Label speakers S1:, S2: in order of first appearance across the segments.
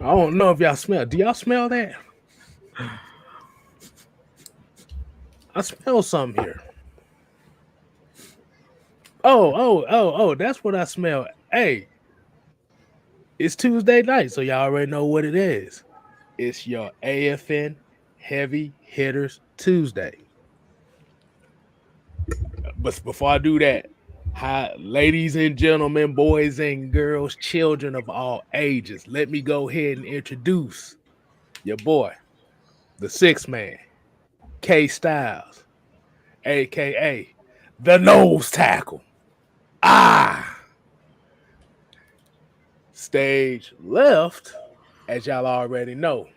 S1: I don't know if y'all smell. Do y'all smell that? I smell something here. Oh, that's what I smell. Hey, it's Tuesday night, so y'all already know what it is. It's your AFN Heavy Hitters Tuesday. But before I do that, hi, ladies and gentlemen, boys and girls, children of all ages, let me go ahead and introduce your boy, the sixth man, KStylzz, aka the nose tackle. Stage left, as y'all already know,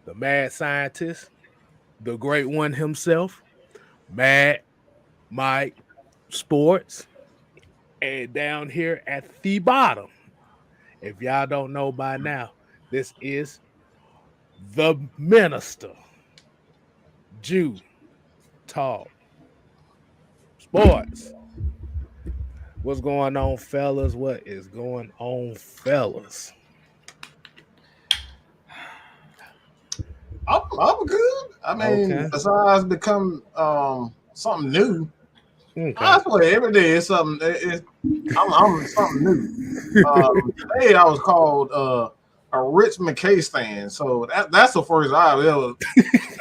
S1: the mad scientist, the great one himself, Mad Mike Sports. And down here at the bottom, if y'all don't know by now, this is the minister, Jew Talk Sports. What's going on, fellas? What is going on, fellas?
S2: I'm good. I mean, besides become something new, I swear every day is something. I'm something new. Today I was called a rich McKay fan, so that's the first I've ever.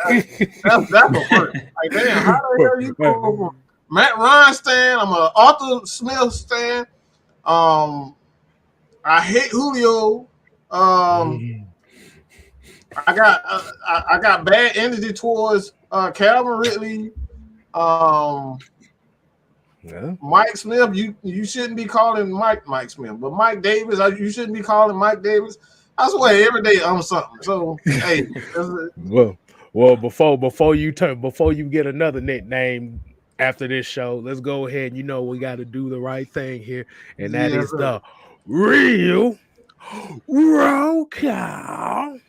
S2: That's the first. Like, damn, how the hell you go from Matt Ryan stan? I'm an Arthur Smith stan. I hate Julio. I got bad energy towards Calvin Ridley. Mike Smith, you shouldn't be calling Mike Smith, but Mike Davis, you shouldn't be calling Mike Davis. I swear every day I'm something. So hey,
S1: well, before you get another nickname after this show, let's go ahead. You know we got to do the right thing here, and that is the real roll call.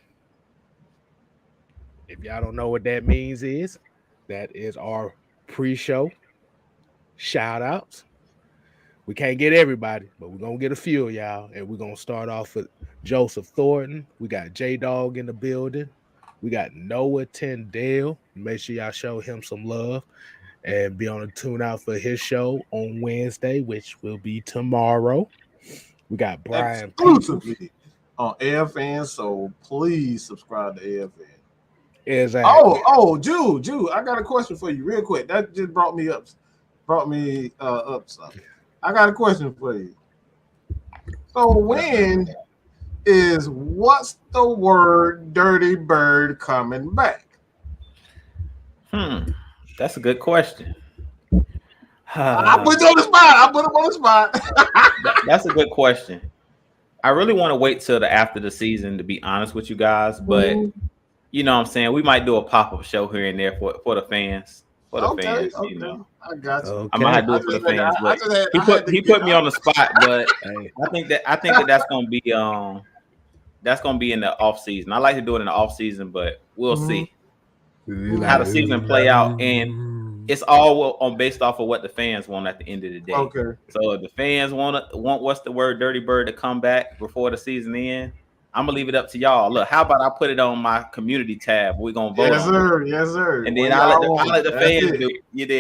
S1: If y'all don't know what that means, that is our pre-show shout outs. We can't get everybody, but we're gonna get a few of y'all, and we're gonna start off with Joseph Thornton. We got J Dog in the building. We got Noah Tyndale. Make sure y'all show him some love and be on the tune out for his show on Wednesday, which will be tomorrow. We got Brian
S2: exclusively on AFN, so please subscribe to AFN.
S1: Exactly.
S2: Jude, I got a question for you real quick. That just brought me up something. I got a question for you. So what's the word dirty bird coming back?
S3: That's a good question.
S2: I put you on the spot. I put him on the spot.
S3: That's a good question. I really want to wait till after the season, to be honest with you guys, but you know what I'm saying? We might do a pop-up show here and there for the fans. For the fans, you know.
S2: I got you.
S3: I might do it for the fans, but he put me on the spot, but I think that's gonna be in the off season. I like to do it in the off season, but we'll see how the season play out, and it's all based off of what the fans want at the end of the day.
S2: Okay.
S3: So if the fans want what's the word dirty bird to come back before the season ends, I'm gonna leave it up to y'all. Look, how about I put it on my community tab? We're gonna vote.
S2: Yes, sir.
S3: And then I'll let the fans do.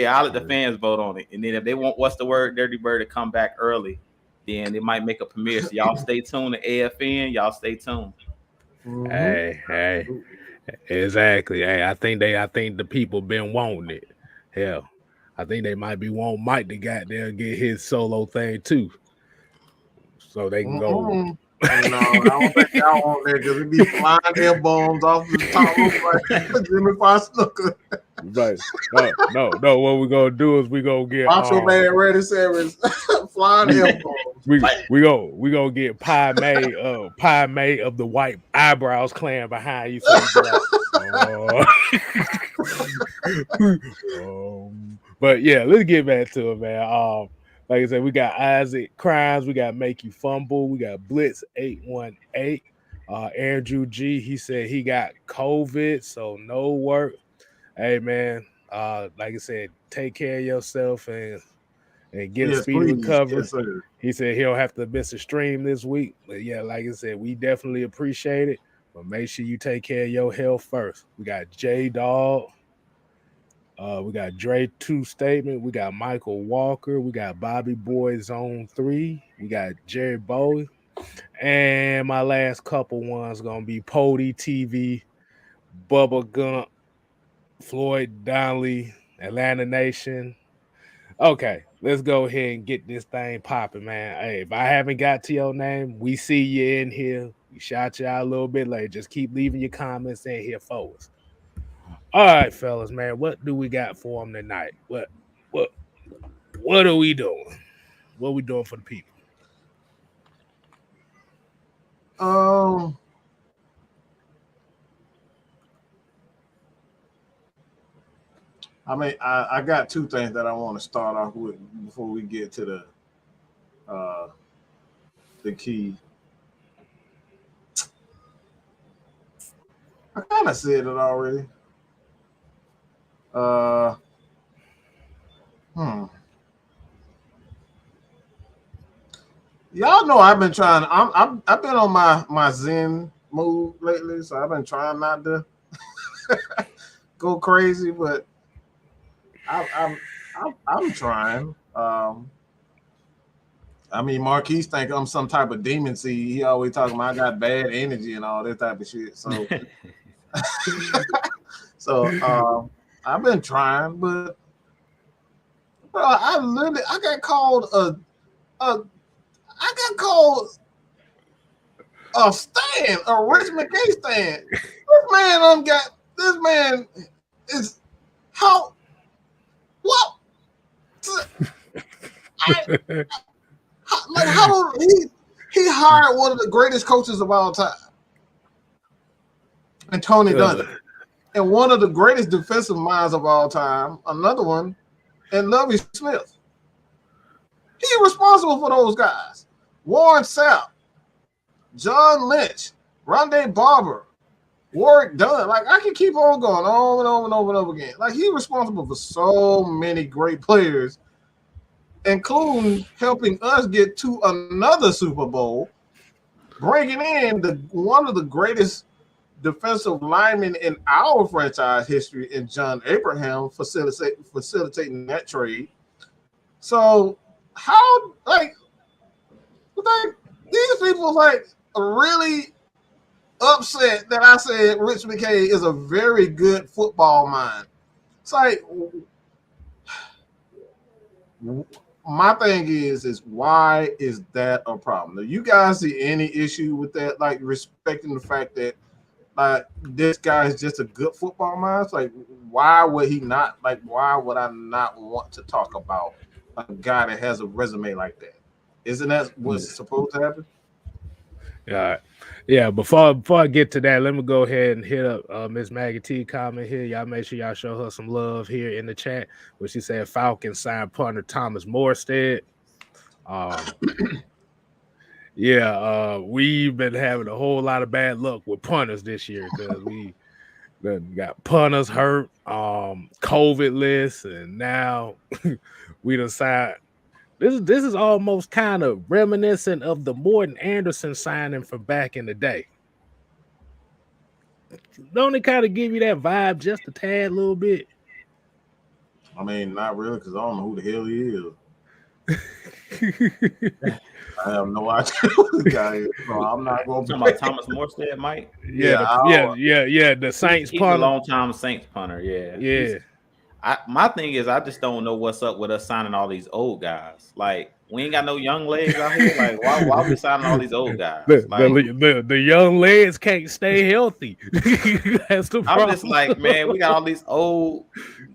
S3: I'll let the fans vote on it. And then if they want what's the word dirty bird to come back early, then they might make a premiere. So y'all stay tuned to AFN. Y'all stay tuned.
S1: Hey, exactly. Hey, I think the people been wanting it. Hell, I think they might be wanting Mike to get there and get his solo thing too, so they can go.
S2: No, I don't think y'all want that because it be flying air bombs off the top of Jimmy Fox Snooker.
S1: Right. No. What we're gonna do is we gonna get
S2: Macho Man Ready Severs flying air bombs.
S1: We gonna get Pie May of the White Eyebrows clan behind you. But yeah, let's get back to it, man. Like I said, we got Isaac Crimes, we got Make You Fumble, we got Blitz 818. Andrew G, he said he got COVID, so no work. Hey man, like I said, take care of yourself and and get a speedy recovery.
S2: Yes, sir.
S1: He said he'll have to miss a stream this week. But yeah, like I said, we definitely appreciate it. But make sure you take care of your health first. We got J Dog. We got Dre 2 Statement. We got Michael Walker. We got Bobby Boy Zone 3. We got Jerry Bowie. And my last couple ones going to be Pody TV, Bubba Gump, Floyd Donnelly, Atlanta Nation. Okay, let's go ahead and get this thing popping, man. Hey, if I haven't got to your name, we see you in here. We shout you out a little bit later. Just keep leaving your comments in here for us. All right, fellas, man. What do we got for them tonight? What are we doing? What are we doing for the people?
S2: I mean, I got two things that I want to start off with before we get to the key. I kind of said it already. Y'all know I've been trying. I've been on my Zen move lately, so I've been trying not to go crazy, but I'm trying. I mean, Marquise think I'm some type of demon seed. He always talking about I got bad energy and all that type of shit. So, I've been trying, but bro, I got called a stand, a Rich McKay stand. This man is how what? How he hired one of the greatest coaches of all time, and Tony Dungy, and one of the greatest defensive minds of all time, another one, and Lovie Smith. He's responsible for those guys. Warren Sapp, John Lynch, Rondé Barber, Warwick Dunn. Like, I can keep on going over and over and over and over again. Like, he's responsible for so many great players, including helping us get to another Super Bowl, bringing in one of the greatest defensive linemen in our franchise history in John Abraham, facilitating that trade. So how these people are really upset that I said Rich McKay is a very good football mind. It's like, my thing is why is that a problem? Do you guys see any issue with that? Like, respecting the fact that this guy is just a good football mind? It's like, why would he not? Like, why would I not want to talk about a guy that has a resume like that? Isn't that what's supposed to happen?
S1: Yeah. Before I get to that, let me go ahead and hit up Miss Maggie T comment here. Y'all make sure y'all show her some love here in the chat. Where she said Falcons signed Punter Thomas Morstead. We've been having a whole lot of bad luck with punters this year because we got punters hurt, COVID list, and now we done signed. This is almost kind of reminiscent of the Morton Anderson signing from back in the day. Don't it kind of give you that vibe just a tad little bit?
S2: I mean, not really, because I don't know who the hell he is. I have no idea who the guy is, so I'm not going to.
S3: Talking about Thomas Morstead, Mike?
S1: Yeah. The Saints
S3: he's
S1: punter.
S3: A long-time Saints punter, yeah. My thing is, I just don't know what's up with us signing all these old guys. Like, we ain't got no young legs out here. Like, why are we signing all these old guys?
S1: The young legs can't stay healthy. That's the problem.
S3: I'm just like, man, we got all these old.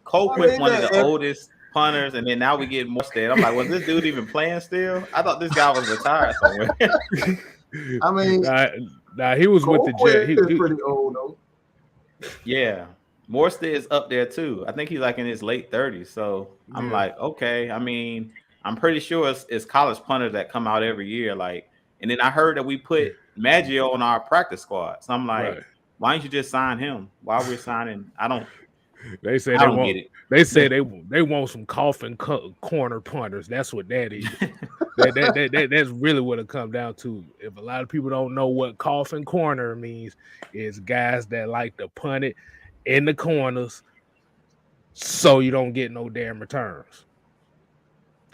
S3: Colquitt, one of the oldest punters, and then now we get Morstead. I'm like, was this dude even playing still? I thought this guy was retired somewhere.
S2: I mean,
S1: he was with the Jets.
S2: He's pretty old though.
S3: Yeah. Morstead is up there too. I think he's like in his late 30s. So I'm like, okay. I mean, I'm pretty sure it's college punters that come out every year. Like, and then I heard that we put Maggie on our practice squad. So I'm like, why don't you just sign him? Why are we signing? I don't
S1: They say they want. They say they want some coffin corner punters. That's what that is. That's really what it comes down to. If a lot of people don't know what coffin corner means, it's guys that like to punt it in the corners so you don't get no damn returns.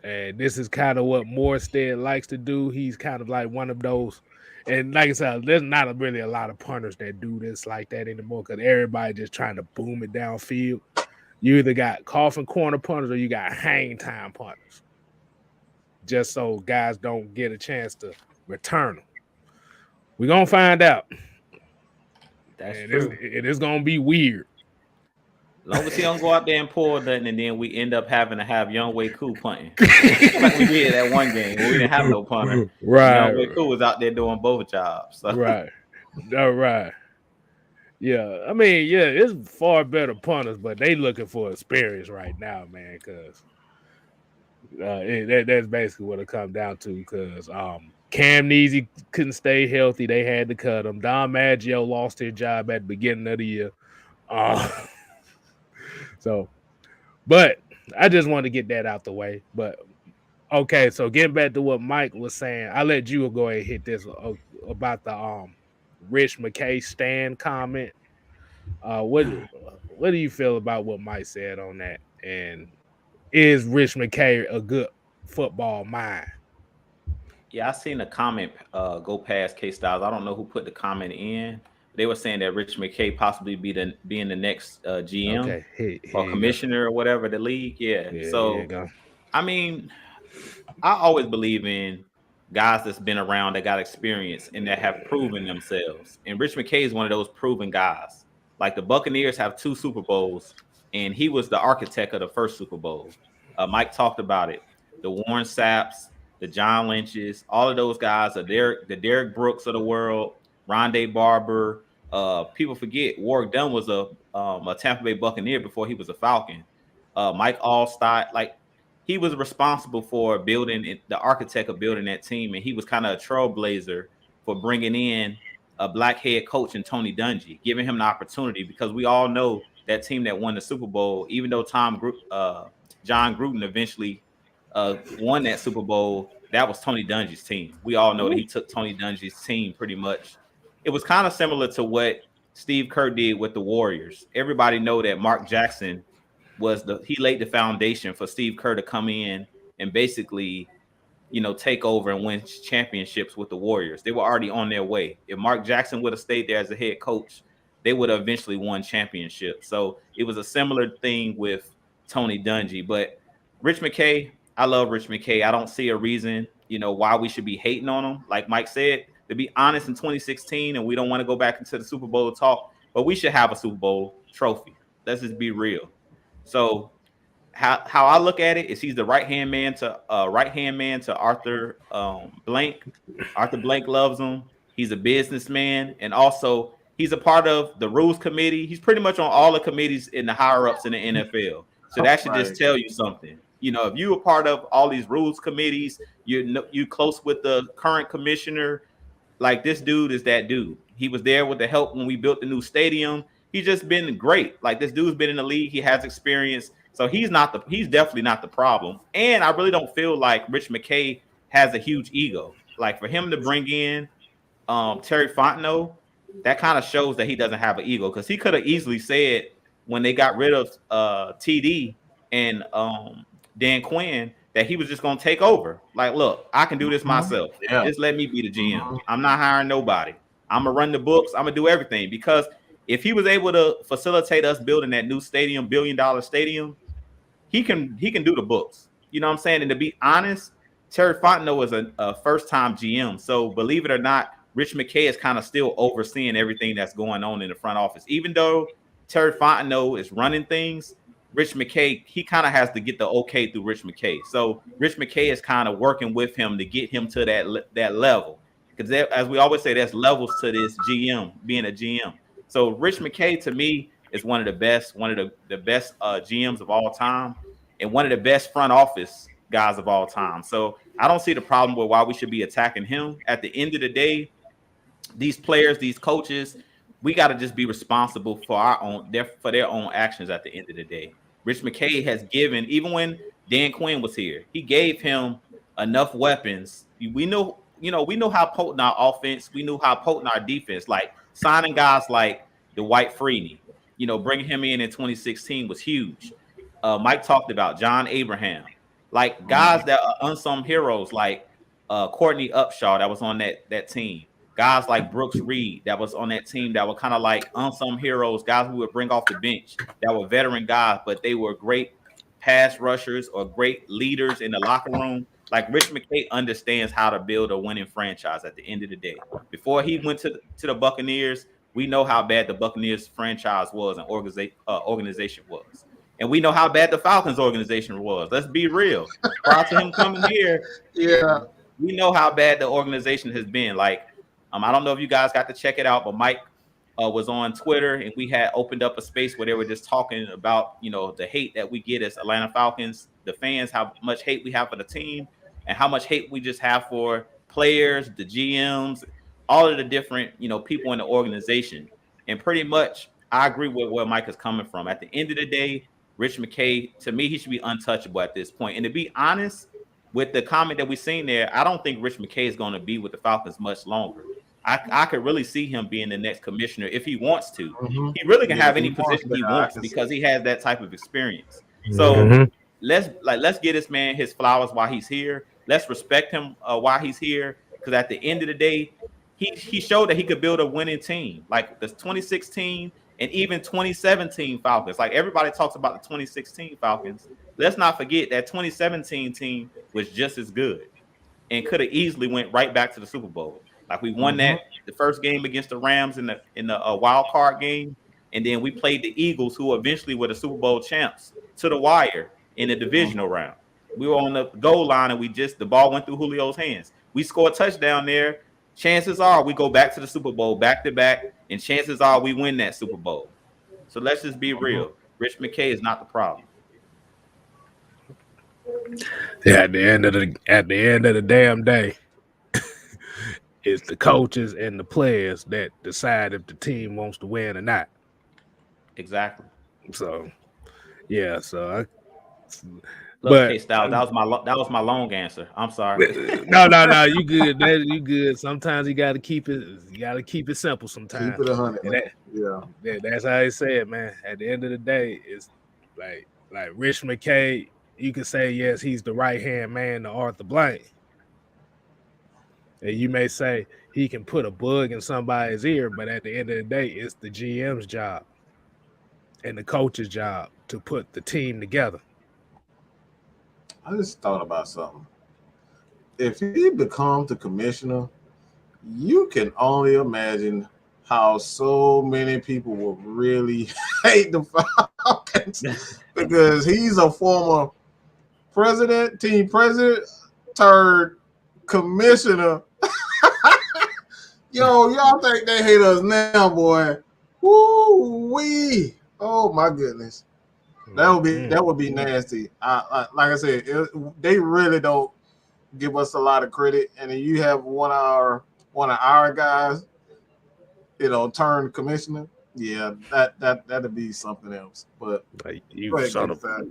S1: And this is kind of what Morstead likes to do. He's kind of like one of those. And like I said, there's not really a lot of punters that do this like that anymore because everybody just trying to boom it downfield. You either got coffin corner punters or you got hang time punters. Just so guys don't get a chance to return them. We're going to find out.
S3: That's true.
S1: It is going to be weird.
S3: As long as he don't go out there and pull nothing, and then we end up having to have Young Wei Koo punting. Like we did that one game where we didn't have no punter.
S1: Right.
S3: Young Wei Koo was out there doing both jobs. So.
S1: Right. All right. Yeah. I mean, yeah, it's far better punters, but they looking for experience right now, man, because that's basically what it comes down to, because Cam Neasy couldn't stay healthy. They had to cut him. Don Maggio lost his job at the beginning of the year. So, but I just wanted to get that out the way. But okay, so getting back to what Mike was saying, I let you go ahead and hit this about the Rich McKay stand comment. What do you feel about what Mike said on that? And is Rich McKay a good football mind?
S3: Yeah, I seen a comment go past KStylzz. I don't know who put the comment in. They were saying that Rich McKay possibly being the next GM or commissioner or whatever the league. Yeah. So, I mean, I always believe in guys that's been around, that got experience, and that have proven themselves. And Rich McKay is one of those proven guys. Like the Buccaneers have 2 Super Bowls, and he was the architect of the first Super Bowl. Mike talked about it. The Warren Sapps, the John Lynches, all of those guys are the Derek Brooks of the world. Rondé Barber, people forget Warwick Dunn was a Tampa Bay Buccaneer before he was a Falcon. Mike Allstott, like he was responsible for building the architect of building that team, and he was kind of a trailblazer for bringing in a black head coach in Tony Dungy, giving him the opportunity, because we all know that team that won the Super Bowl, even though John Gruden eventually won that Super Bowl, that was Tony Dungy's team. We all know that he took Tony Dungy's team pretty much. It was kind of similar to what Steve Kerr did with the Warriors. Everybody know that Mark Jackson he laid the foundation for Steve Kerr to come in and basically, take over and win championships with the Warriors. They were already on their way. If Mark Jackson would have stayed there as a head coach, they would have eventually won championships. So it was a similar thing with Tony Dungy. But Rich McKay, I love Rich McKay. I don't see a reason, why we should be hating on him. Like Mike said, to be honest, in 2016, and we don't want to go back into the Super Bowl talk, but we should have a Super Bowl trophy. Let's just be real. So how I look at it is he's the right-hand man to Arthur Blank. Arthur Blank loves him. He's a businessman, and also he's a part of the rules committee. He's pretty much on all the committees in the higher-ups in the NFL. So that should just tell you something. If you're a part of all these rules committees, you're close with the current commissioner. Like, this dude is that dude. He was there with the help when we built the new stadium. He's just been great. Like, this dude's been in the league. He has experience. So he's definitely not the problem. And I really don't feel like Rich McKay has a huge ego. Like, for him to bring in Terry Fontenot, that kind of shows that he doesn't have an ego, because he could have easily said when they got rid of TD and Dan Quinn that he was just going to take over. Like, look, I can do this myself. Yeah. Just let me be the GM. I'm not hiring nobody. I'm going to run the books. I'm going to do everything. Because if he was able to facilitate us building that new stadium, $1 billion stadium, he can do the books. You know what I'm saying? And to be honest, Terry Fontenot is a first-time GM. So believe it or not, Rich McKay is kind of still overseeing everything that's going on in the front office. Even though Terry Fontenot is running things, Rich McKay, he kind of has to get the okay through Rich McKay. So Rich McKay is kind of working with him to get him to that level. Because as we always say, there's levels to this GM, being a GM. So Rich McKay, to me, is one of the best GMs of all time, and one of the best front office guys of all time. So I don't see the problem with why we should be attacking him. At the end of the day, these players, these coaches, we got to just be responsible for their own actions at the end of the day. Rich McKay has given, even when Dan Quinn was here, he gave him enough weapons. We know how potent our offense, we knew how potent our defense. Like signing guys like Dwight Freeney, bringing him in 2016 was huge. Mike talked about John Abraham, like guys that are unsung heroes, like Courtney Upshaw that was on that team. Guys like Brooks Reed that was on that team that were kind of like unsung heroes, guys who would bring off the bench that were veteran guys, but they were great pass rushers or great leaders in the locker room. Like Rich McKay understands how to build a winning franchise at the end of the day. Before he went to the Buccaneers, we know how bad the Buccaneers franchise was and organization was. And we know how bad the Falcons organization was. Let's be real. Prior to him coming here, we know how bad the organization has been. Like, I don't know if you guys got to check it out, but Mike was on Twitter, and we had opened up a space where they were just talking about, the hate that we get as Atlanta Falcons, the fans, how much hate we have for the team, and how much hate we just have for players, the GMs, all of the different, people in the organization. And pretty much, I agree with where Mike is coming from. At the end of the day, Rich McKay, to me, he should be untouchable at this point. And to be honest, with the comment that we've seen there, I don't think Rich McKay is going to be with the Falcons much longer. I could really see him being the next commissioner if he wants to. He really can have any position he wants because he has that type of experience. So let's get this man his flowers while he's here. Let's respect him while he's here, because at the end of the day, he showed that he could build a winning team. Like the 2016 and even 2017 Falcons. Like everybody talks about the 2016 Falcons. Let's not forget that 2017 team was just as good and could have easily went right back to the Super Bowl. Like we won the first game against the Rams in the wild card game, and then we played the Eagles, who eventually were the Super Bowl champs, to the wire in the divisional round. We were on the goal line, and the ball went through Julio's hands. We scored a touchdown there. Chances are we go back to the Super Bowl back to back, and chances are we win that Super Bowl. So let's just be real. Rich McKay is not the problem.
S1: Yeah, at the end of the damn day, it's the coaches and the players that decide if the team wants to win or not.
S3: Exactly.
S1: So, yeah. So,
S3: KStylzz, that was my long answer. I'm sorry.
S1: No. You good? You good? Sometimes you got to keep it. You got to keep it simple. Sometimes.
S2: Keep it 100.
S1: That's how I say it, man. At the end of the day, it's like Rich McKay. You can say yes, he's the right hand man to Arthur Blank. And you may say he can put a bug in somebody's ear, but at the end of the day, it's the GM's job and the coach's job to put the team together.
S2: I just thought about something. If he becomes the commissioner, you can only imagine how so many people will really hate the Falcons because he's a former team president, turned commissioner. Yo, y'all think they hate us now, boy? Woo-wee. Oh my goodness, that would be nasty. Like I said, they really don't give us a lot of credit, and then you have one of our guys, turn commissioner. Yeah, that'd be something else. But
S1: like you son of a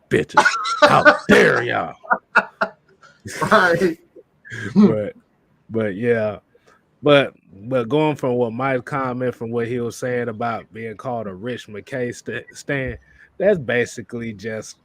S1: bitch, how dare y'all?
S2: Right.
S1: But yeah, but going from what Mike's comment from what he was saying about being called a Rich McKay stand, that's basically just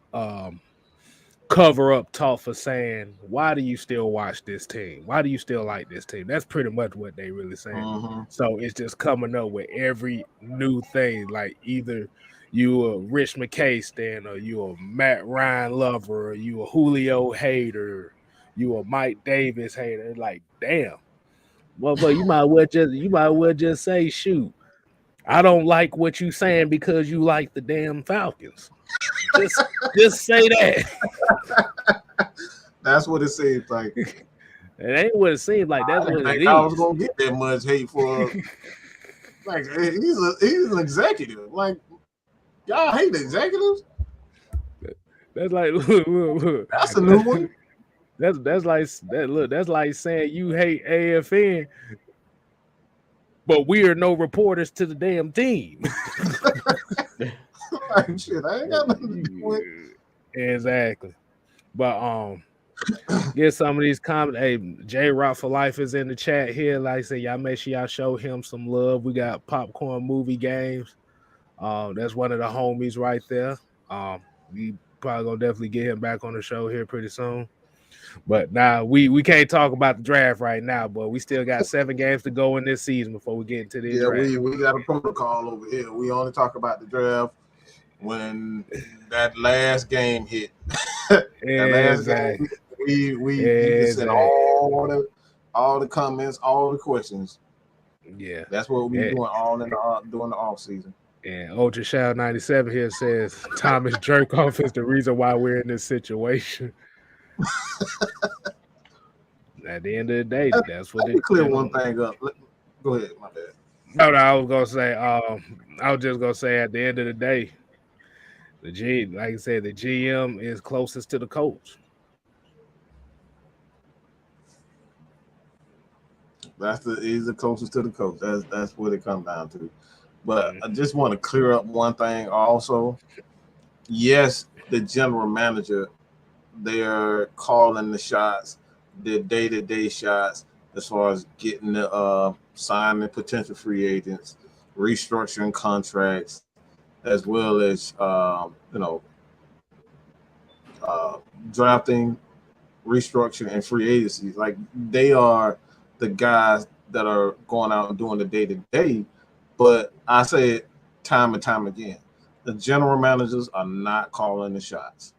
S1: cover up talk for saying, why do you still watch this team? Why do you still like this team? That's pretty much what they really saying. So it's just coming up with every new thing, like either you a Rich McKay stand, or you a Matt Ryan lover, or you a Julio hater, you a Mike Davis hater. Like, damn. Well, but you might well just say, shoot, I don't like what you saying because you like the damn Falcons. Just say that.
S2: That's what it seems like.
S1: It ain't what it seems like. That's what it is.
S2: I was gonna get that much hate for. Like he's an executive. Like y'all hate executives.
S1: That's like look.
S2: That's a new one.
S1: That's like that. Look, that's like saying you hate AFN. but we are no reporters to the damn team.
S2: Like, shit, I ain't got nothing to do with it.
S1: Exactly. But get some of these comments. Hey, J Rock for Life is in the chat here. Like I said, y'all make sure y'all show him some love. We got Popcorn Movie Games. That's one of the homies right there. We probably gonna definitely get him back on the show here pretty soon. But now we can't talk about the draft right now, but we still got 7 games to go in this season before we get into the draft.
S2: Yeah, we got a protocol over here. We only talk about the draft when that last game hit.
S1: Exactly.
S2: We send all the comments, all the questions.
S1: Yeah,
S2: that's what we doing all in during the off season.
S1: And Ultra Shao 97 here says Thomas Jerkoff is the reason why we're in this situation. At the end of the day, that's what it.
S2: Clear one thing up. Go ahead, my bad.
S1: No, I was gonna say. I was just gonna say at the end of the day, like I said, the GM is closest to the coach.
S2: He's the closest to the coach. That's what it comes down to. But I just want to clear up one thing also. Yes, the general manager, they're calling the shots, the day-to-day shots as far as getting the signing potential free agents, restructuring contracts, as well as drafting, restructuring, and free agencies. Like, they are the guys that are going out and doing the day-to-day. But I say it time and time again, the general managers are not calling the shots.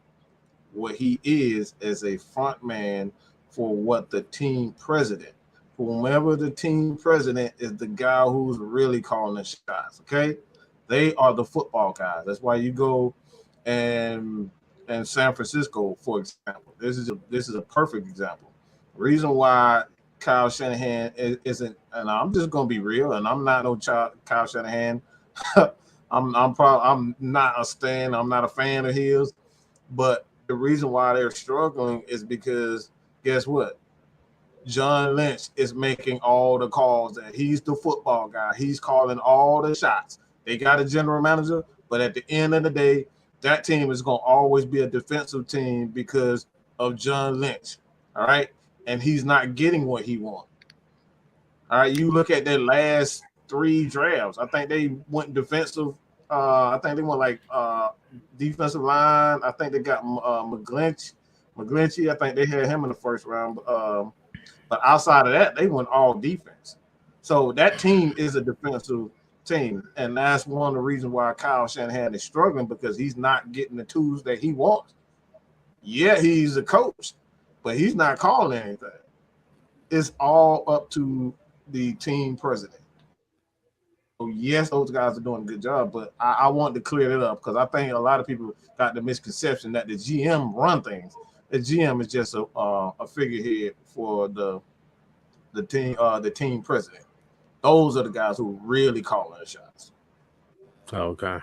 S2: What he is a front man for what the team president, whomever the team president is, the guy who's really calling the shots. Okay, they are the football guys. That's why you go and San Francisco, for example. This is a perfect example. The reason why Kyle Shanahan isn't, and I'm just gonna be real, and I'm not no Kyle Shanahan. I'm not a stan. I'm not a fan of his, but the reason why they're struggling is because guess what? John Lynch is making all the calls. That he's the football guy. He's calling all the shots. They got a general manager, but at the end of the day, that team is going to always be a defensive team because of John Lynch. All right. And he's not getting what he wants. All right. You look at their last 3 drafts. I think they went defensive. I think they went like defensive line. I think they got McGlinchey. I think they had him in the first round. But outside of that, they went all defense. So that team is a defensive team. And that's one of the reasons why Kyle Shanahan is struggling, because he's not getting the tools that he wants. Yeah, he's a coach, but he's not calling anything. It's all up to the team president. So yes, those guys are doing a good job, but I want to clear it up because I think a lot of people got the misconception that the GM run things. The GM is just a figurehead for the team president. Those are the guys who really call the shots.
S1: Okay.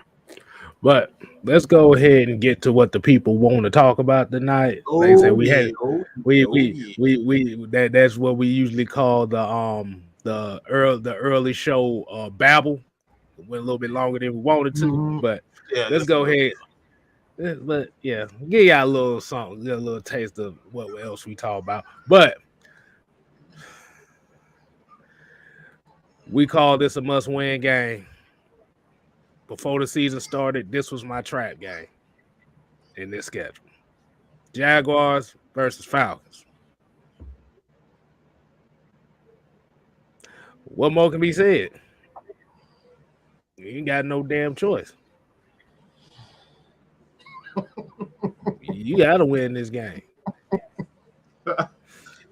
S1: But let's go ahead and get to what the people want to talk about tonight. Like I said, that's what we usually call the early show babble. It went a little bit longer than we wanted to, but yeah, let's go ahead. But yeah, give y'all a little something, get a little taste of what else we talk about. But we call this a must-win game. Before the season started, this was my trap game in this schedule. Jaguars versus Falcons. What more can be said? You ain't got no damn choice. You got to win this game.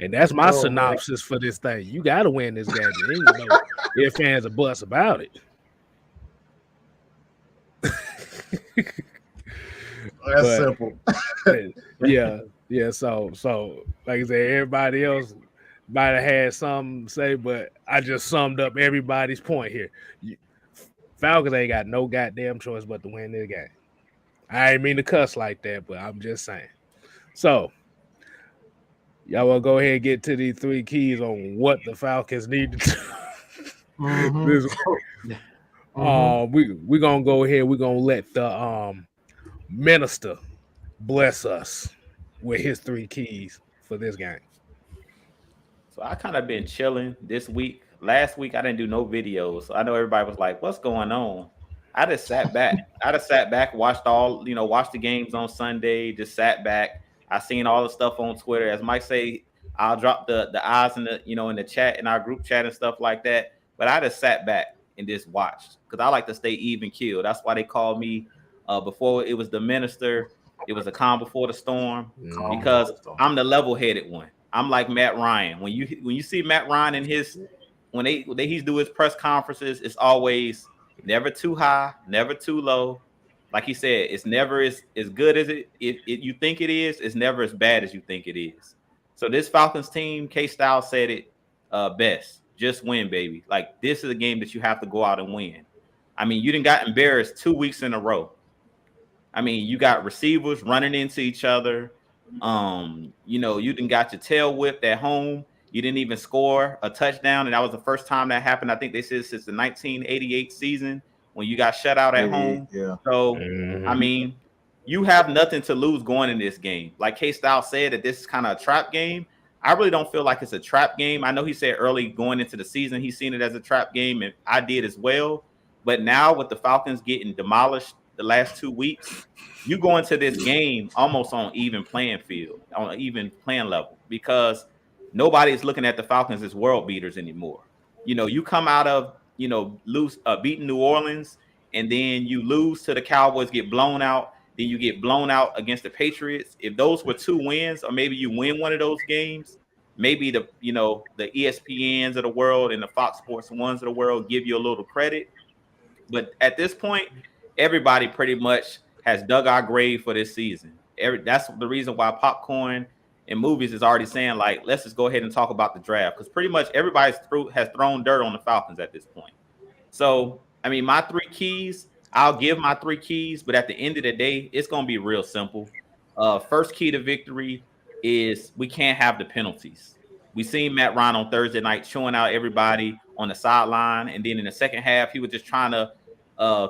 S1: And that's my synopsis for this thing. You got to win this game. There ain't no ifs, ands, or buts about it.
S2: That's simple.
S1: Yeah. So like I said, everybody else might have had something to say, but I just summed up everybody's point here. Falcons ain't got no goddamn choice but to win this game. I ain't mean to cuss like that, but I'm just saying. So y'all want to go ahead and get to these 3 keys on what the Falcons need to do. We gonna go ahead. We're gonna let the minister bless us with his 3 keys for this game.
S3: So I kind of been chilling this week. Last week I didn't do no videos. So I know everybody was like, "What's going on?" I just sat back. Watched watched the games on Sunday. Just sat back. I seen all the stuff on Twitter. As Mike say, I'll drop the eyes in the in the chat, in our group chat and stuff like that. But I just sat back and just watched because I like to stay even keel. That's why they called me before it was the minister. It was a calm before the storm because I'm the level-headed one. I'm like Matt Ryan. When you see Matt Ryan in his when he's do his press conferences, it's always never too high, never too low. Like he said, it's never as good as it you think it is. It's never as bad as you think it is. So this Falcons team, KStylzz said it best. Just win, baby. Like, this is a game that you have to go out and win. I mean, you done got embarrassed 2 weeks in a row. I mean, you got receivers running into each other. You done got your tail whipped at home. You didn't even score a touchdown, and that was the first time that happened. I think they said since the 1988 season when you got shut out at home.
S2: Yeah.
S3: So, I mean, you have nothing to lose going in this game. Like KStylzz said, that this is kind of a trap game. I really don't feel like it's a trap game. I know he said early going into the season, he's seen it as a trap game, and I did as well. But now with the Falcons getting demolished the last 2 weeks, you go into this game almost on even playing field, on an even playing level, because nobody is looking at the Falcons as world beaters anymore. You come out of, beating New Orleans, and then you lose to the Cowboys, get blown out. Then you get blown out against the Patriots. If those were 2 wins, or maybe you win one of those games, maybe the ESPNs of the world and the Fox Sports ones of the world give you a little credit. But at this point, everybody pretty much has dug our grave for this season. That's the reason why Popcorn and Movies is already saying, like, let's just go ahead and talk about the draft, because pretty much everybody has thrown dirt on the Falcons at this point. So, I mean, my 3 keys. I'll give my 3 keys, but at the end of the day, it's going to be real simple. First key to victory is we can't have the penalties. We seen Matt Ryan on Thursday night chewing out everybody on the sideline, and then in the second half, he was just trying to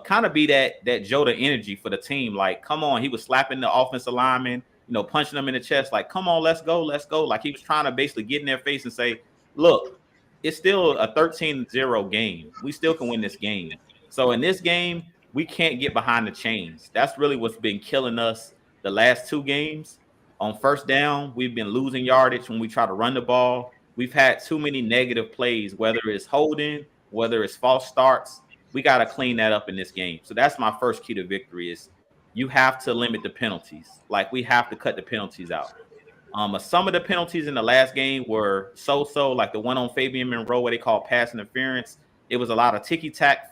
S3: kind of be that Joda energy for the team. Like, come on, he was slapping the offensive lineman, punching them in the chest, like, come on, let's go. Like, he was trying to basically get in their face and say, look, it's still a 13-0 game. We still can win this game. So in this game, we can't get behind the chains. That's really what's been killing us the last 2 games. On first down, we've been losing yardage when we try to run the ball. We've had too many negative plays, whether it's holding, whether it's false starts. We got to clean that up in this game. So that's my first key to victory is you have to limit the penalties. Like, we have to cut the penalties out. Some of the penalties in the last game were so-so, like the one on Fabian Monroe where they call pass interference. It was a lot of ticky-tack,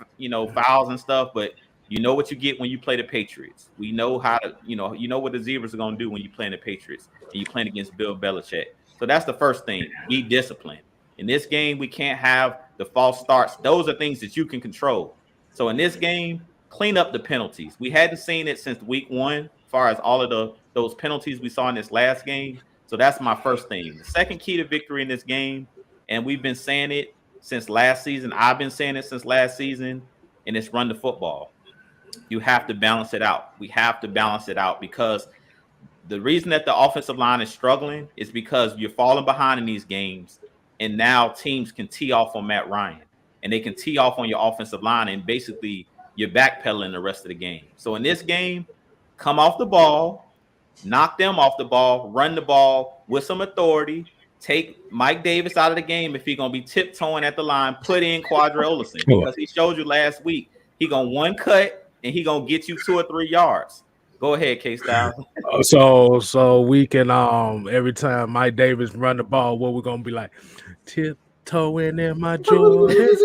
S3: fouls and stuff, but you know what you get when you play the Patriots. We know how to, you know what the Zebras are going to do when you play the Patriots and you playing against Bill Belichick. So that's the first thing. Be disciplined. In this game, we can't have the false starts. Those are things that you can control. So in this game, clean up the penalties. We hadn't seen it since week 1, as far as all of those penalties we saw in this last game. So that's my first thing. The second key to victory in this game, and we've been saying it since last season. I've been saying it since last season, and it's run the football. You have to balance it out. We have to balance it out because the reason that the offensive line is struggling is because you're falling behind in these games, and now teams can tee off on Matt Ryan, and they can tee off on your offensive line, and basically you're backpedaling the rest of the game. So in this game, come off the ball, knock them off the ball, run the ball with some authority, take Mike Davis out of the game if he's going to be tiptoeing at the line, put in Quadra Olison because he showed you last week he going to one cut, and he gonna get you 2 or 3 yards. Go ahead, KStylzz.
S1: So we can every time Mike Davis run the ball, what we're gonna be like, tiptoeing in my Jordans,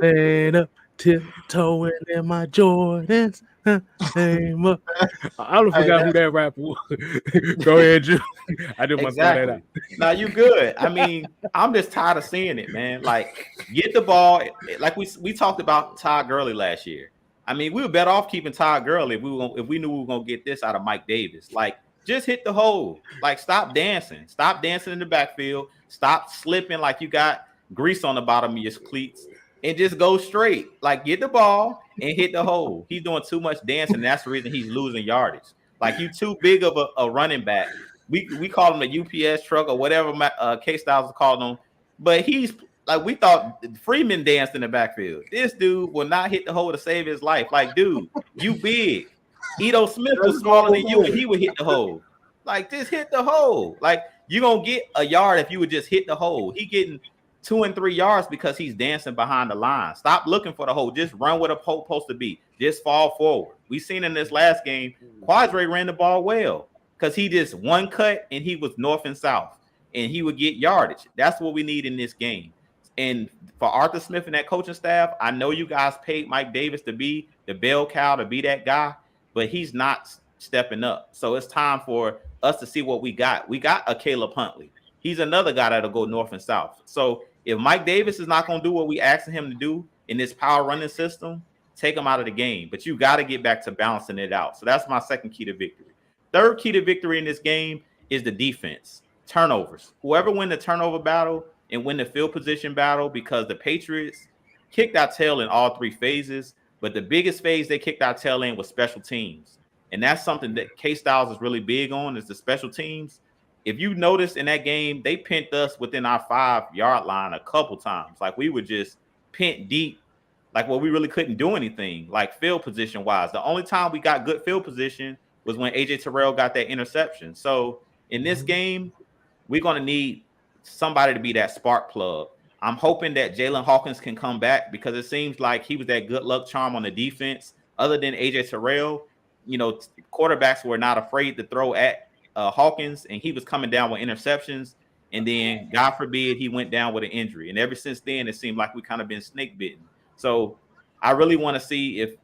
S1: and up, tiptoeing in my Jordans. I don't forgot who that rapper was. Go ahead, Drew. I didn't want to throw that out.
S3: Now you good. I mean, I'm just tired of seeing it, man. Like, get the ball. Like we talked about Todd Gurley last year. I mean, we were better off keeping Todd Gurley if we knew we were gonna get this out of Mike Davis. Like, just hit the hole. Like, stop dancing. Stop dancing in the backfield. Stop slipping like you got grease on the bottom of your cleats. and just go straight. Like, get the ball and hit the hole. He's doing too much dancing. That's the reason he's losing yardage. Like, you too big of a running back. We call him a UPS truck or whatever KStylzz called him. But he's like, we thought Freeman danced in the backfield. This dude will not hit the hole to save his life. Like, dude, you big. Ito Smith was smaller than you, and he would hit the hole. Like, just hit the hole. Like, you're going to get a yard if you would just hit the hole. He getting 2 and 3 yards because he's dancing behind the line. Stop looking for the hole. Just run where the hole supposed to be. Just fall forward. We seen in this last game, Quadre ran the ball well because he just one cut and he was north and south, and he would get yardage. That's what we need in this game. And for Arthur Smith and that coaching staff, I know you guys paid Mike Davis to be the bell cow, to be that guy, but he's not stepping up. So it's time for us to see what we got. We got a Caleb Huntley. He's another guy that'll go north and south. So if Mike Davis is not going to do what we asking him to do in this power running system, take him out of the game. But you got to get back to balancing it out. So that's my second key to victory. Third key to victory in this game is the defense. Turnovers. Whoever win the turnover battle and win the field position battle, because the Patriots kicked our tail in all 3 phases, but the biggest phase they kicked our tail in was special teams. And that's something that KStylzz is really big on, is the special teams. If you notice in that game, they pinned us within our 5-yard line a couple times. Like, we would just pin deep, like, well, we really couldn't do anything, like field position wise. The only time we got good field position was when AJ Terrell got that interception. So in this game, we're going to need somebody to be that spark plug. I'm hoping that Jalen Hawkins can come back, because it seems like he was that good luck charm on the defense. Other than AJ Terrell, you know, quarterbacks were not afraid to throw at Hawkins, and he was coming down with interceptions. And then, God forbid, he went down with an injury. And ever since then, it seemed like we kind of been snake bitten. So I really want to see if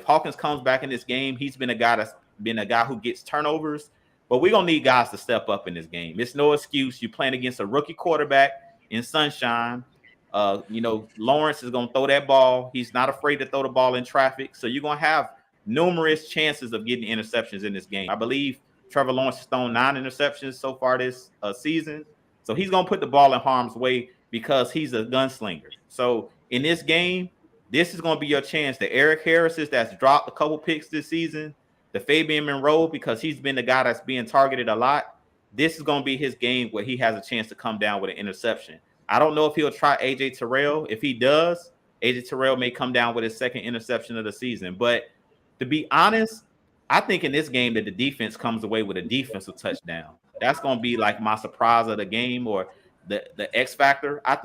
S3: Hawkins comes back in this game. He's been a guy who gets turnovers, but we're going to need guys to step up in this game. It's no excuse. You're playing against a rookie quarterback in Sunshine. You know, Lawrence is going to throw that ball. He's not afraid to throw the ball in traffic. So you're going to have numerous chances of getting interceptions in this game. I believe Trevor Lawrence has thrown 9 interceptions so far this season. So he's going to put the ball in harm's way because he's a gunslinger. So in this game, this is going to be your chance. The Eric Harris's that's dropped a couple picks this season, the Fabian Monroe, because he's been the guy that's being targeted a lot. This is going to be his game where he has a chance to come down with an interception. I don't know if he'll try AJ Terrell. If he does, AJ Terrell may come down with his second interception of the season. But to be honest, I think in this game that the defense comes away with a defensive touchdown. That's going to be like my surprise of the game, or the X factor. I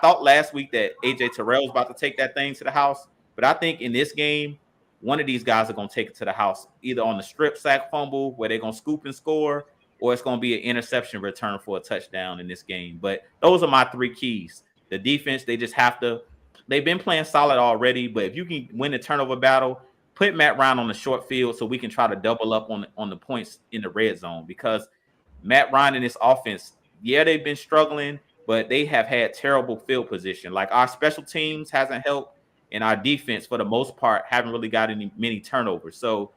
S3: thought last week that AJ Terrell was about to take that thing to the house, but I think in this game, one of these guys are going to take it to the house, either on the strip sack fumble where they're going to scoop and score, or it's going to be an interception return for a touchdown in this game. But those are my 3 keys. The defense, they've been playing solid already, but if you can win the turnover battle, put Matt Ryan on the short field so we can try to double up on the points in the red zone, because Matt Ryan and this offense, yeah, they've been struggling, but they have had terrible field position. Like, our special teams hasn't helped, and our defense, for the most part, haven't really got many turnovers. So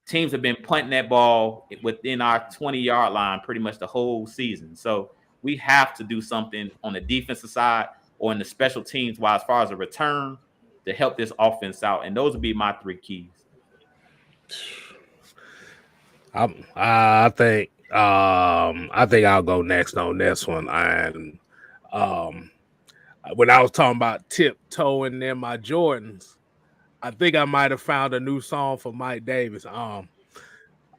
S3: teams have been punting that ball within our 20-yard line pretty much the whole season. So we have to do something on the defensive side or in the special teams as far as a return to help this offense out. And those would be my 3 keys.
S1: I think I'll go next on this one. And when I was talking about tiptoeing in my Jordans, I think I might have found a new song for Mike Davis. I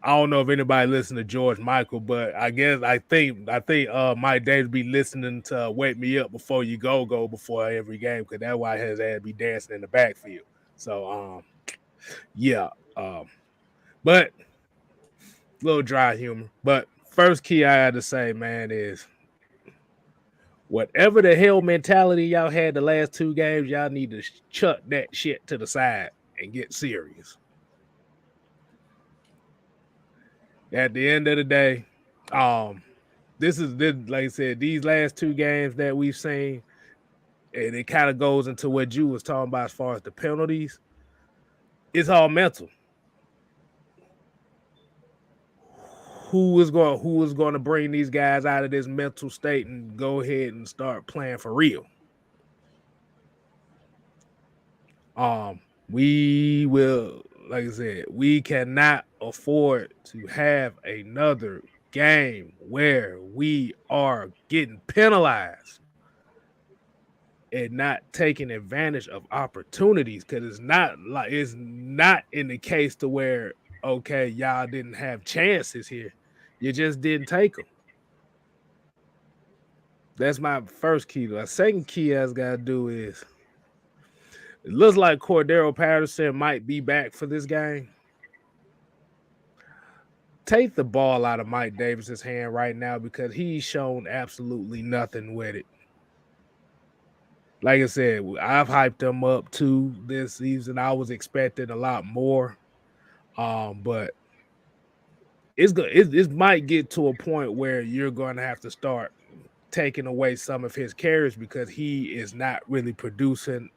S1: don't know if anybody listened to George Michael, but I think Mike Davis be listening to "Wake Me Up Before You Go" before every game, because that's why his ass be dancing in the backfield. So but a little dry humor. But first key I had to say, man, is whatever the hell mentality y'all had the last 2 games, y'all need to chuck that shit to the side and get serious. At the end of the day, this like I said, these last 2 games that we've seen, and it kind of goes into what you was talking about as far as the penalties. It's all mental. Who is going to bring these guys out of this mental state and go ahead and start playing for real? We will, like I said, we cannot afford to have another game where we are getting penalized and not taking advantage of opportunities, because it's not in the case to where, okay, y'all didn't have chances here, you just didn't take them. That's my first key. The second key I got to do is, it looks like Cordero Patterson might be back for this game. Take the ball out of Mike Davis's hand right now, because he's shown absolutely nothing with it. Like I said, I've hyped him up too this season. I was expecting a lot more, but it might get to a point where you're going to have to start taking away some of his carries, because he is not really producing.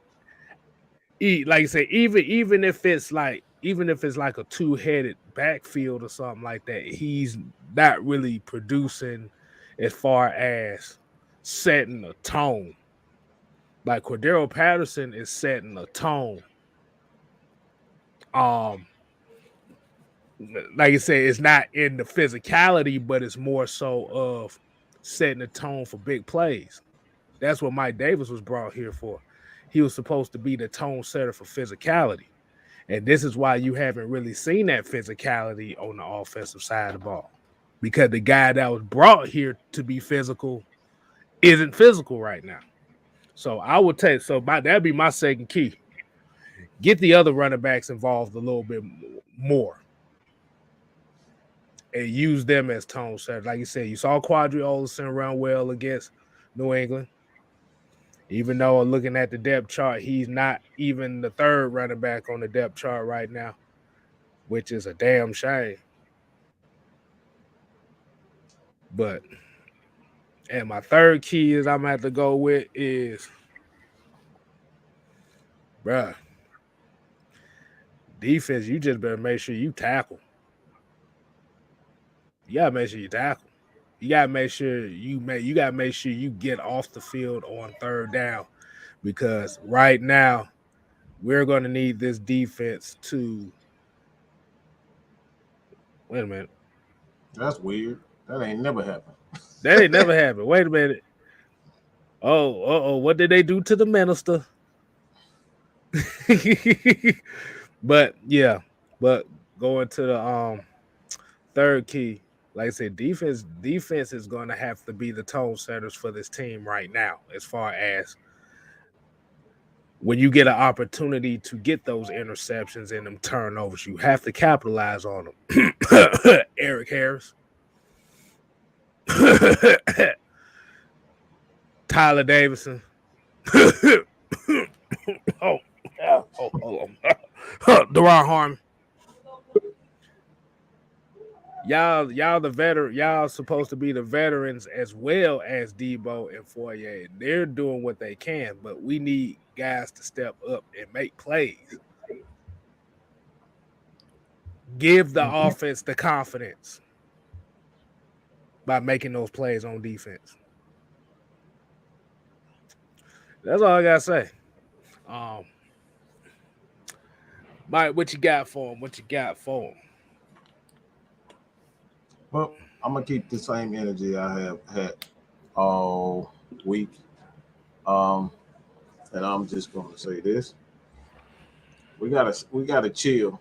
S1: Like I said, even if it's like a two-headed backfield or something like that, he's not really producing as far as setting a tone. Like Cordero Patterson is setting a tone. Like I said, it's not in the physicality, but it's more so of setting a tone for big plays. That's what Mike Davis was brought here for. He was supposed to be the tone setter for physicality. And this is why you haven't really seen that physicality on the offensive side of the ball, because the guy that was brought here to be physical isn't physical right now. So I would take, that'd be my second key. Get the other running backs involved a little bit more and use them as tone setters. Like you said, you saw Quadri Olsen run well against New England. Even though looking at the depth chart, he's not even the third running back on the depth chart right now, which is a damn shame. But, and my third key is I'm going to have to go with is, bruh, defense, you just better make sure you tackle. You got to make sure you tackle. You got to make sure you get off the field on third down, because right now we're going to need this defense to – wait a minute.
S2: That's weird. That ain't never happened.
S1: That ain't never happened. Wait a minute. Oh, what did they do to the minister? But going to the third key, like I said, defense is going to have to be the tone setters for this team right now, as far as when you get an opportunity to get those interceptions and them turnovers, you have to capitalize on them. Eric Harris. Tyler Davison. Hold on. Deron Harmon. Y'all the veteran. Y'all supposed to be the veterans as well as Debo and Foyer. They're doing what they can, but we need guys to step up and make plays. Give the offense the confidence by making those plays on defense. That's all I gotta say. Mike, what you got for him?
S2: Well, I'm gonna keep the same energy I have had all week. And I'm just gonna say this. We gotta chill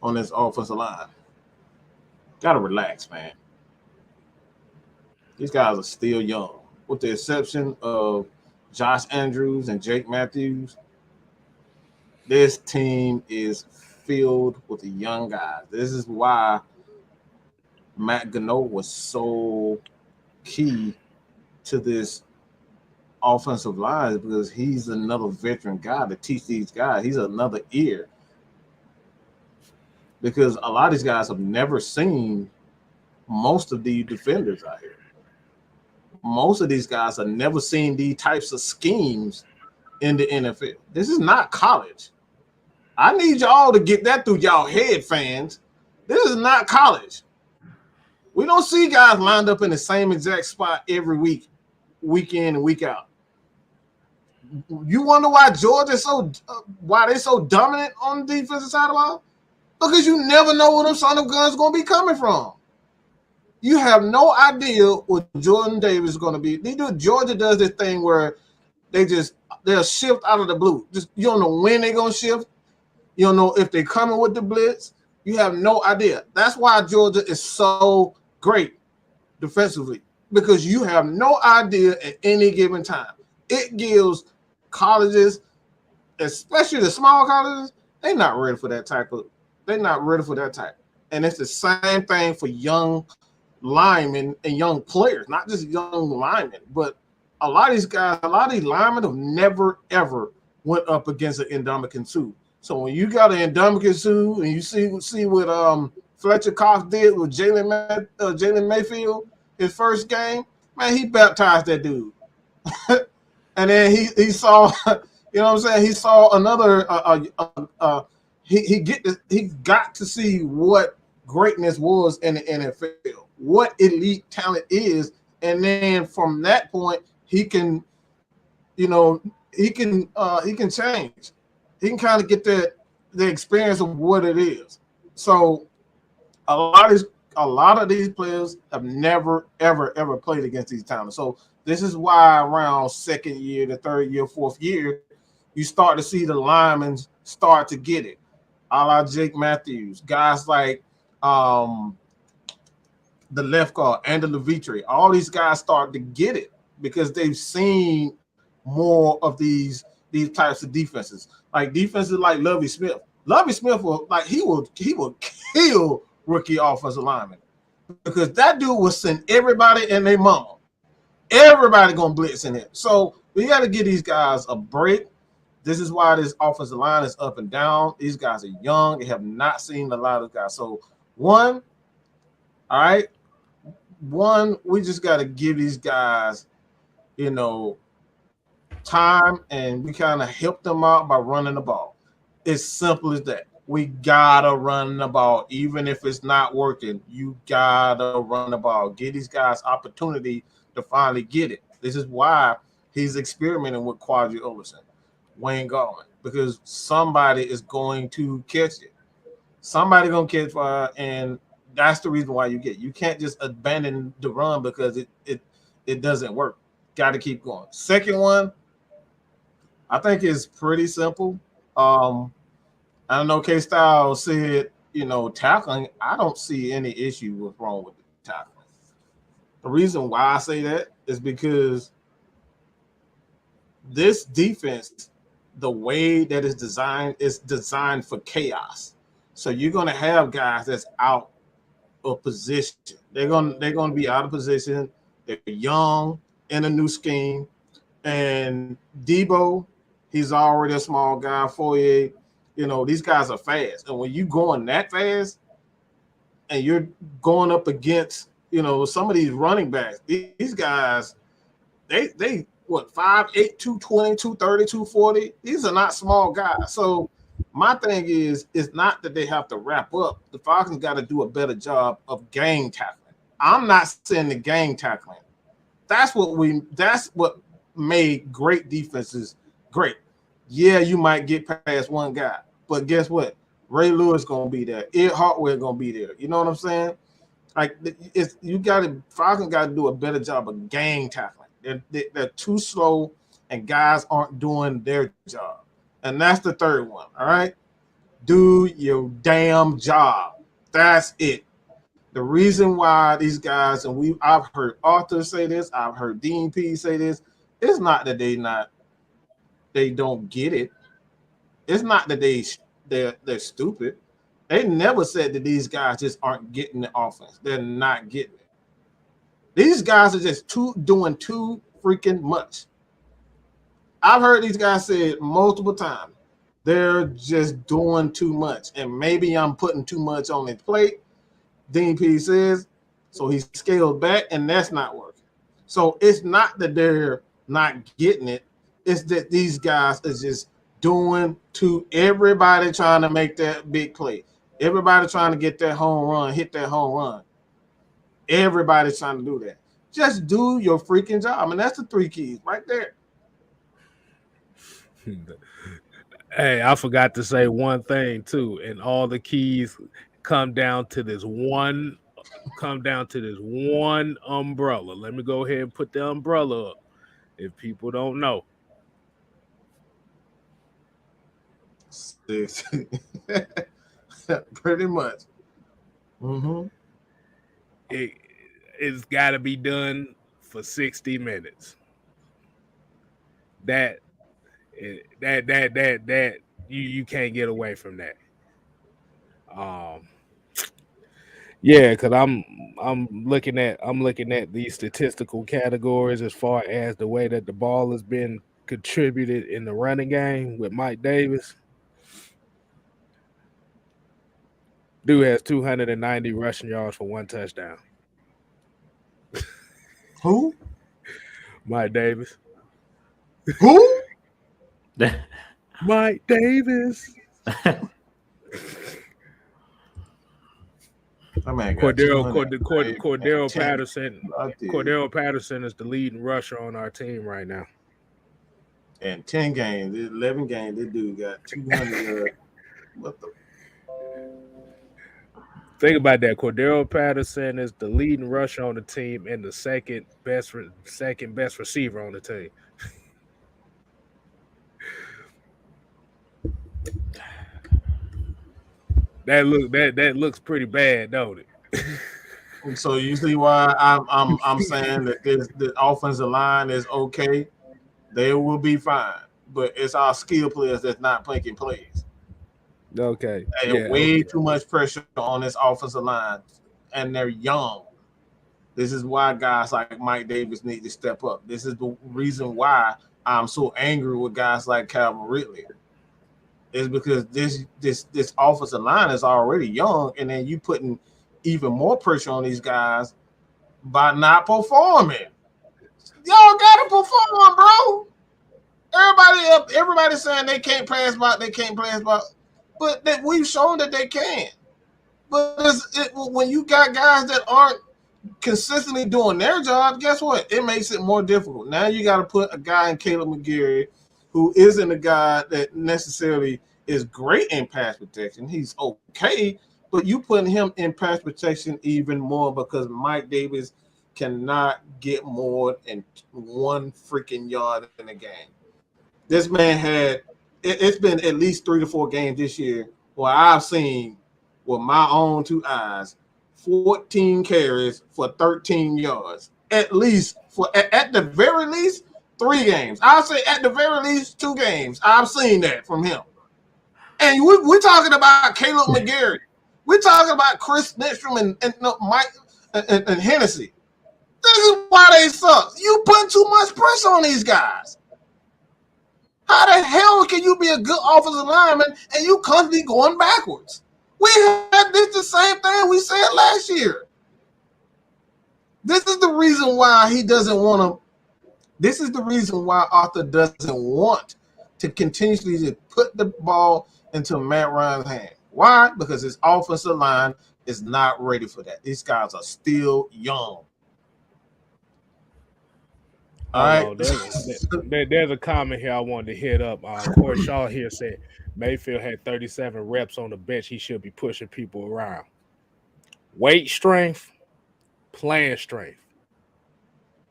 S2: on this offensive line. Gotta relax, man. These guys are still young, with the exception of Josh Andrews and Jake Matthews. This team is filled with the young guys. This is why Matt Gano was so key to this offensive line, because he's another veteran guy to teach these guys. He's another ear, because a lot of these guys have never seen most of the defenders out here. Most of these guys have never seen these types of schemes in the NFL. This is not college. I need y'all to get that through y'all head, fans. This is not college. We don't see guys lined up in the same exact spot every week, week in and week out. You wonder why Georgia why they so dominant on the defensive side of the ball? Because you never know where them son of guns going to be coming from. You have no idea what Jordan Davis is going to be. Georgia does this thing where they'll shift out of the blue. Just you don't know when they're going to shift. You don't know if they're coming with the blitz. You have no idea. That's why Georgia is so great defensively, because you have no idea at any given time. It gives colleges, especially the small colleges, they're not ready for that type. And it's the same thing for young linemen and young players, not just young linemen, but a lot of these guys, a lot of these linemen have never, ever went up against an Ndamukong Suh. So when you got an Ndamukong Suh and you see what Fletcher Cox did with Jalen Mayfield, his first game, man, he baptized that dude. And then he saw, you know what I'm saying? He saw another. He got to see what greatness was in the NFL, what elite talent is, and then from that point he can, he can change. He can kind of get the experience of what it is. So a lot of these players have never, ever played against these talents. So this is why around second year, the third year, fourth year, you start to see the linemen start to get it. A la Jake Matthews, guys like the left guard, Andy Levitre. All these guys start to get it because they've seen more of these types of defenses. Like defenses like Lovie Smith. Lovie Smith will kill rookie offensive linemen because that dude will send everybody and their mama. Everybody gonna blitz in it. So we got to give these guys a break. This is why this offensive line is up and down. These guys are young. They have not seen a lot of guys. So one, we just got to give these guys, time, and we kind of help them out by running the ball. It's simple as that. We gotta run the ball, even if it's not working. You gotta run the ball. Give these guys opportunity to finally get it. This is why he's experimenting with Quadri Olison, Wayne Gallman, because somebody is going to catch it. Somebody gonna catch fire, and that's the reason why you can't just abandon the run because it doesn't work. Got to keep going. Second one, I think is pretty simple. I know KStylzz said, tackling. I don't see any issue with wrong with the tackling. The reason why I say that is because this defense, the way that it's designed, is designed for chaos. So you're going to have guys that's out of position. They're going to be out of position. They're young in a new scheme. And Debo, he's already a small guy. Foye, these guys are fast. And when you going that fast and you're going up against, some of these running backs, these guys, they what, 5'8", 220, 230, 240. These are not small guys. So my thing is, it's not that they have to wrap up. The Falcons got to do a better job of gang tackling. I'm not saying the gang tackling. That's what made great defenses great. Yeah, you might get past one guy, but guess what? Ray Lewis gonna be there. Ed Hartwell gonna be there. You know what I'm saying? Like Falcons got to do a better job of gang tackling. They're too slow, and guys aren't doing their job. And that's the third one. All right, do your damn job. That's it. The reason why these guys, and I've heard Arthur say this, I've heard Dean P say this. It's not that they don't get it. It's not that they're stupid. They never said that these guys just aren't getting the offense. They're not getting it. These guys are just doing too freaking much. I've heard these guys say it multiple times. They're just doing too much. And maybe I'm putting too much on his plate. Dean P says, so he scaled back, and that's not working. So it's not that they're not getting it. It's that these guys are just doing to everybody trying to make that big play. Everybody trying to get that home run, hit that home run. Everybody's trying to do that. Just do your freaking job. And that's the three keys right there.
S1: Hey, I forgot to say one thing too, and all the keys come down to this one. Come down to this one umbrella. Let me go ahead and put the umbrella up. If people don't know,
S2: pretty much.
S1: It's got to be done for 60 minutes. That you can't get away from that. Yeah, because I'm looking at these statistical categories as far as the way that the ball has been contributed in the running game with Mike Davis. Dude has 290 rushing yards for 1 touchdown.
S2: Who?
S1: Mike Davis.
S2: Who?
S1: Mike Davis. Cordell Patterson. Cordell Patterson is the leading rusher on our team right now.
S2: And 10 games, 11 games, this dude got 200. What the?
S1: Think about that. Cordell Patterson is the leading rusher on the team and the second best receiver on the team. That looks pretty bad, don't it?
S2: So you see why I'm saying that the offensive line is okay. They will be fine, but it's our skill players that's not making plays.
S1: Okay.
S2: Way too much pressure on this offensive line, and they're young. This is why guys like Mike Davis need to step up. This is the reason why I'm so angry with guys like Calvin Ridley. Is because this offensive line is already young, and then you putting even more pressure on these guys by not performing. Y'all gotta perform, bro. Everybody saying they can't pass by, but we've shown that they can. But when you got guys that aren't consistently doing their job, guess what? It makes it more difficult. Now you got to put a guy in Caleb McGarry who isn't a guy that necessarily is great in pass protection. He's okay, but you putting him in pass protection even more because Mike Davis cannot get more than 1 freaking yard in a game. This man it's been at least 3 to 4 games this year where I've seen with my own 2 eyes 14 carries for 13 yards. At the very least 3 games. I'll say at the very least 2 games. I've seen that from him. And we're talking about Caleb McGarry. We're talking about Chris Nitstrom and Mike and Hennessy. This is why they suck. You put too much pressure on these guys. How the hell can you be a good offensive lineman and you constantly going backwards? We had the same thing we said last year. This is the reason why he doesn't want to. This is the reason why Arthur doesn't want to continuously put the ball into Matt Ryan's hand. Why? Because his offensive line is not ready for that. These guys are still young. All right.
S1: There's a comment here I wanted to hit up. Corey Shaw here said Mayfield had 37 reps on the bench. He should be pushing people around. Weight strength, playing strength.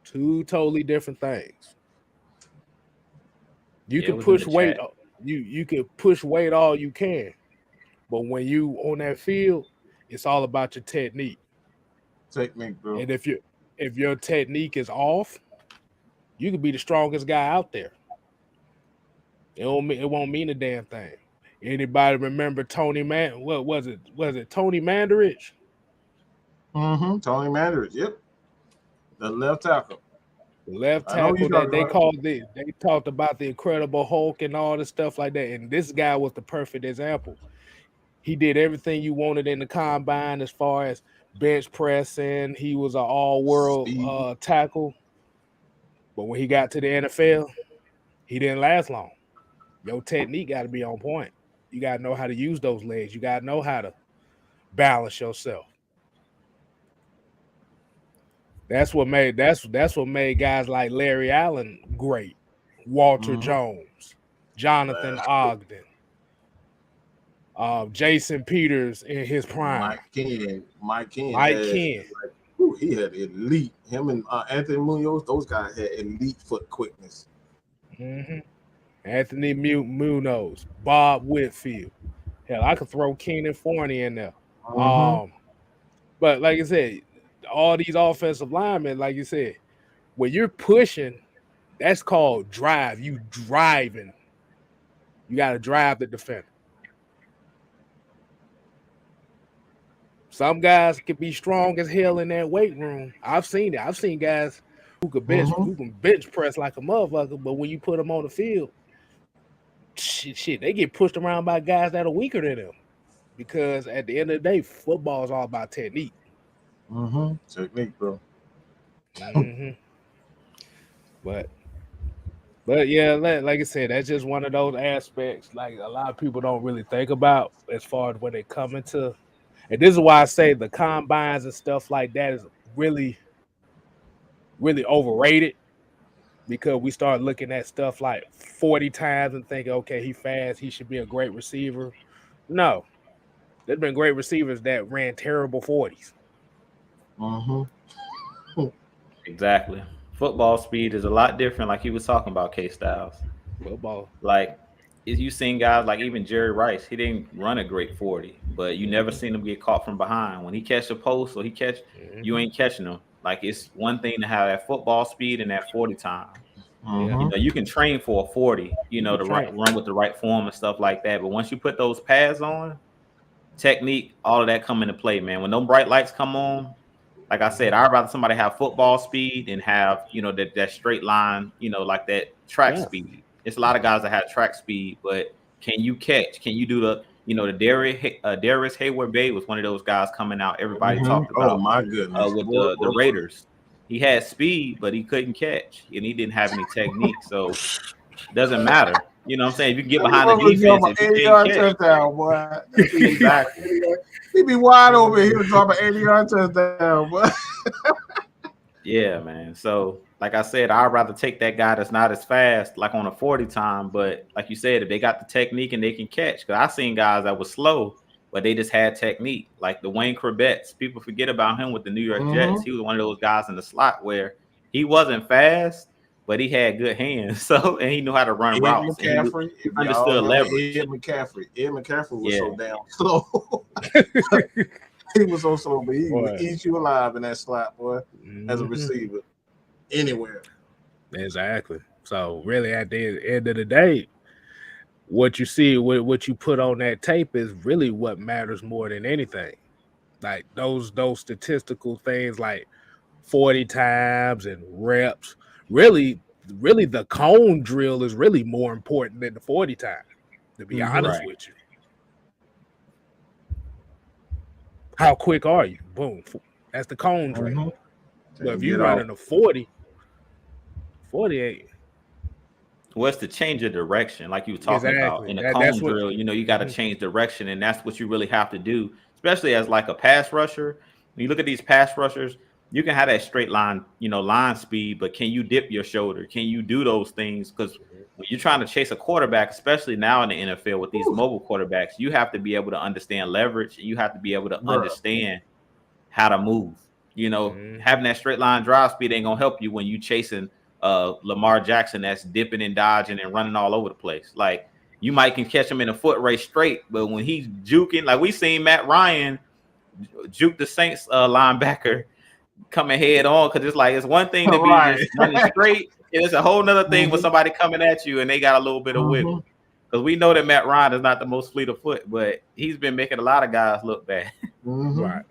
S1: 2 totally different things. You can push weight. You can push weight all you can, but when you on that field, it's all about your technique.
S2: Technique, bro.
S1: And if your technique is off, you could be the strongest guy out there. It won't mean a damn thing. Anybody remember Tony what was it? Was it Tony Mandarich?
S2: Mm-hmm. Tony Mandarich, yep. The left tackle.
S1: The left tackle that they talked about the Incredible Hulk and all this stuff like that. And this guy was the perfect example. He did everything you wanted in the combine as far as bench pressing. He was an all-world tackle. But when he got to the NFL, he didn't last long. Your technique got to be on point. You got to know how to use those legs. You got to know how to balance yourself. That's what made guys like Larry Allen great. Walter Jones. Jonathan Ogden, Jason Peters in his prime,
S2: Mike Ken, he had elite. Him and Anthony Munoz, those guys had elite foot quickness.
S1: Mm-hmm. Anthony Munoz, Bob Whitfield. Hell, I could throw Keenan Forney in there. But like I said, all these offensive linemen, like you said, when you're pushing, that's called drive. You driving. You got to drive the defender. Some guys can be strong as hell in that weight room. I've seen it. I've seen guys who can bench press like a motherfucker, but when you put them on the field, shit, they get pushed around by guys that are weaker than them. Because at the end of the day, football is all about technique.
S2: Technique, bro.
S1: But yeah, like I said, that's just one of those aspects like a lot of people don't really think about as far as when they come into. And this is why I say the combines and stuff like that is really, really overrated, because we start looking at stuff like 40 times and thinking, okay, he fast, he should be a great receiver. No. There's been great receivers that ran terrible 40s.
S3: Exactly. Football speed is a lot different, like he was talking about, KStylzz.
S1: Football.
S3: Like, you seen guys like even Jerry Rice, he didn't run a great 40, but you never seen him get caught from behind. When he catch a post or he catch, you ain't catching him. Like, it's one thing to have that football speed and that 40 time. You know, you can train for a 40, you know, to run with the right form and stuff like that. But once you put those pads on, technique, all of that come into play, man. When those bright lights come on, like I said, I'd rather somebody have football speed and have, you know, that straight line, you know, like that track speed. It's a lot of guys that have track speed, but can you catch? Can you do the, you know, the Darius Hayward-Bay was one of those guys coming out. Everybody talked about.
S2: Oh my goodness!
S3: With the Raiders, he had speed, but he couldn't catch, and he didn't have any technique. So it doesn't matter. You know what I'm saying? If you can get behind the defense, if you can't catch,
S2: touchdown, boy. Exactly. He be wide open. He was dropping 80-yard touchdown, boy.
S3: Yeah, man. So, like I said, I'd rather take that guy that's not as fast, like on a 40 time. But like you said, if they got the technique and they can catch, because I've seen guys that were slow, but they just had technique. Like the Wayne Corbett's, people forget about him with the New York Jets. He was one of those guys in the slot where he wasn't fast, but he had good hands. So, and he knew how to run routes. He understood leverage.
S2: Ed McCaffrey was so damn slow. He was so slow, but he would eat you alive in that slot, boy, as a receiver, anywhere.
S1: Exactly. So really, at the end of the day, what you see, what you put on that tape is really what matters more than anything. Like those statistical things, like 40 times and reps. Really, the cone drill is really more important than the 40 time. To be honest with you. How quick are you? Boom. That's the cone drill. But if you're running a 40 ain't.
S3: What's the change of direction, like you were talking about in a cone drill? You know, you got to change direction, and that's what you really have to do, especially as like a pass rusher. When you look at these pass rushers, you can have that straight line, you know, line speed, but can you dip your shoulder? Can you do those things? Because when you're trying to chase a quarterback, especially now in the NFL with these mobile quarterbacks, you have to be able to understand leverage. And you have to be able to understand how to move. You know, having that straight line drive speed ain't gonna help you when you chasing Lamar Jackson that's dipping and dodging and running all over the place. Like you might can catch him in a foot race straight, but when he's juking, like we seen Matt Ryan juke the Saints linebacker coming head on, because it's like it's one thing to be just running straight, and it's a whole nother thing with somebody coming at you and they got a little bit of wiggle. Because we know that Matt Ryan is not the most fleet of foot, but he's been making a lot of guys look bad.
S1: Right.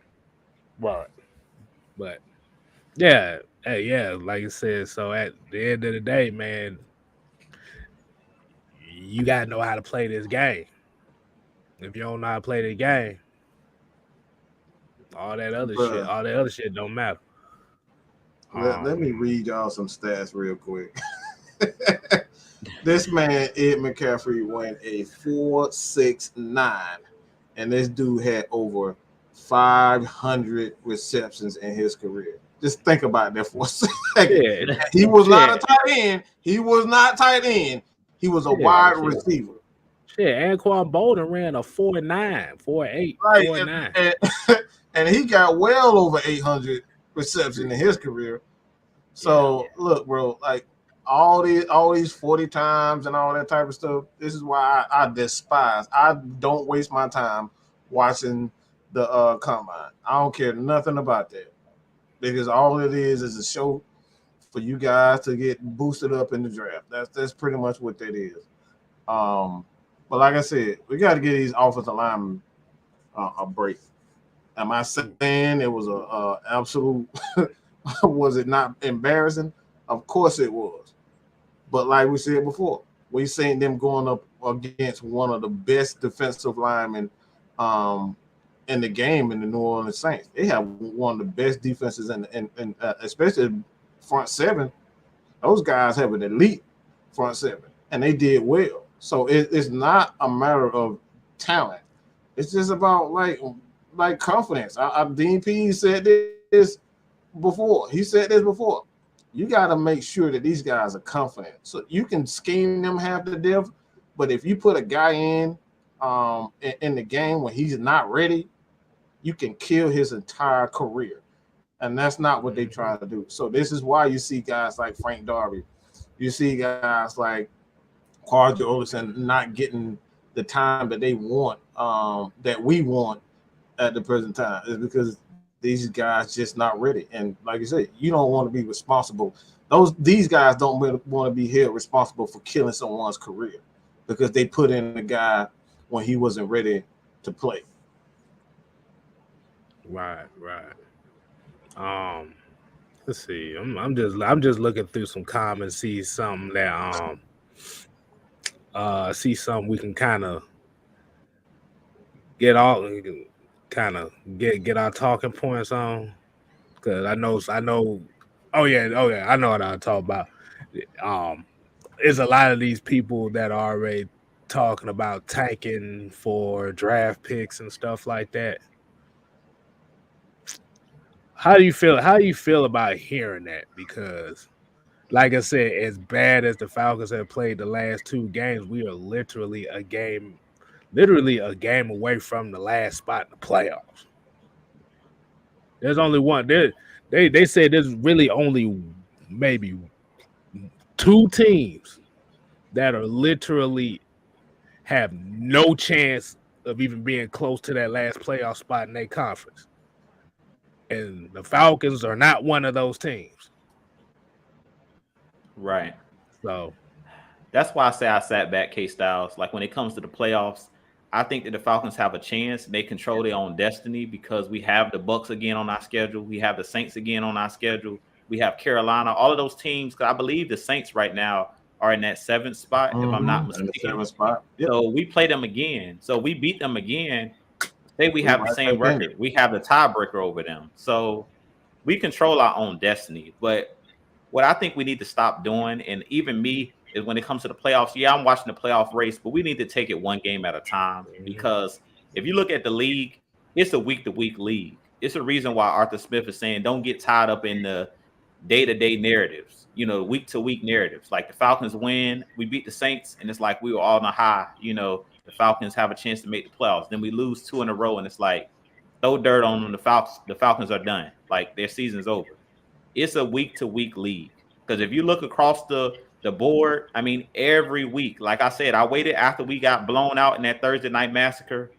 S1: But yeah, like I said, so at the end of the day, man, you gotta know how to play this game. If you don't know how to play the game, all that other shit don't matter.
S2: Let me read y'all some stats real quick. This man, Ed McCaffrey, went a 4.69, and this dude had over 500 receptions in his career. Just think about that for a second. He was not a tight end. He was not tight end. He was a wide receiver.
S1: Shit, Anquan Bolden ran a 4.9, 4.8,
S2: right,
S1: 4.9.
S2: And he got well over 800 receptions in his career. So look, bro, like all these 40 times and all that type of stuff. This is why I despise. I don't waste my time watching the combine. I don't care nothing about that, because all it is a show for you guys to get boosted up in the draft. That's pretty much what that is. But like I said, we got to get these offensive linemen a break. Am I saying it was a absolute? Was it not embarrassing? Of course it was. But like we said before, we seen them going up against one of the best defensive linemen in the game in the New Orleans Saints. They have one of the best defenses in especially front seven. Those guys have an elite front seven, and they did well. So it's not a matter of talent. It's just about like confidence. Dean P said this before. He said this before. You got to make sure that these guys are confident. So you can scheme them half to death, but if you put a guy in the game when he's not ready, you can kill his entire career. And that's not what they try to do. So this is why you see guys like Frank Darby. You see guys like Quadri Olison not getting the time that they want, that we want at the present time, is because these guys just not ready. And like you said, you don't want to be responsible. These guys don't want to be held responsible for killing someone's career because they put in a guy when he wasn't ready to play.
S1: Right. Let's see. I'm just looking through some comments, see something that see something we can kind of get all kind of get our talking points on, because I know. Oh yeah, I know what I'll talk about. There's a lot of these people that are already talking about tanking for draft picks and stuff like that. How do you feel about hearing that? Because, like I said, as bad as the Falcons have played the last two games, we are literally a game away from the last spot in the playoffs. There's only one. They said there's really only maybe two teams that are literally have no chance of even being close to that last playoff spot in their conference. And the Falcons are not one of those teams.
S3: Right.
S1: So
S3: that's why I say I sat back, KStylzz. Like when it comes to the playoffs, I think that the Falcons have a chance. They control their own destiny because we have the Bucs again on our schedule. We have the Saints again on our schedule. We have Carolina. All of those teams, because I believe the Saints right now are in that 7th spot, if I'm not mistaken.
S2: 7th spot. Yep.
S3: So we play them again. So we beat them again. Say we have the same record. We have the tiebreaker over them. So we control our own destiny. But what I think we need to stop doing, and even me, is when it comes to the playoffs, yeah, I'm watching the playoff race, but we need to take it one game at a time. Because if you look at the league, it's a week-to-week league. It's a reason why Arthur Smith is saying don't get tied up in the day-to-day narratives, week-to-week narratives. Like the Falcons win, we beat the Saints, and it's like we were all on a high, the Falcons have a chance to make the playoffs. Then we lose 2 in a row, and it's like, throw dirt on them. The Falcons are done. Like, their season's over. It's a week-to-week league. Because if you look across the board, I mean, every week, like I said, I waited after we got blown out in that Thursday night massacre.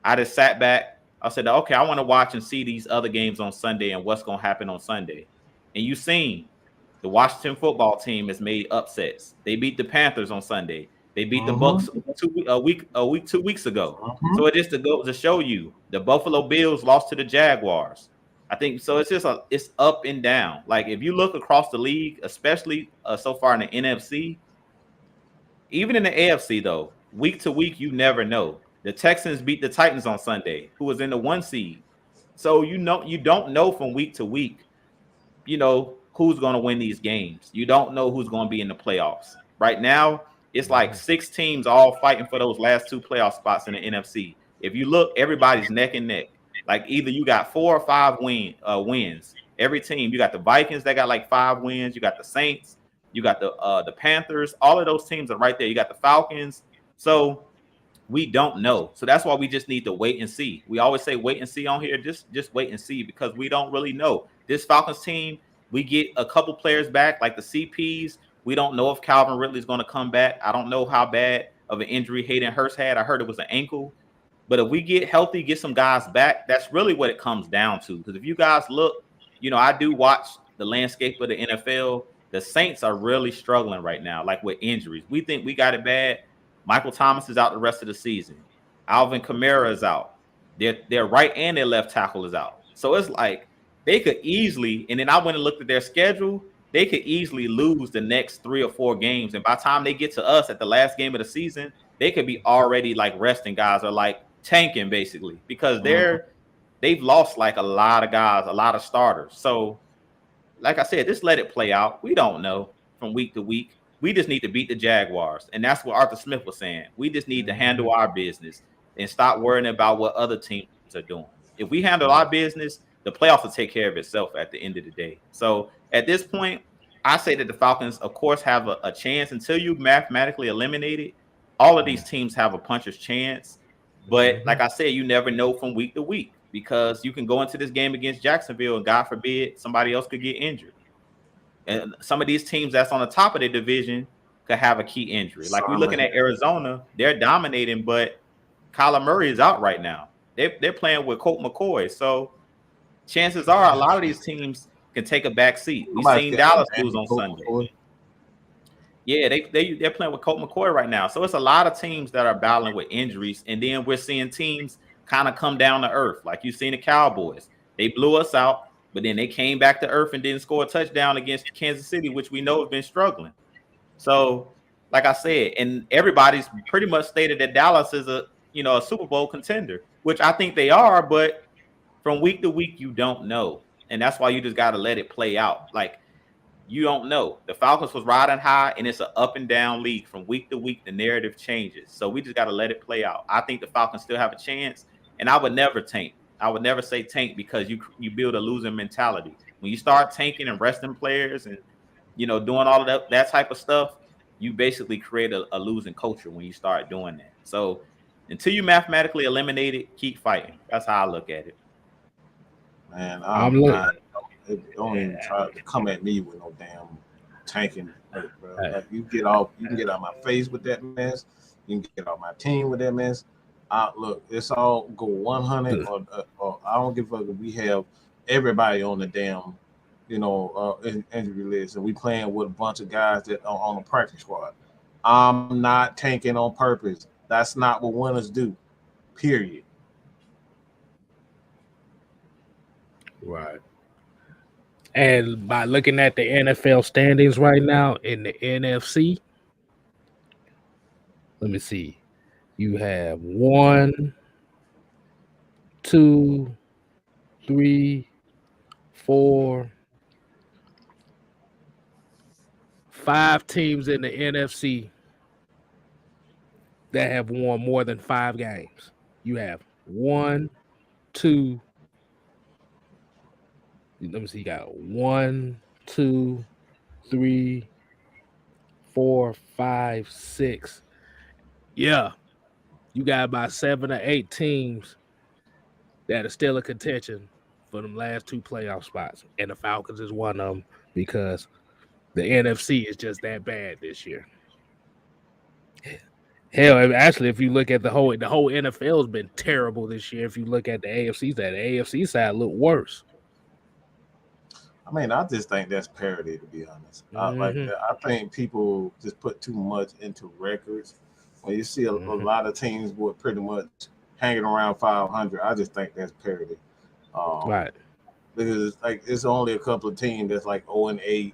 S3: I just sat back. I said, okay, I want to watch and see these other games on Sunday and what's going to happen on Sunday. And you've seen the Washington football team has made upsets. They beat the Panthers on Sunday. They beat the Bucs 2 weeks ago. So it is to show you the Buffalo Bills lost to the Jaguars. I think so. It's just it's up and down. Like if you look across the league, especially so far in the NFC, even in the AFC though, week to week you never know. The Texans beat the Titans on Sunday, who was in the 1 seed. So you don't know from week to week, who's going to win these games. You don't know who's going to be in the playoffs. Right now, it's like 6 teams all fighting for those last 2 playoff spots in the NFC. If you look, everybody's neck and neck. Like either you got 4 or 5 wins. Every team, you got the Vikings that got like 5 wins. You got the Saints. You got the Panthers. All of those teams are right there. You got the Falcons. So we don't know. So that's why we just need to wait and see. We always say wait and see on here. Just wait and see because we don't really know. This Falcons team, we get a couple players back like the CPs. We don't know if Calvin Ridley is going to come back. I don't know how bad of an injury Hayden Hurst had. I heard it was an ankle. But if we get healthy, get some guys back, that's really what it comes down to. Because if you guys look, I do watch the landscape of the NFL. The Saints are really struggling right now, like with injuries. We think we got it bad. Michael Thomas is out the rest of the season. Alvin Kamara is out. Their right and their left tackle is out. So it's like they could easily, and then I went and looked at their schedule, they could easily lose the next 3 or 4 games. And by the time they get to us at the last game of the season, they could be already like resting guys or like tanking basically because they've lost like a lot of guys, a lot of starters. So like I said, just let it play out. We don't know from week to week. We just need to beat the Jaguars. And that's what Arthur Smith was saying. We just need to handle our business and stop worrying about what other teams are doing. If we handle our business, the playoffs will take care of itself at the end of the day. So at this point, I say that the Falcons, of course, have a chance until you mathematically eliminate it. All of these teams have a puncher's chance. But like I said, you never know from week to week because you can go into this game against Jacksonville and God forbid somebody else could get injured. And some of these teams that's on the top of the division could have a key injury. Like we're looking at Arizona, they're dominating, but Kyler Murray is out right now. They're playing with Colt McCoy. So chances are a lot of these teams can take a back seat. We've seen Dallas lose on Sunday. Yeah, they're playing with Colt McCoy right now. So it's a lot of teams that are battling with injuries. And then we're seeing teams kind of come down to earth. Like you've seen the Cowboys. They blew us out, but then they came back to earth and didn't score a touchdown against Kansas City, which we know have been struggling. So, like I said, and everybody's pretty much stated that Dallas is a Super Bowl contender, which I think they are, but from week to week, you don't know. And that's why you just got to let it play out. Like, you don't know. The Falcons was riding high, and it's an up and down league. From week to week, the narrative changes. So we just got to let it play out. I think the Falcons still have a chance, and I would never tank. I would never say tank because you build a losing mentality. When you start tanking and resting players and, doing all of that type of stuff, you basically create a losing culture when you start doing that. So until you mathematically eliminate it, keep fighting. That's how I look at it.
S2: Man, I'm not. Don't even try to come at me with no damn tanking, bro. Like you can get out my face with that mess. You can get out my team with that mess. Look, it's all go 100 or I don't give a fuck if we have everybody on the damn, injury list and we playing with a bunch of guys that are on the practice squad. I'm not tanking on purpose. That's not what winners do. Period.
S1: Right. And by looking at the NFL standings right now in the NFC, let me see. You have 1, 2, 3, 4, 5 teams in the NFC that have won more than 5 games. You have 1, 2. Let me see. You got 1, 2, 3, 4, 5, 6. Yeah. You got about 7 or 8 teams that are still in contention for them last 2 playoff spots. And the Falcons is one of them because the NFC is just that bad this year. Hell, actually, if you look at the whole NFL has been terrible this year. If you look at the AFC side look worse.
S2: I mean, I just think that's parody, to be honest. I think people just put too much into records. When you see a lot of teams with pretty much hanging around 500, I just think that's parody.
S1: Right.
S2: Because it's only a couple of teams that's like 0-8,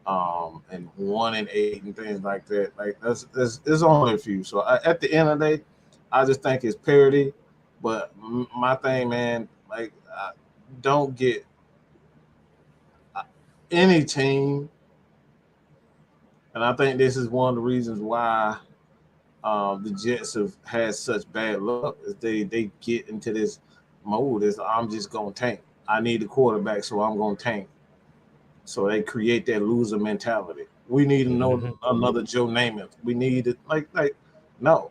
S2: and 1-8 and things like that. Like there's only a few. So at the end of the day, I just think it's parody. But my thing, man, don't get any team, and I think this is one of the reasons why the Jets have had such bad luck is they get into this mode is I'm just gonna tank. I need a quarterback, so I'm gonna tank. So they create that loser mentality. We need to know another Joe Namath. We need it no.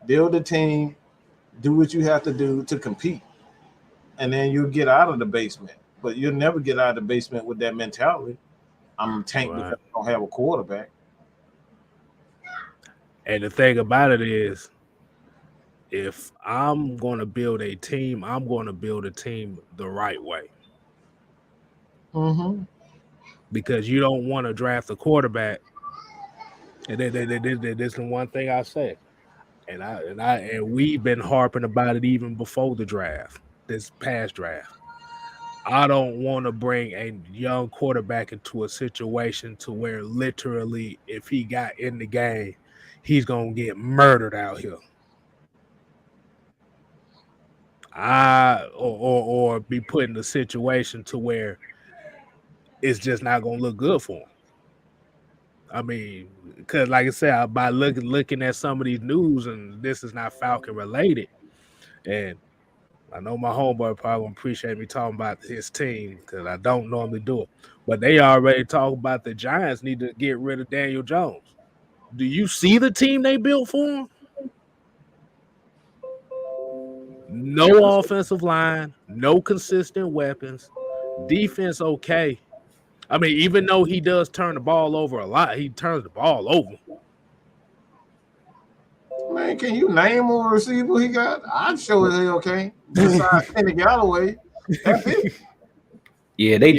S2: Build a team, do what you have to do to compete, and then you'll get out of the basement. But you'll never get out of the basement with that mentality. I'm tanked because I don't have a quarterback.
S1: And the thing about it is, if I'm going to build a team, I'm going to build a team the right way. Because you don't want to draft a quarterback. And this is the one thing I say, and we've been harping about it even before the draft, this past draft. I don't want to bring a young quarterback into a situation to where literally, if he got in the game, he's gonna get murdered out here. Or be put in a situation to where it's just not gonna look good for him. I mean, because like I said, by looking at some of these news, and this is not Falcon related, and I know my homeboy probably won't appreciate me talking about his team because I don't normally do it, but they already talk about the Giants need to get rid of Daniel Jones. Do you see the team they built for him? No offensive line, no consistent weapons, defense okay. I mean, even though he does turn the ball over a lot, he turns the ball over.
S2: Man, can you name a receiver he got? I'm sure they okay. Besides Kenny Galloway, that's it.
S3: Yeah, they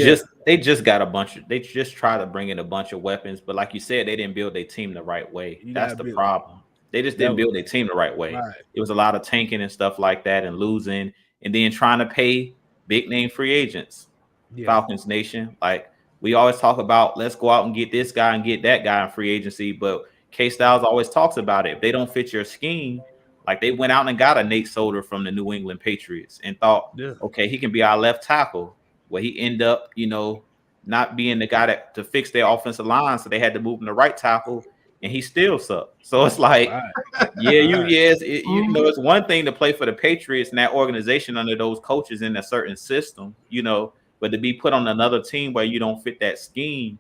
S3: just got a bunch of. They just try to bring in a bunch of weapons, but like you said, they didn't build their team the right way. That's the problem. They just didn't build their team the right way. Right. It was a lot of tanking and stuff like that, and losing, and then trying to pay big name free agents. Yeah. Falcons Nation, like we always talk about, let's go out and get this guy and get that guy in free agency, but KStylzz always talks about it. If they don't fit your scheme, like they went out and got a Nate Solder from the New England Patriots and thought, okay, he can be our left tackle. Well, he ended up, not being the guy to fix their offensive line, so they had to move him to right tackle, and he still sucked. So it's like, it's one thing to play for the Patriots and that organization under those coaches in a certain system, but to be put on another team where you don't fit that scheme,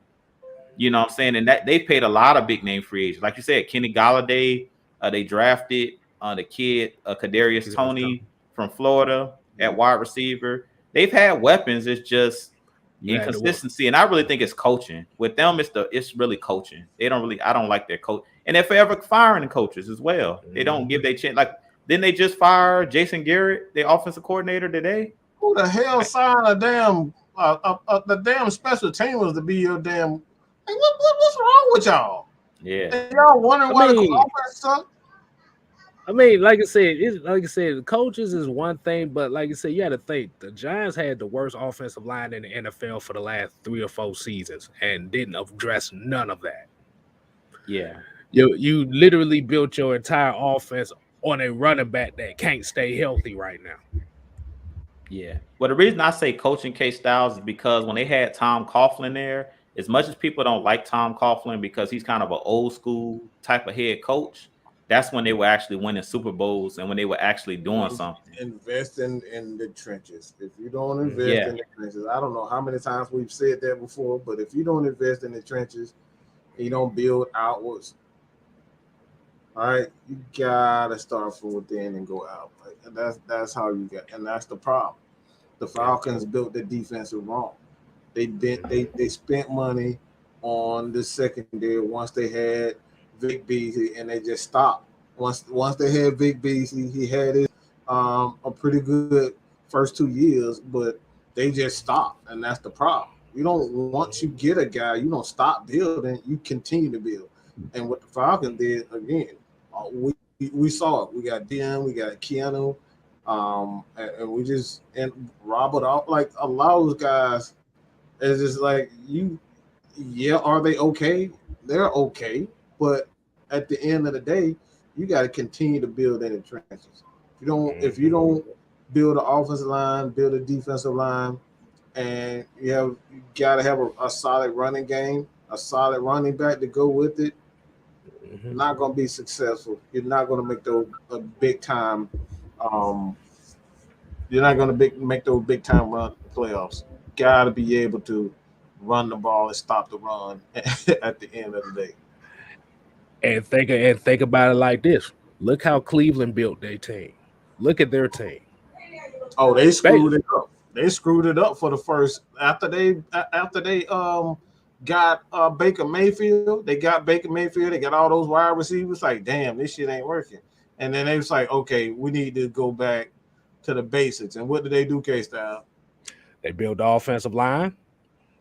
S3: you know what I'm saying? And that they paid a lot of big name free agents. Like you said, Kenny Galladay, they drafted the kid, Kadarius Toney from Florida at wide receiver. They've had weapons. It's just inconsistency. And I really think it's coaching. With them, it's really coaching. I don't like their coach. And they're forever firing the coaches as well. They don't give their chance. Like, didn't they just fire Jason Garrett, their offensive coordinator, today?
S2: Who the hell signed the damn special teamers to be your damn? What's wrong with y'all?
S3: Yeah,
S2: and y'all wondering why the offense suck.
S1: I mean, like I said, the coaches is one thing, but like I said, you got to think the Giants had the worst offensive line in the NFL for the last 3 or 4 seasons and didn't address none of that.
S3: Yeah,
S1: you literally built your entire offense on a running back that can't stay healthy right now.
S3: Yeah. Well, the reason I say coaching KStylzz is because when they had Tom Coughlin there, as much as people don't like Tom Coughlin because he's kind of an old school type of head coach, that's when they were actually winning Super Bowls and when they were actually doing something.
S2: Investing in the trenches. If you don't invest in the trenches, I don't know how many times we've said that before, but if you don't invest in the trenches, you don't build outwards. All right, you gotta start from within and go out. Like, that's how you get, and that's the problem. The Falcons built the defensive wrong. They spent money on the secondary once they had Vic Beasley, and they just stopped. Once they had Vic Beasley, he had his a pretty good first 2 years, but they just stopped, and that's the problem. You don't once you get a guy, you don't stop building, you continue to build. And what the Falcons did again, we saw it. We got Dion, we got Keanu, and we just and Robert off like a lot of those guys. It's just like are they okay? They're okay, but at the end of the day, you got to continue to build in the trenches. If you don't build an offensive line, build a defensive line, and you got to have a solid running game, a solid running back to go with it. Not going to be successful. You're not going to make those big time. You're not going to make those big time run playoffs. Got to be able to run the ball and stop the run at the end of the day.
S1: And think about it like this. Look how Cleveland built their team. Look at their team.
S2: Oh, they screwed it up. They screwed it up for the first after they got Baker Mayfield. They got Baker Mayfield. They got all those wide receivers. Like, damn, this shit ain't working. And then they was like, okay, we need to go back to the basics. And what did they do, KStylzz?
S1: They built the offensive line.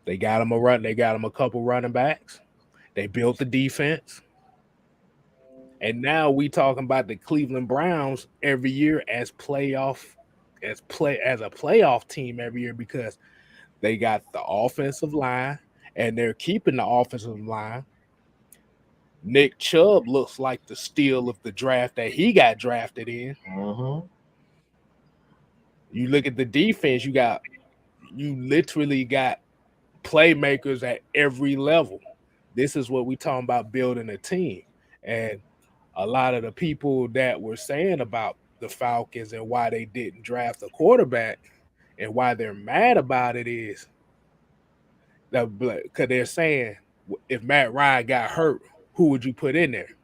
S1: They got them a run. They got them a couple running backs. They built the defense. And now we talking about the Cleveland Browns every year as a playoff team every year because they got the offensive line and they're keeping the offensive line. Nick Chubb looks like the steal of the draft that he got drafted in.
S2: Mm-hmm.
S1: You look at the defense, you literally got playmakers at every level. This is what we talking about, building a team. And a lot of the people that were saying about the Falcons and why they didn't draft a quarterback and why they're mad about it is that because they're saying if Matt Ryan got hurt, who would you put in there?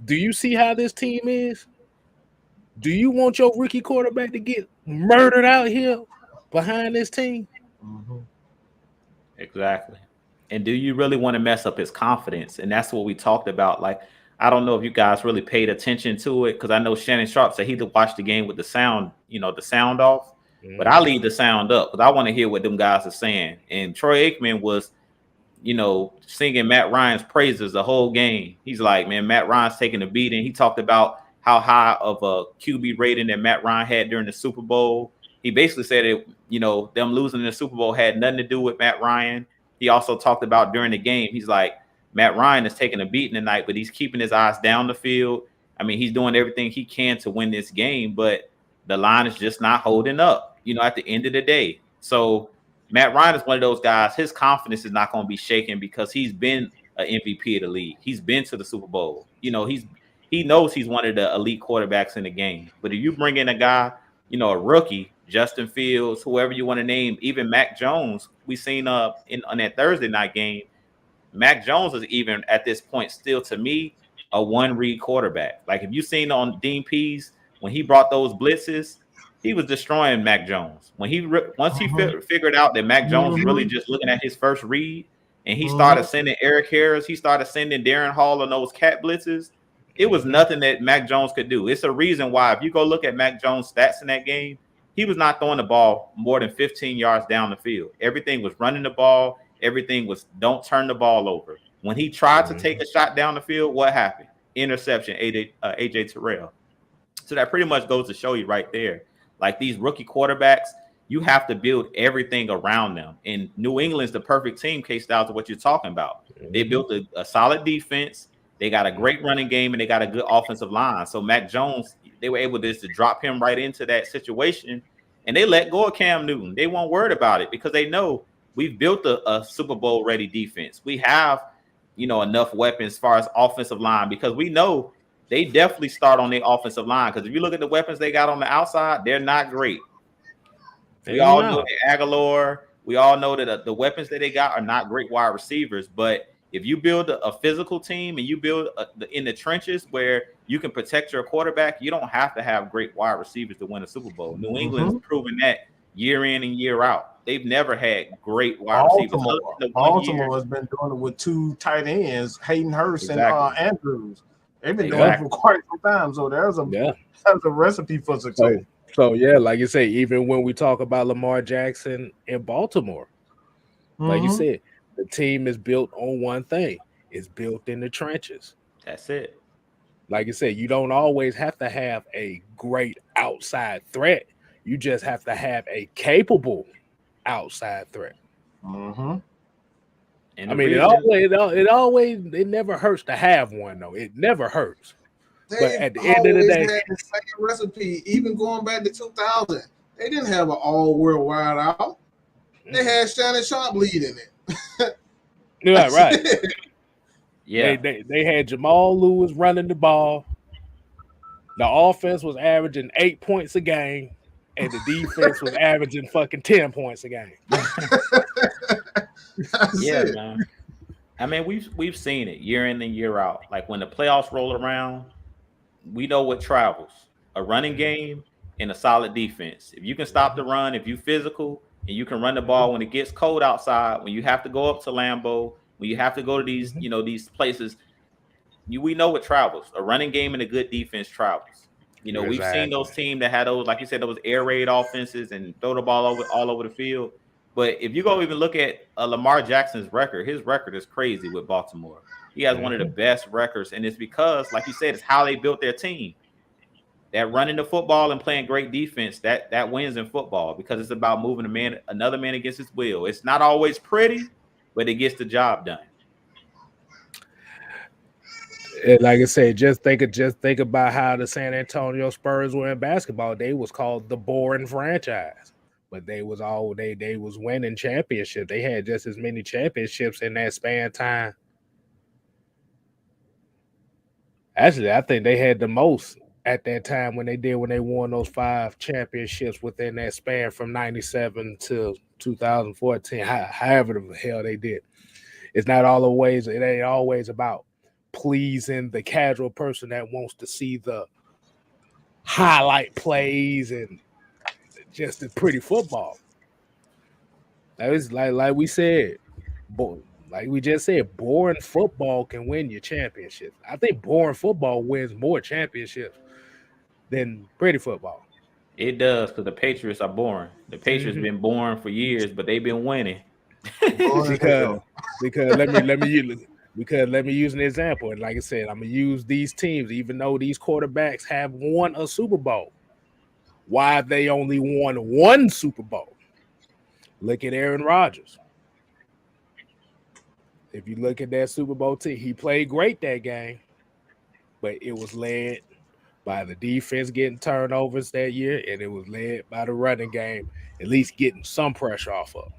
S1: Do you see how this team is? Do you want your rookie quarterback to get murdered out here behind this team?
S2: Mm-hmm.
S3: Exactly. And do you really want to mess up his confidence? And that's what we talked about. Like, I don't know if you guys really paid attention to it because I know Shannon Sharp said he watched the game with the sound, the sound off. Mm-hmm. But I leave the sound up because I want to hear what them guys are saying. And Troy Aikman was, singing Matt Ryan's praises the whole game. He's like, man, Matt Ryan's taking a beating. He talked about how high of a QB rating that Matt Ryan had during the Super Bowl. He basically said it, them losing in the Super Bowl had nothing to do with Matt Ryan. He also talked about during the game, he's like, Matt Ryan is taking a beating tonight, but he's keeping his eyes down the field. I mean, he's doing everything he can to win this game, but the line is just not holding up, at the end of the day. So Matt Ryan is one of those guys, his confidence is not going to be shaken because he's been an MVP of the league. He's been to the Super Bowl. He knows he's one of the elite quarterbacks in the game. But if you bring in a guy, a rookie, Justin Fields, whoever you want to name, even Mac Jones, we seen on that Thursday night game, Mac Jones is even at this point still, to me, a one-read quarterback. Like if you seen on Dean Pease, when he brought those blitzes, he was destroying Mac Jones. When once he figured out that Mac Jones was really just looking at his first read, and he started sending Eric Harris, he started sending Darren Hall on those cat blitzes, it was nothing that Mac Jones could do. It's a reason why, if you go look at Mac Jones' stats in that game, he was not throwing the ball more than 15 yards down the field. Everything was running the ball. Everything was don't turn the ball over. When he tried to take a shot down the field, what happened? Interception, AJ Terrell. So that pretty much goes to show you right there. Like these rookie quarterbacks, you have to build everything around them. And New England's the perfect team, KStylzz, of what you're talking about. They built a solid defense. They got a great running game, and they got a good offensive line. So Mac Jones, they were able to drop him right into that situation, and they let go of Cam Newton. They weren't worried about it because they know we've built a Super Bowl ready defense. We have, enough weapons as far as offensive line because we know they definitely start on their offensive line. Because if you look at the weapons they got on the outside, they're not great. We all know that Aguilar. We all know that the weapons that they got are not great wide receivers. But if you build a physical team and you build in the trenches where you can protect your quarterback, you don't have to have great wide receivers to win a Super Bowl. New England's proven that year in and year out. They've never had great wide receivers.
S2: Baltimore has been doing it with two tight ends, Hayden Hurst and Andrews. They've been doing it for quite some time. So there's a recipe for success.
S1: So yeah, like you say, even when we talk about Lamar Jackson in Baltimore, like you said, the team is built on one thing. It's built in the trenches.
S3: That's it.
S1: Like I said, you don't always have to have a great outside threat. You just have to have a capable outside threat.
S2: And
S1: I mean, it never hurts to have one, though. It never hurts. But at the end of the day,
S2: had the same recipe, even going back to 2000. They didn't have an all-world wide out. They had Shannon Sharp leading it.
S1: Yeah, right.
S3: Yeah,
S1: they had Jamal Lewis running the ball. The offense was averaging 8 points a game, and the defense was averaging fucking 10 points a game.
S3: Yeah, man. I mean, we've seen it year in and year out. Like when the playoffs roll around, we know what travels: a running game and a solid defense. If you can stop the run, if you physical and you can run the ball when it gets cold outside, when you have to go up to Lambeau, when you have to go to these, these places, we know what travels. A running game and a good defense travels. We've seen those teams that had those, like you said, those air raid offenses and throw the ball all over the field. But if you go even look at Lamar Jackson's record, his record is crazy with Baltimore. He has one of the best records, and it's because, like you said, it's how they built their team. That running the football and playing great defense, that wins in football because it's about moving another man against his will. It's not always pretty, but it gets the job done.
S1: And like I said, just think about how the San Antonio Spurs were in basketball. They was called the boring franchise, but they was winning championships. They had just as many championships in that span of time. Actually, I think they had the most at that time when they won those 5 championships within that span from 97 to 2014. However the hell they did. It ain't always about pleasing the casual person that wants to see the highlight plays and just the pretty football. That was like we said, like we just said, boring football can win you championships. I think boring football wins more championships than pretty football.
S3: It does, because the Patriots are boring. The Patriots been boring for years, but they've been winning.
S1: because let me use an example. And like I said, I'm gonna use these teams, even though these quarterbacks have won a Super Bowl. Why they only won 1 Super Bowl? Look at Aaron Rodgers. If you look at that Super Bowl team, he played great that game, but it was led by the defense getting turnovers that year, and it was led by the running game, at least getting some pressure off of them.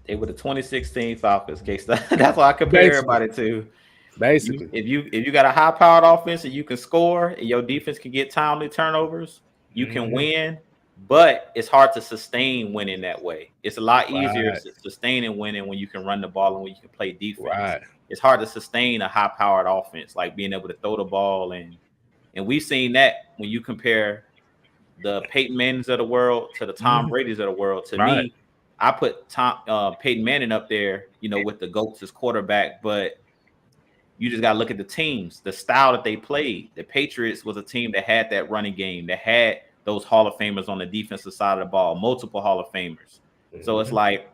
S3: They were the 2016 Falcons. That's why I compare everybody to.
S1: Basically,
S3: if you got a high-powered offense and you can score, and your defense can get timely turnovers, you can win. But it's hard to sustain winning that way. It's a lot easier to sustain and winning when you can run the ball and when you can play defense.
S1: Right.
S3: It's hard to sustain a high-powered offense, like being able to throw the ball, and we've seen that when you compare the Peyton Mannings of the world to the Tom Brady's of the world. To me, I put Peyton Manning up there, with the GOATs as quarterback, but you just got to look at the teams, the style that they played. The Patriots was a team that had that running game, that had those Hall of Famers on the defensive side of the ball, multiple Hall of Famers. So it's like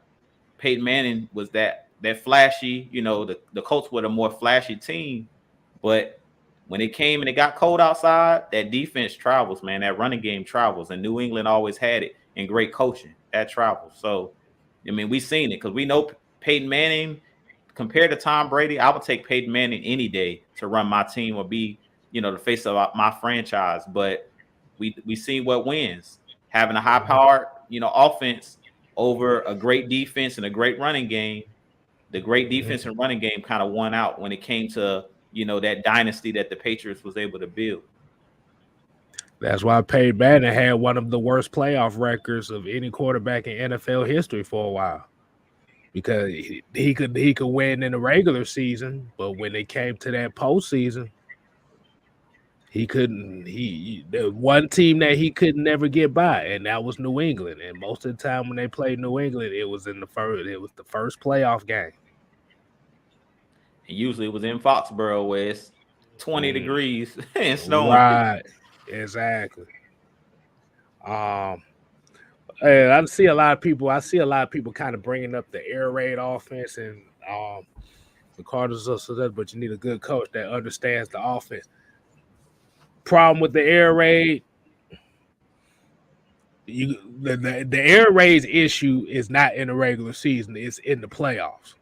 S3: Peyton Manning was that flashy, the Colts were a more flashy team, but when it came and it got cold outside, that defense travels, man. That running game travels, and New England always had it, and great coaching, that travels. So, I mean, we've seen it because we know Peyton Manning, compared to Tom Brady, I would take Peyton Manning any day to run my team or be, the face of my franchise. But we see what wins. Having a high-powered, offense over a great defense and a great running game. The great defense and running game kind of won out when it came to, that dynasty that the Patriots was able to build.
S1: That's why Peyton Manning had one of the worst playoff records of any quarterback in NFL history for a while, because he could win in the regular season, but when it came to that postseason, he couldn't. The one team that he could never get by, and that was New England. And most of the time when they played New England, it was the first playoff game.
S3: And usually it was in Foxborough where it's 20 degrees and snowing.
S1: Right, exactly. And I see a lot of people kind of bringing up the air raid offense and the Cardinals, but you need a good coach that understands the offense. Problem with the air raid, the air raid's issue is not in the regular season; it's in the playoffs.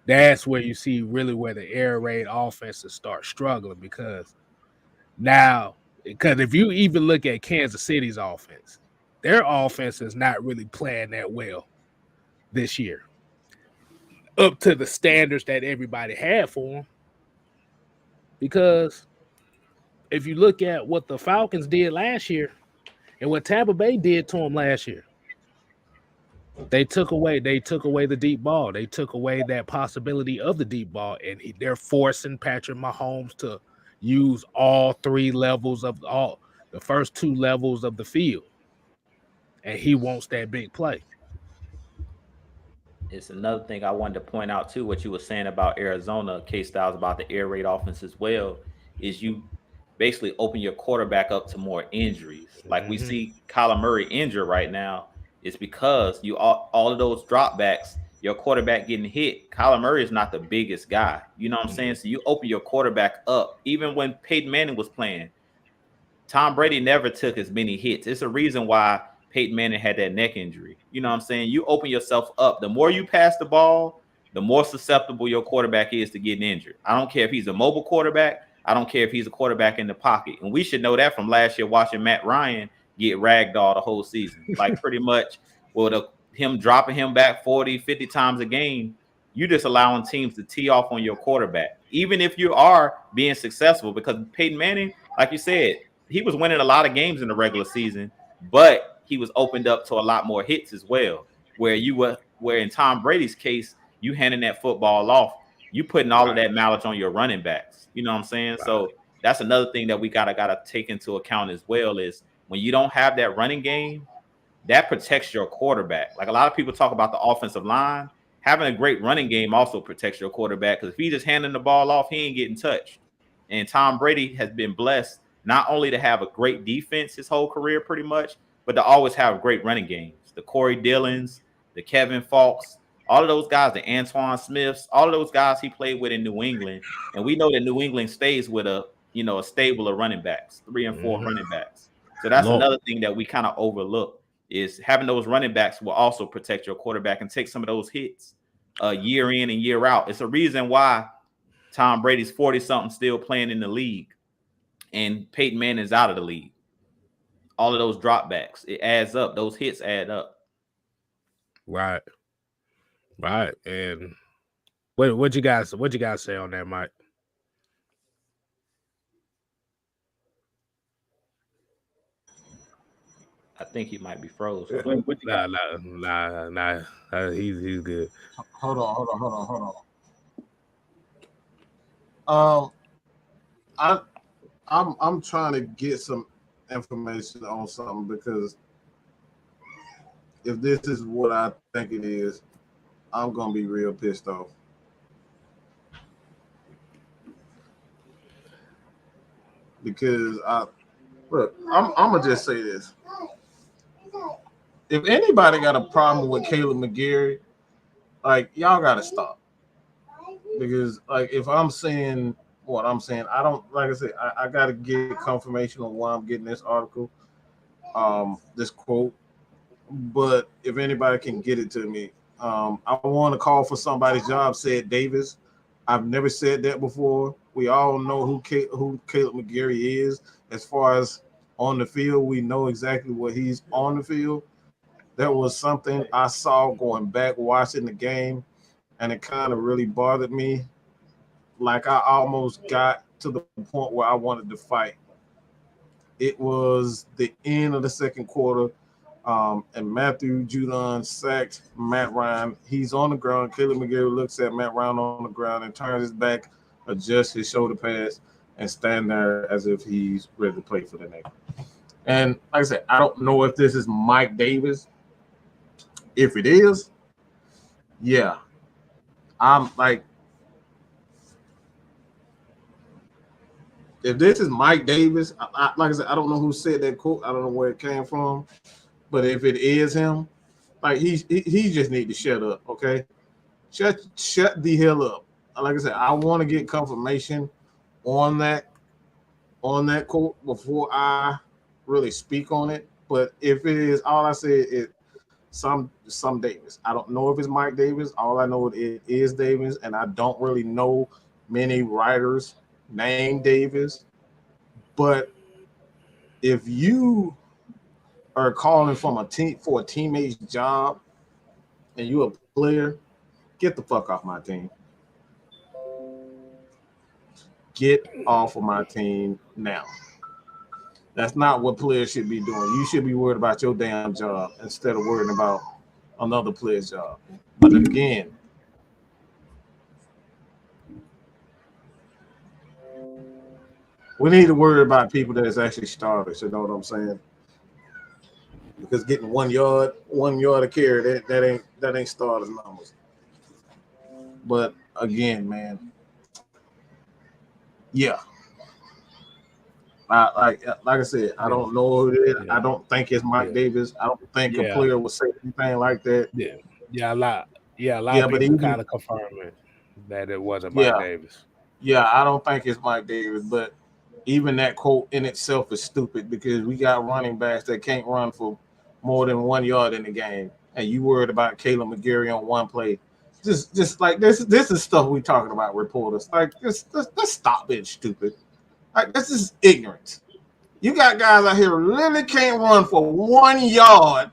S1: That's where you see really where the air raid offenses start struggling, because if you even look at Kansas City's offense, their offense is not really playing that well this year, up to the standards that everybody had for them. Because if you look at what the Falcons did last year and what Tampa Bay did to them last year, They took away the deep ball. They took away that possibility of the deep ball, and they're forcing Patrick Mahomes to use all the first 2 levels of the field, and he wants that big play.
S3: It's another thing I wanted to point out too. What you were saying about Arizona, KStylzz, about the air raid offense as well, is you basically open your quarterback up to more injuries. Like we see Kyler Murray injured right now. It's because you all of those dropbacks, your quarterback getting hit. Kyler Murray is not the biggest guy. You know what I'm saying? So you open your quarterback up. Even when Peyton Manning was playing, Tom Brady never took as many hits. It's a reason why Peyton Manning had that neck injury. You know what I'm saying? You open yourself up. The more you pass the ball, the more susceptible your quarterback is to getting injured. I don't care if he's a mobile quarterback. I don't care if he's a quarterback in the pocket. And we should know that from last year watching Matt Ryan get ragdolled the whole season. Like pretty much with him dropping him back 40, 50 times a game, you just allowing teams to tee off on your quarterback. Even if you are being successful, because Peyton Manning, like you said, he was winning a lot of games in the regular season, but he was opened up to a lot more hits as well. Where in Tom Brady's case, you handing that football off, you putting all of that mileage on your running backs. You know what I'm saying? Right. So that's another thing that we gotta take into account as well, is when you don't have that running game, that protects your quarterback. Like a lot of people talk about the offensive line, having a great running game also protects your quarterback, because if he's just handing the ball off, he ain't getting touched. And Tom Brady has been blessed not only to have a great defense his whole career pretty much, but to always have great running games. The Corey Dillons, the Kevin Falks, all of those guys, the Antoine Smiths, all of those guys he played with in New England. And we know that New England stays with a stable of running backs, 3 and 4 running backs. So that's another thing that we kind of overlook, is having those running backs will also protect your quarterback and take some of those hits year in and year out. It's a reason why Tom Brady's 40-something still playing in the league and Peyton Manning is out of the league. All of those dropbacks, it adds up. Those hits add up.
S1: Right. And what you guys say on that, Mike?
S3: I think he might be froze.
S1: Nah. He's good.
S2: Hold on. I'm trying to get some information on something, because if this is what I think it is, I'm gonna be real pissed off. Because I'm gonna just say this. If anybody got a problem with Caleb McGarry, like, y'all gotta stop. Because like, if I'm saying what I'm saying, I don't, like I said, I gotta get confirmation on why I'm getting this article, this quote. But if anybody can get it to me, I want to call for somebody's job, said Davis. I've never said that before. We all know who Caleb McGarry is. As far as on the field, we know exactly what he's on the field. That was something I saw going back watching the game, and it kind of really bothered me. Like, I almost got to the point where I wanted to fight. It was the end of the second quarter, and Matthew Judon sacked Matt Ryan. He's on the ground. Caleb McGarry looks at Matt Ryan on the ground and turns his back, adjusts his shoulder pads, and stand there as if he's ready to play for the next. And like I said, I don't know if this is Mike Davis. If it is, yeah, I'm like, if this is Mike Davis, like I said, I don't know who said that quote. I don't know where it came from. But if it is him, like, he just need to shut up, okay? Shut the hell up. Like I said, I want to get confirmation on that quote before I really speak on it. But if it is, all I said is some Davis. I don't know if it's Mike Davis. All I know it is Davis, and I don't really know many writers named Davis. But if you are calling from a team for a teammate's job and you're a player, get the fuck off my team. Get off of my team now. That's not what players should be doing. You should be worried about your damn job instead of worrying about another player's job. But again, we need to worry about people that is actually starters. You know what I'm saying? Because getting 1 yard a carry, that ain't starters numbers. But again, man, yeah. Like I said, I don't know who it is. I don't think it's Mike Davis. I don't think a player would say anything like that.
S1: A lot of people kind of confirming that it wasn't Mike Davis.
S2: Yeah, I don't think it's Mike Davis, but even that quote in itself is stupid because we got running backs that can't run for more than 1 yard in the game, and you worried about Caleb McGarry on one play. Just like this is stuff we talking about, reporters. Like let's stop being stupid. Like this is ignorance. You got guys out here who literally can't run for 1 yard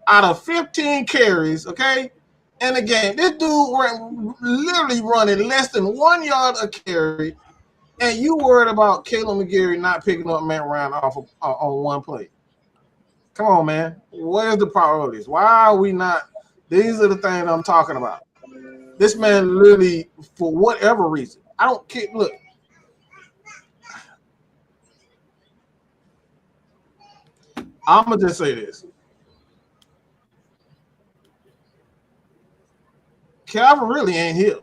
S2: out of 15 carries, okay? In the game, this dude literally running less than 1 yard a carry, and you worried about Caleb McGarry not picking up Matt Ryan off on one play. Come on, man. Where's the priorities? Why are we not? These are the things I'm talking about. This man literally, for whatever reason, I don't care. Look, I'm going to just say this. Calvin really ain't here.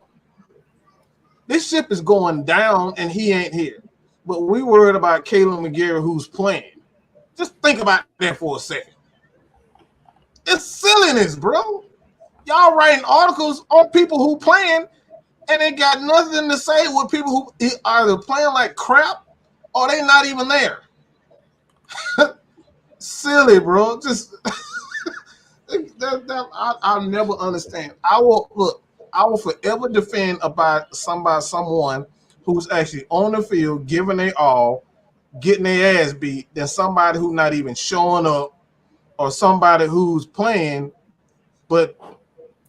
S2: This ship is going down, and he ain't here. But we worried about Caleb McGarry, who's playing. Just think about that for a second. It's silliness, bro. Y'all writing articles on people who playing, and they got nothing to say with people who either playing like crap or they not even there. Silly, bro. Just I'll never understand. I will forever defend about someone who's actually on the field, giving their all, getting their ass beat, than somebody who's not even showing up, or somebody who's playing, but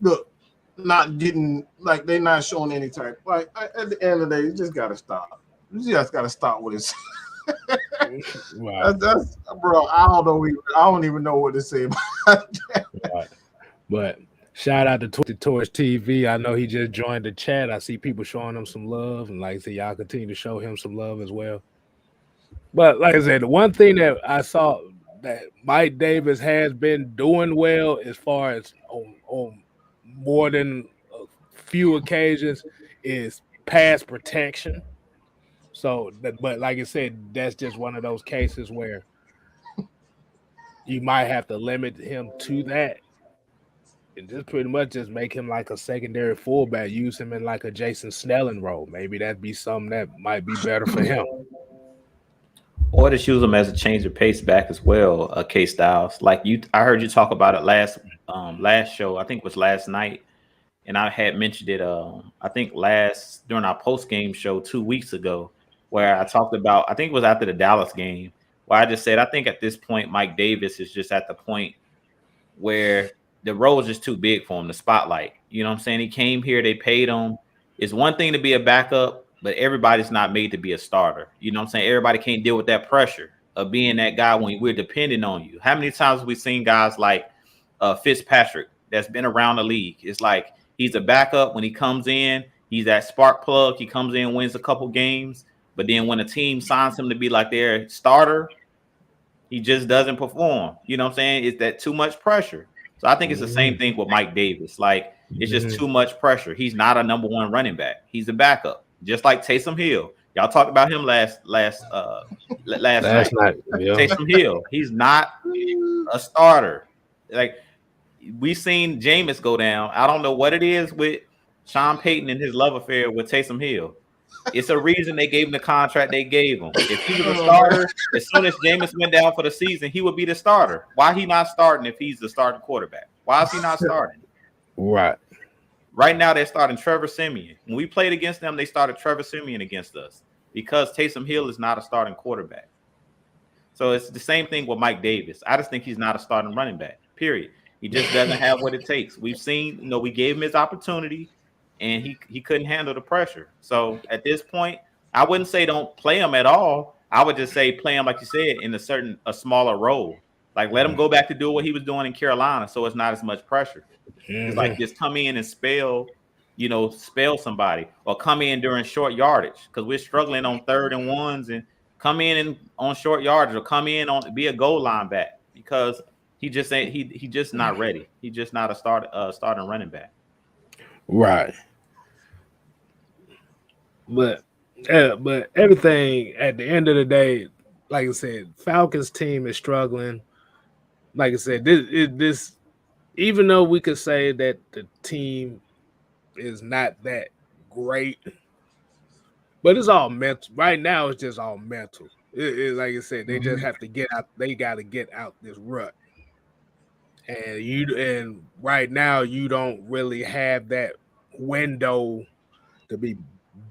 S2: look, not getting, like, they're not showing any type. Like, at the end of the day, you just gotta stop. You just gotta stop with this.
S1: Right.
S2: That's bro. I don't even know what to say about that.
S1: Right. But shout out to Torch TV. I know he just joined the chat. I see people showing him some love, and like I said, y'all continue to show him some love as well. But like I said, the one thing that I saw that Mike Davis has been doing well, as far as on more than a few occasions, is pass protection. So, but like I said, that's just one of those cases where you might have to limit him to that, and just pretty much just make him like a secondary fullback. Use him in like a Jason Snelling role. Maybe that'd be something that might be better for him.
S3: Or just use him as a change of pace back as well, KStylzz. Like I heard you talk about it last show. I think it was last night, and I had mentioned it. I think during our post game show 2 weeks ago, where I talked about. I think it was after the Dallas game, where I just said I think at this point Mike Davis is just at the point where the role is just too big for him, the spotlight. You know what I'm saying? He came here, they paid him. It's one thing to be a backup, but everybody's not made to be a starter. You know what I'm saying? Everybody can't deal with that pressure of being that guy when we're depending on you. How many times have we seen guys like Fitzpatrick that's been around the league? It's like he's a backup when he comes in. He's that spark plug. He comes in, wins a couple games. But then when a team signs him to be like their starter, he just doesn't perform. You know what I'm saying? Is that too much pressure? So I think it's the same thing with Mike Davis. Like, it's just too much pressure. He's not a number one running back. He's a backup, just like Taysom Hill. Y'all talked about him last night. Yeah. Taysom Hill. He's not a starter. Like, we seen Jameis go down. I don't know what it is with Sean Payton and his love affair with Taysom Hill. It's a reason they gave him the contract they gave him. If he was a starter, as soon as Jameis went down for the season, he would be the starter. Why he not starting if he's the starting quarterback? Why is he not starting?
S1: Right.
S3: Right now, they're starting Trevor Siemian. When we played against them, they started Trevor Siemian against us because Taysom Hill is not a starting quarterback. So it's the same thing with Mike Davis. I just think he's not a starting running back, period. He just doesn't have what it takes. We've seen, we gave him his opportunity, and he couldn't handle the pressure. So at this point, I wouldn't say don't play him at all. I would just say play him, like you said, in a smaller role. Like, let him go back to do what he was doing in Carolina, so it's not as much pressure. It's like just come in and spell somebody, or come in during short yardage because we're struggling on 3rd and 1s, and come in and on short yardage, or come in on be a goal line back because he just ain't he just not ready. He's just not a starting running back.
S1: Right. But everything at the end of the day, like I said, Falcons team is struggling. Like I said, this even though we could say that the team is not that great, but it's all mental. Right now, it's just all mental. Like I said, they just have to get out. They got to get out this rut. And right now, you don't really have that window to be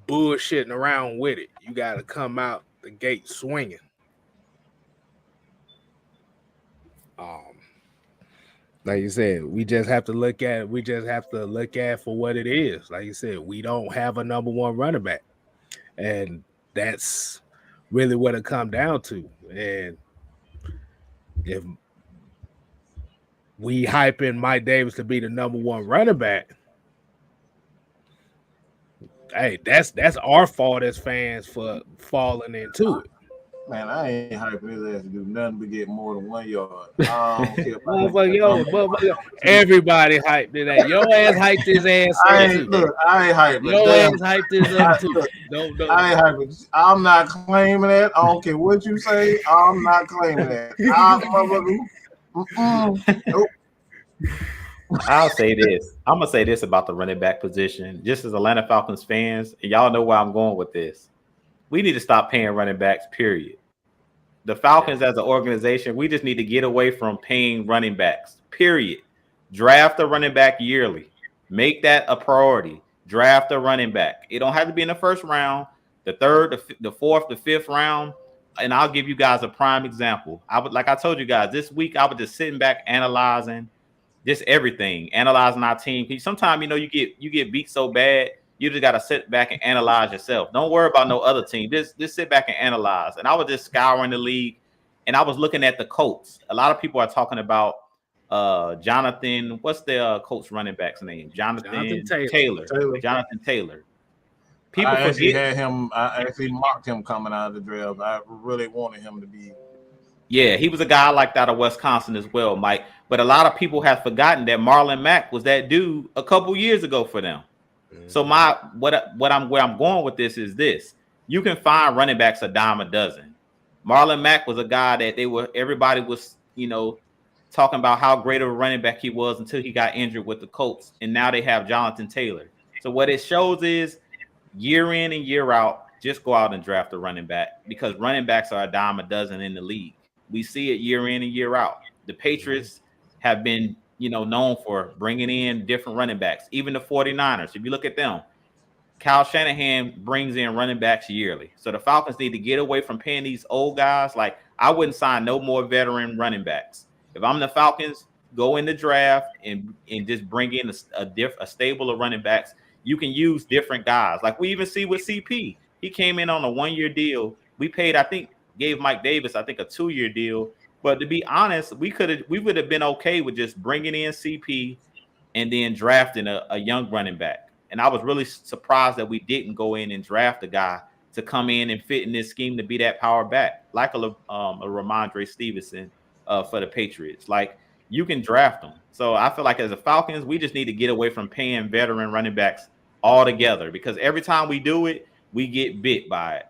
S1: bullshitting around with it. You got to come out the gate swinging. Like you said, we just have to look at for what it is. Like you said, we don't have a number one running back, and that's really what it comes down to. And if we hype in Mike Davis to be the number one running back, hey, that's our fault as fans for falling into it.
S2: Man, I ain't hyping his ass to do nothing but get more than 1 yard.
S1: Everybody hyped it. Your ass hyped his ass.
S2: I ain't hyping.
S1: Your ass hyped his up too. Don't.
S2: I ain't hyping. I'm not claiming that. I don't care what you say. I'm not claiming that. Nope.
S3: I'll say this. I'm gonna say this about the running back position. Just as Atlanta Falcons fans, and y'all know where I'm going with this. We need to stop paying running backs, period. The Falcons as an organization, we just need to get away from paying running backs, period. Draft a running back yearly. Make that a priority. Draft a running back. It don't have to be in the first round, the third, the fourth, the fifth round. And I'll give you guys a prime example. Like I told you guys, this week I was just sitting back analyzing just everything, analyzing our team. Sometimes, you get beat so bad, you just got to sit back and analyze yourself. Don't worry about no other team. Just sit back and analyze. And I was just scouring the league, and I was looking at the Colts. A lot of people are talking about Jonathan. What's the Colts running back's name? Jonathan Taylor. Jonathan Taylor. People forget
S2: him. I actually marked him coming out of the draft. I really wanted him to be.
S3: Yeah, he was a guy like that of Wisconsin as well, Mike. But a lot of people have forgotten that Marlon Mack was that dude a couple years ago for them. So where I'm going with this is this: you can find running backs a dime a dozen. Marlon Mack was a guy that everybody was talking about how great of a running back he was until he got injured with the Colts, and now they have Jonathan Taylor. So what it shows is year in and year out, just go out and draft a running back, because running backs are a dime a dozen in the league. We see it year in and year out. The Patriots have been known for bringing in different running backs. Even the 49ers, if you look at them, Kyle Shanahan brings in running backs yearly. So the Falcons need to get away from paying these old guys. Like, I wouldn't sign no more veteran running backs. If I'm the Falcons, go in the draft and just bring in a stable of running backs. You can use different guys. Like we even see with CP. He came in on a 1-year deal. We paid, gave Mike Davis, a 2-year deal. But to be honest, we would have been okay with just bringing in CP and then drafting a young running back. And I was really surprised that we didn't go in and draft a guy to come in and fit in this scheme to be that power back, like a Ramondre Stevenson for the Patriots. Like, you can draft them. So I feel like as a Falcons, we just need to get away from paying veteran running backs altogether, because every time we do it, we get bit by it.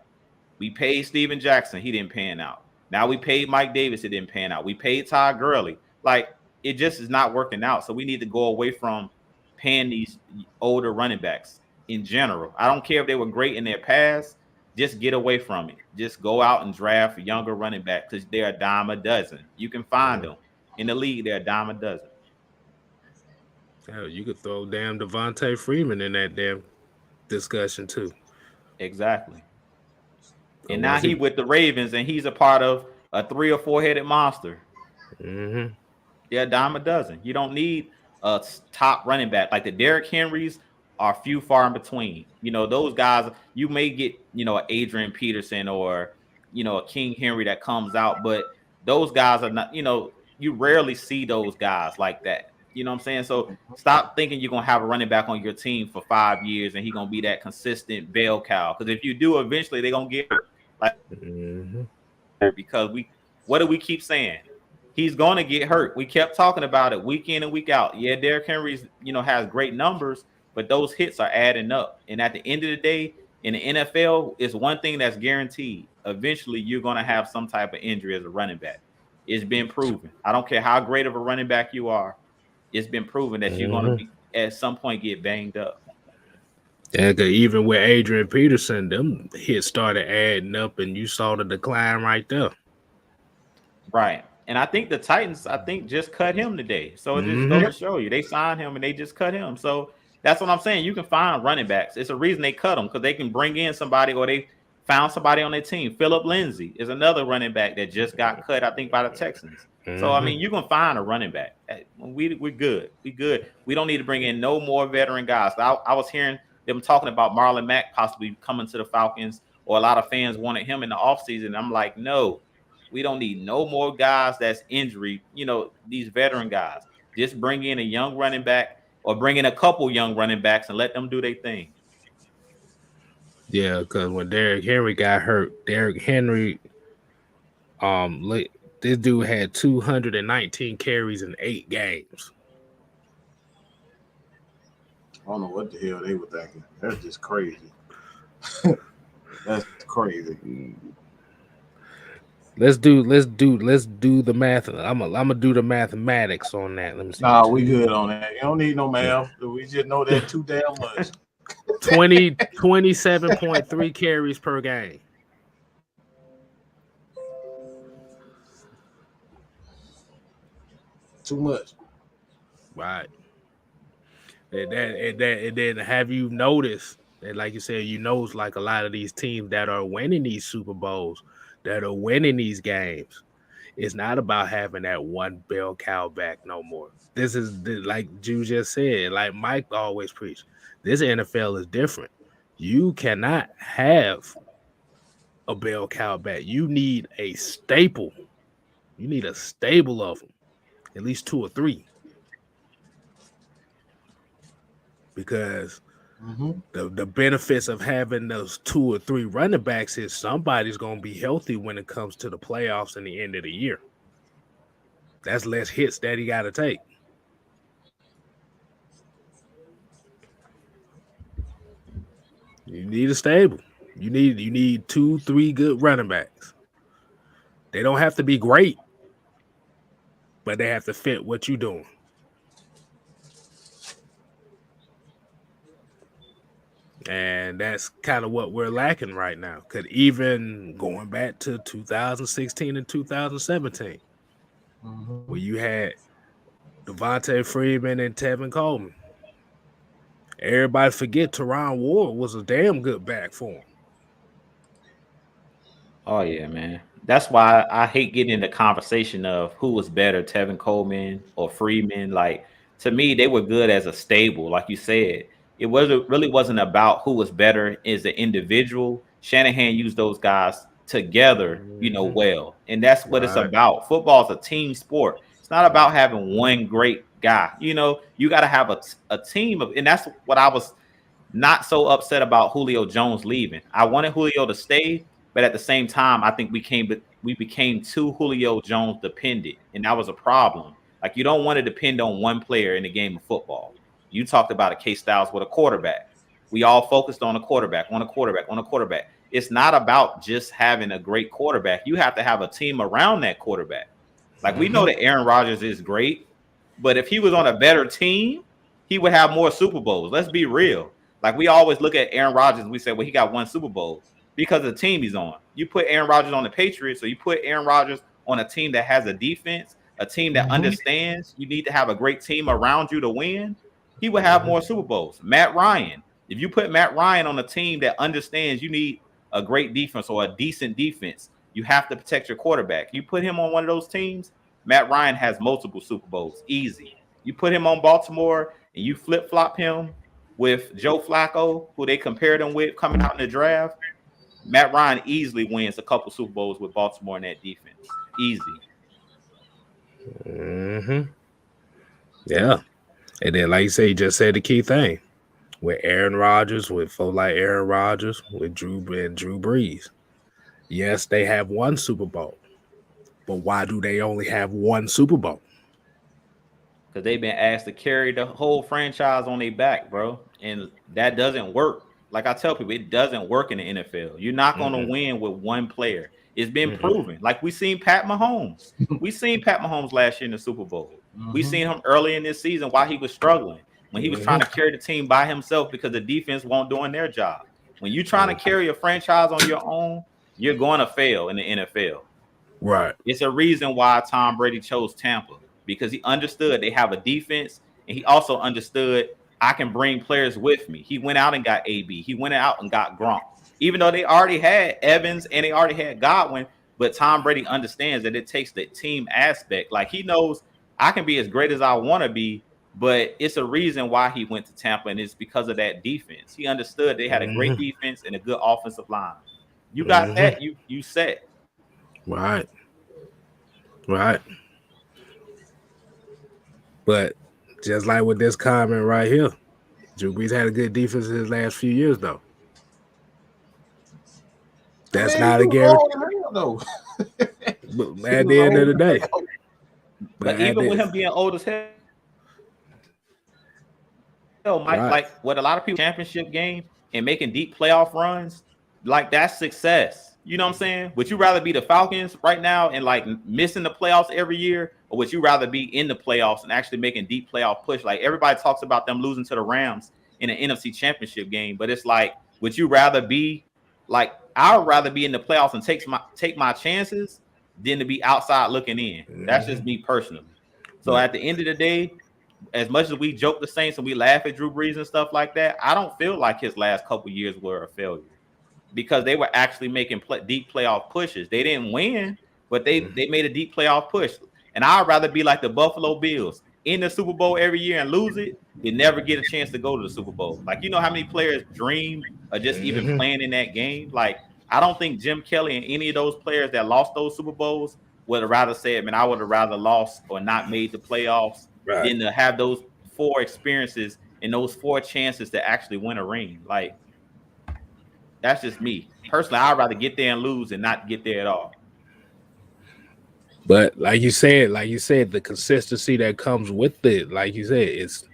S3: We paid Steven Jackson. He didn't pan out. Now we paid Mike Davis. It didn't pan out. We paid Todd Gurley. Like, it just is not working out. So we need to go away from paying these older running backs in general. I don't care if they were great in their past. Just get away from it. Just go out and draft younger running backs, because they're a dime a dozen. You can find them in the league. They're a dime a dozen.
S1: Hell, you could throw damn Devontae Freeman in that damn discussion too.
S3: Exactly. And now he with the Ravens, and he's a part of a 3 or 4 headed monster.
S1: Mm-hmm.
S3: Yeah, dime a dozen. You don't need a top running back. Like the Derrick Henrys are few far in between. Those guys, you may get, an Adrian Peterson or, a King Henry that comes out, but those guys are not, you rarely see those guys like that. You know what I'm saying? So stop thinking you're gonna have a running back on your team for 5 years and he's gonna be that consistent bell cow. Because if you do, eventually they're gonna get hurt. Like because what do we keep saying? He's gonna get hurt. We kept talking about it week in and week out. Yeah, Derrick Henry's has great numbers, but those hits are adding up. And at the end of the day, in the NFL, it's one thing that's guaranteed. Eventually, you're gonna have some type of injury as a running back. It's been proven. I don't care how great of a running back you are. It's been proven that you're going to be at some point get banged up.
S1: Yeah, cause even with Adrian Peterson, them hits started adding up, and you saw the decline right there.
S3: Right, and I think the Titans, just cut him today. So it just goes to show you, they signed him and they just cut him. So that's what I'm saying. You can find running backs. It's a reason they cut them because they can bring in somebody or they found somebody on their team. Phillip Lindsay is another running back that just got cut, I think, by the Texans. So, I mean, you can find a running back. We're good. We're good. We don't need to bring in no more veteran guys. I was hearing them talking about Marlon Mack possibly coming to the Falcons, or a lot of fans wanted him in the offseason. I'm like, no, we don't need no more guys that's injury, these veteran guys. Just bring in a young running back or bring in a couple young running backs and let them do their thing.
S1: Yeah, because when Derrick Henry got hurt, this dude had 219 carries in 8 games.
S2: I don't know what the hell they were thinking. That's just crazy. That's crazy.
S1: Let's do the math. I'm gonna do the mathematics on that. Let me see.
S2: Nah, we good on that. You don't need no math. We just know that too damn much.
S1: 27.3 carries per game.
S2: Too much.
S1: Right. And then have you noticed that, like you said, it's like a lot of these teams that are winning these Super Bowls, that are winning these games, it's not about having that one bell cow back no more. This is like Ju just said, like Mike always preached. This NFL is different. You cannot have a bell cow back. You need a staple. You need a stable of them, at least 2 or 3. Because the benefits of having those 2 or 3 running backs is somebody's going to be healthy when it comes to the playoffs and the end of the year. That's less hits that he got to take. You need a stable. You need 2, 3 good running backs. They don't have to be great, but they have to fit what you're doing. And that's kind of what we're lacking right now. Because even going back to 2016 and 2017, where you had Devontae Freeman and Tevin Coleman, everybody forget Teron Ward was a damn good back for him.
S3: Oh, yeah, man. That's why I hate getting into conversation of who was better, Tevin Coleman or Freeman. Like, to me, they were good as a stable, like you said. It really wasn't about who was better as an individual. Shanahan used those guys together, well. And that's what it's about. Football is a team sport. It's not about having one great guy. You got to have a team of, and that's what I was not so upset about Julio Jones leaving. I wanted Julio to stay, but at the same time, I think we became too Julio Jones dependent, and that was a problem. Like, you don't want to depend on one player in the game of football. You talked about a KStylzz with a quarterback. We all focused on a quarterback. It's not about just having a great quarterback. You have to have a team around that quarterback. Like, we know that Aaron Rodgers is great, but if he was on a better team, he would have more Super Bowls. Let's be real. Like, we always look at Aaron Rodgers and we say, well, he got 1 Super Bowl because of the team he's on. You put Aaron Rodgers on the Patriots, or you put Aaron Rodgers on a team that has a defense, a team that understands you need to have a great team around you to win, he would have more Super Bowls. Matt Ryan, if you put Matt Ryan on a team that understands you need a great defense or a decent defense, you have to protect your quarterback. You put him on one of those teams, Matt Ryan has multiple Super Bowls, easy. You put him on Baltimore and you flip-flop him with Joe Flacco, who they compared him with coming out in the draft, Matt Ryan easily wins a couple Super Bowls with Baltimore in that defense. Easy.
S1: Mm-hmm. Yeah. And then, like you say, you just said the key thing with Aaron Rodgers, with folks like Aaron Rodgers, with Drew Brees. Yes, they have one Super Bowl, but why do they only have one Super Bowl?
S3: Because they've been asked to carry the whole franchise on their back, bro, and that doesn't work. Like I tell people, it doesn't work in the NFL. You're not going to win with one player. It's been proven. Like we seen Pat Mahomes. We seen Pat Mahomes last year in the Super Bowl. We seen him early in this season while he was struggling, when he was trying to carry the team by himself because the defense won't doing their job. When you're trying to carry a franchise on your own, you're going to fail in the NFL.
S1: Right.
S3: It's a reason why Tom Brady chose Tampa, because he understood they have a defense, and he also understood I can bring players with me. He went out and got AB. He went out and got Gronk. Even though they already had Evans and they already had Godwin, but Tom Brady understands that it takes the team aspect. Like he knows I can be as great as I want to be, but it's a reason why he went to Tampa, and it's because of that defense. He understood they had a great defense and a good offensive line. You got that, you set.
S1: Right. Right. But just like with this comment right here, Drew Brees had a good defense in his last few years, though. That's not a guarantee. But at the end of the day.
S3: But even with him being old as hell, Mike, like what a lot of people championship games and making deep playoff runs, like that's success. You know what I'm saying? Would you rather be the Falcons right now and like missing the playoffs every year, or would you rather be in the playoffs and actually making deep playoff push? Like everybody talks about them losing to the Rams in an NFC championship game, but it's like, would you rather be like, I would rather be in the playoffs and take my chances than to be outside looking in. That's just me personally. So at the end of the day, as much as we joke the Saints and we laugh at Drew Brees and stuff like that, I don't feel like his last couple years were a failure, because they were actually making deep playoff pushes. They didn't win, but they made a deep playoff push. And I'd rather be like the Buffalo Bills in the Super Bowl every year and lose it than never get a chance to go to the Super Bowl. Like, you know how many players dream of just even playing in that game? Like, I don't think Jim Kelly and any of those players that lost those Super Bowls would have rather said, man, I would have rather lost or not made the playoffs than to have those 4 experiences and those 4 chances to actually win a ring. Like, that's just me. Personally, I'd rather get there and lose and not get there at all.
S1: But like you said, the consistency that comes with it, like you said, it's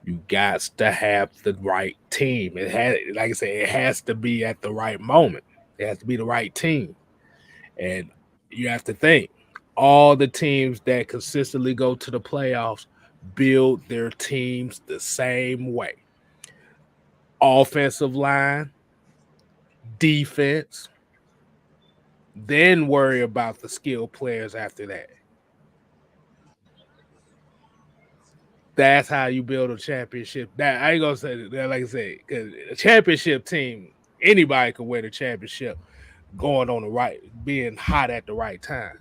S1: you got to have the right team. It has, like I said, it has to be at the right moment. It has to be the right team. And you have to think, all the teams that consistently go to the playoffs build their teams the same way. Offensive line, defense, then worry about the skilled players after that. That's how you build a championship. That I ain't gonna say that, like I said, because a championship team, anybody can win a championship going on the right, being hot at the right time.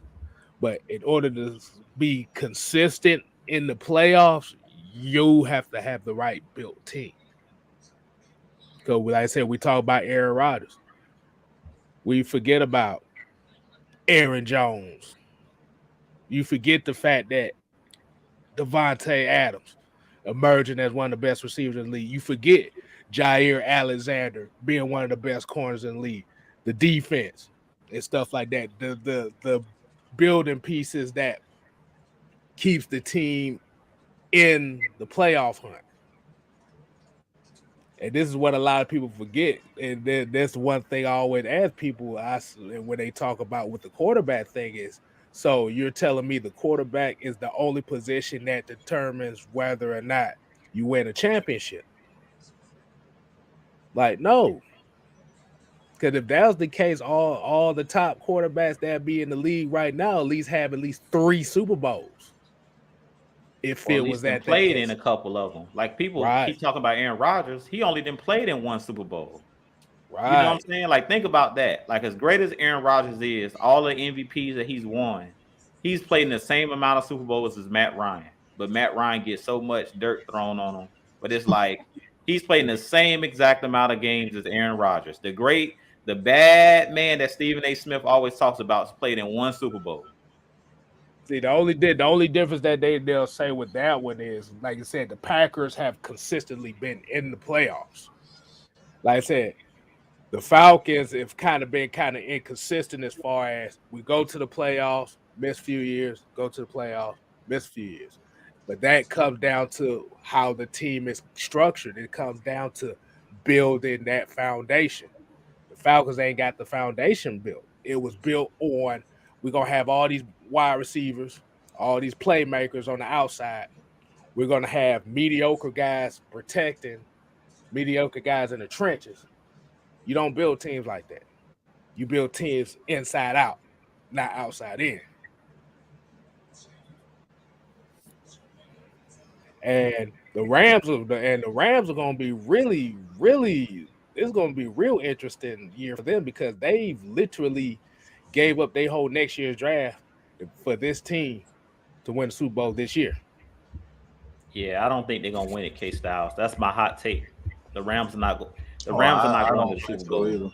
S1: But in order to be consistent in the playoffs, you have to have the right built team. Because, like I said, we talk about Aaron Rodgers. We forget about Aaron Jones. You forget the fact that Devontae Adams emerging as one of the best receivers in the league. You forget Jair Alexander being one of the best corners in the league. The defense and stuff like that. The building pieces that keeps the team in the playoff hunt. And this is what a lot of people forget. And that's one thing I always ask people when they talk about what the quarterback thing is. So you're telling me the quarterback is the only position that determines whether or not you win a championship? Like, no. Because if that was the case, all the top quarterbacks that be in the league right now at least have at least 3 Super Bowls. If it was that
S3: played in a couple of them. Like people keep talking about Aaron Rodgers, he only didn't play in 1 Super Bowl. Right. You know what I'm saying? Like, think about that. Like, as great as Aaron Rodgers is, all the MVPs that he's won, he's played in the same amount of Super Bowls as Matt Ryan. But Matt Ryan gets so much dirt thrown on him. But it's like he's played in the same exact amount of games as Aaron Rodgers. The bad man that Stephen A. Smith always talks about is played in 1 Super Bowl.
S1: See, the only difference that they'll say with that one is, like I said, the Packers have consistently been in the playoffs. Like I said, the Falcons have kind of been inconsistent as far as we go to the playoffs, miss a few years, go to the playoffs, miss a few years. But that comes down to how the team is structured. It comes down to building that foundation. The Falcons ain't got the foundation built. It was built on, we're going to have all these wide receivers, all these playmakers on the outside. We're going to have mediocre guys protecting, mediocre guys in the trenches. You don't build teams like that. You build teams inside out, not outside in. And the Rams are going to be really, really. It's going to be a real interesting year for them because they've literally gave up their whole next year's draft for this team to win the Super Bowl this year.
S3: Yeah, I don't think they're gonna win it, KStylzz. That's my hot take. The Rams are not going to the Super Bowl. The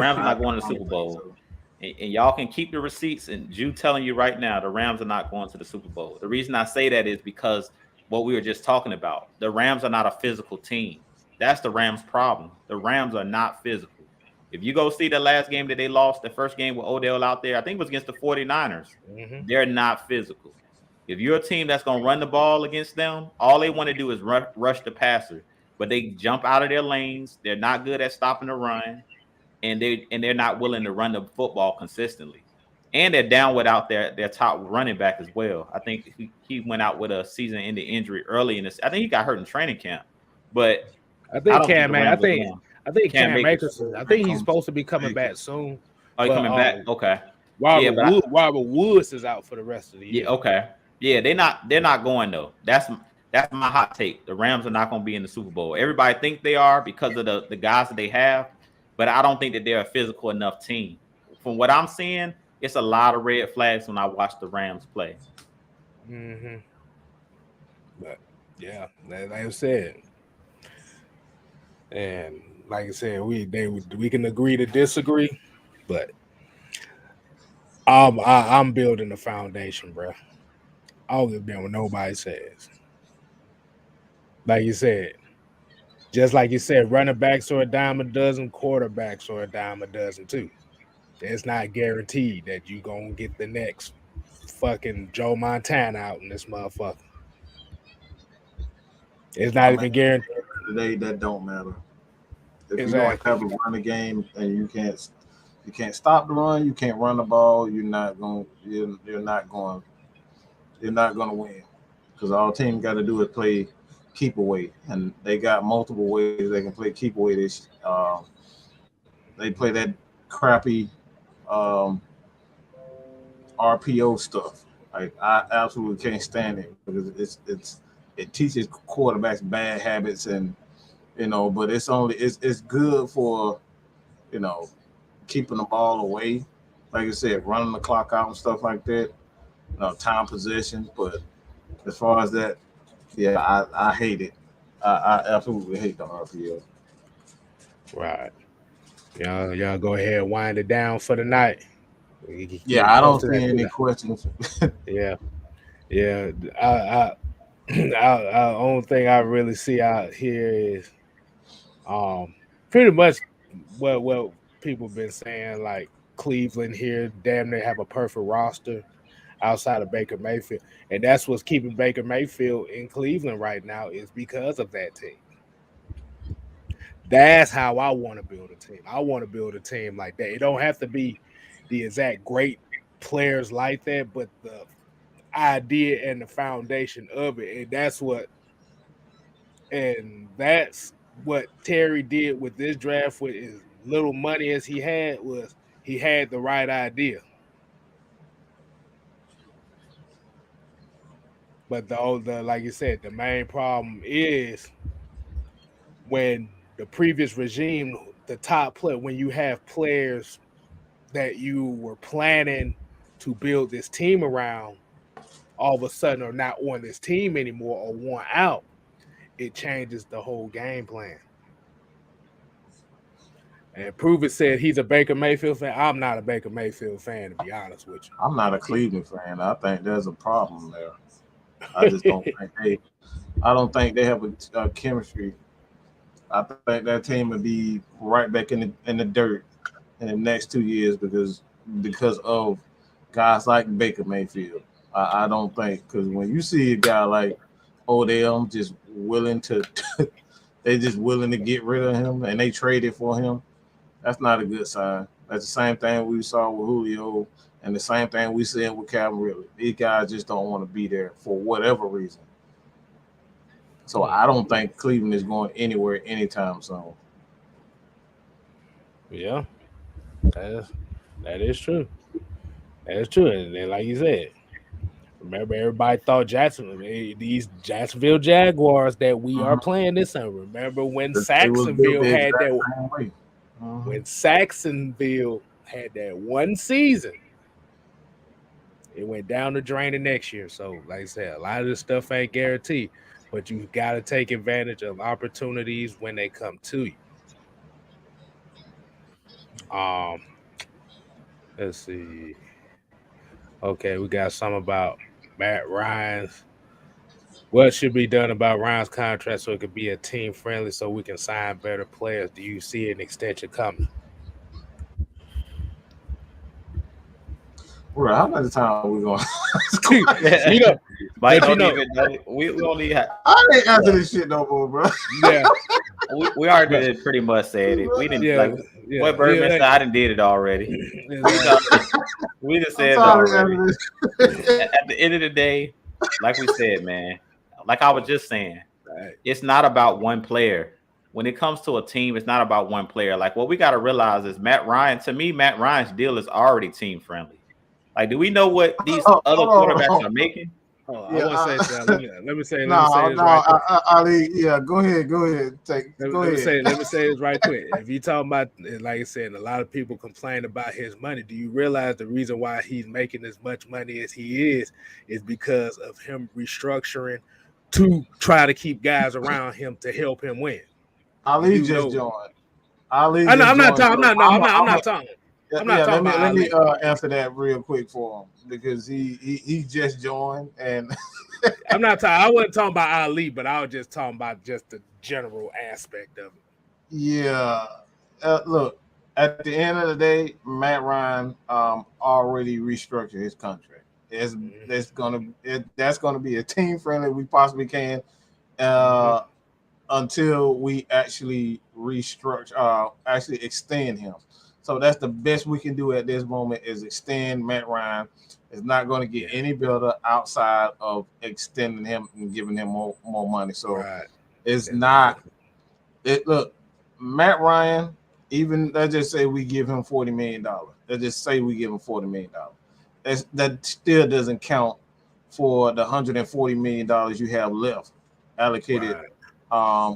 S3: Rams are not going to the Super Bowl. And y'all can keep the receipts. And Jew telling you right now, the Rams are not going to the Super Bowl. The reason I say that is because what we were just talking about. The Rams are not a physical team. That's the Rams' problem. The Rams are not physical. If you go see the last game that they lost, the first game with Odell out there, I think it was against the 49ers. Mm-hmm. They're not physical. If you're a team that's going to run the ball against them, all they want to do is rush the passer. But they jump out of their lanes. They're not good at stopping the run. And they're not willing to run the football consistently. And they're down without their top running back as well. I think he went out with a season-ending injury early in this. I think he got hurt in training camp. But
S1: I think Cam Akers. I think he's supposed to be coming back soon.
S3: Oh, he's coming back. Okay.
S1: Robert Woods is out for the rest of the year.
S3: Yeah. Okay. Yeah, they're not going though. That's my hot take. The Rams are not going to be in the Super Bowl. Everybody think they are because of the guys that they have, but I don't think that they're a physical enough team. From what I'm seeing, it's a lot of red flags when I watch the Rams play.
S1: Mm-hmm. But yeah, like I said. And like I said, we can agree to disagree, but I'm building a foundation, bro. I don't give a damn what nobody says. Like you said, just like you said, running backs are a dime a dozen, quarterbacks are a dime a dozen too. It's not guaranteed that you gonna get the next fucking Joe Montana out in this motherfucker. It's not even guaranteed.
S2: Today, that don't matter. If you don't have a run the game and you can't stop the run, you can't run the ball, you're not gonna win. Because all team got to do is play keep away, and they got multiple ways they can play keep away. They play that crappy RPO stuff. Like I absolutely can't stand it because it teaches quarterbacks bad habits, and but it's good for keeping the ball away. Like I said, running the clock out and stuff like that. Time possession, but as far as that, yeah, I hate it. I absolutely hate the RPO.
S1: Right. Y'all go ahead and wind it down for the night.
S2: Yeah, I don't see any questions.
S1: Yeah. I only thing I really see out here is pretty much what people been saying, like Cleveland here damn near have a perfect roster outside of Baker Mayfield. And that's what's keeping Baker Mayfield in Cleveland right now is because of that team. That's how I want to build a team. I want to build a team like that. It don't have to be the exact great players like that, but the idea and the foundation of it. And that's what Terry did with this draft with as little money as he had the right idea. But like you said, the main problem is when the previous regime, the top player, when you have players that you were planning to build this team around, all of a sudden are not on this team anymore or want out, it changes the whole game plan. And Prove It said he's a Baker Mayfield fan. I'm not a Baker Mayfield fan, to be honest with you.
S2: I'm not a Cleveland fan. I think there's a problem there. I just don't think they have a chemistry. I think that team would be right back in the dirt in the next 2 years because of guys like Baker Mayfield. I don't think, because when you see a guy like Odell just willing to they just willing to get rid of him and they traded for him, that's not a good sign. That's the same thing we saw with Julio and the same thing we see with Calvin Ridley. These guys just don't want to be there for whatever reason. So I don't think Cleveland is going anywhere anytime soon.
S1: Yeah, that is true. That is true. And then, like you said, remember everybody thought these Jacksonville Jaguars that we are playing this summer. Remember when Saxonville had that? When Saxonville had that one season, it went down the drain the next year. So, like I said, a lot of this stuff ain't guaranteed, but you got to take advantage of opportunities when they come to you. Let's see. Okay, we got some about Matt Ryan's. What should be done about Ryan's contract so it could be a team friendly so we can sign better players? Do you see an extension coming?
S2: Bro, how much time are we going?
S3: Mike don't even know. We only have.
S2: I ain't answer this shit no more, bro.
S1: Yeah,
S3: we already pretty much said it. We didn't what Birdman said. I done did it already. We just said it already. At the end of the day, like we said, man, like I was just saying, it's not about one player. When it comes to a team, it's not about one player. Like what we got to realize is Matt Ryan's deal is already team friendly. Like, do we know what these other quarterbacks are making?
S1: I want to say that. Let me say this right quick.
S2: Ali, yeah, go ahead.
S1: Let me say this right quick. If you talking about, like I said, a lot of people complain about his money. Do you realize the reason why he's making as much money as he is because of him restructuring to try to keep guys around him to help him win?
S2: Ali just joined.
S1: I'm not talking.
S2: Let me answer that real quick for him because he just joined and
S1: I wasn't talking about Ali, but I was just talking about just the general aspect of it.
S2: Yeah, look, at the end of the day, Matt Ryan already restructured his contract. That's gonna be a team friendly we possibly can until we actually restructure, actually extend him. So that's the best we can do at this moment is extend Matt Ryan. It's not going to get any better outside of extending him and giving him more money. So it's not. Look, Matt Ryan, even let's just say we give him $40 million. Let's just say we give him $40 million. That still doesn't count for the $140 million you have left allocated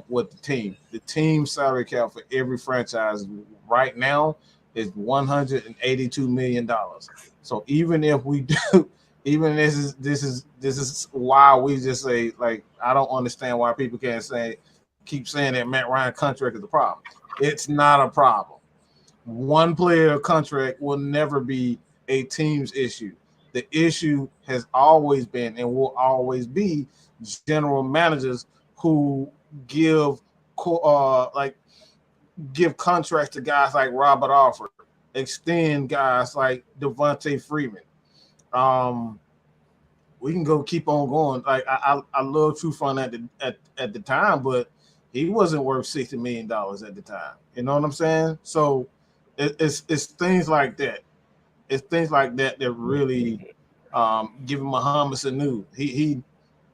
S2: with the team. The team salary cap for every franchise right now is $182 million. So even if we do, even this is why we just say, like, I don't understand why people can't keep saying that Matt Ryan contract is a problem. It's not a problem. One player contract will never be a team's issue. The issue has always been and will always be general managers who give contracts to guys like Robert Alford, extend guys like Devontae Freeman. We can keep on going. Like I love Trufant at the time, but he wasn't worth $60 million at the time. You know what I'm saying? So it's things like that. It's things like that that really give him Muhammad Sanu. He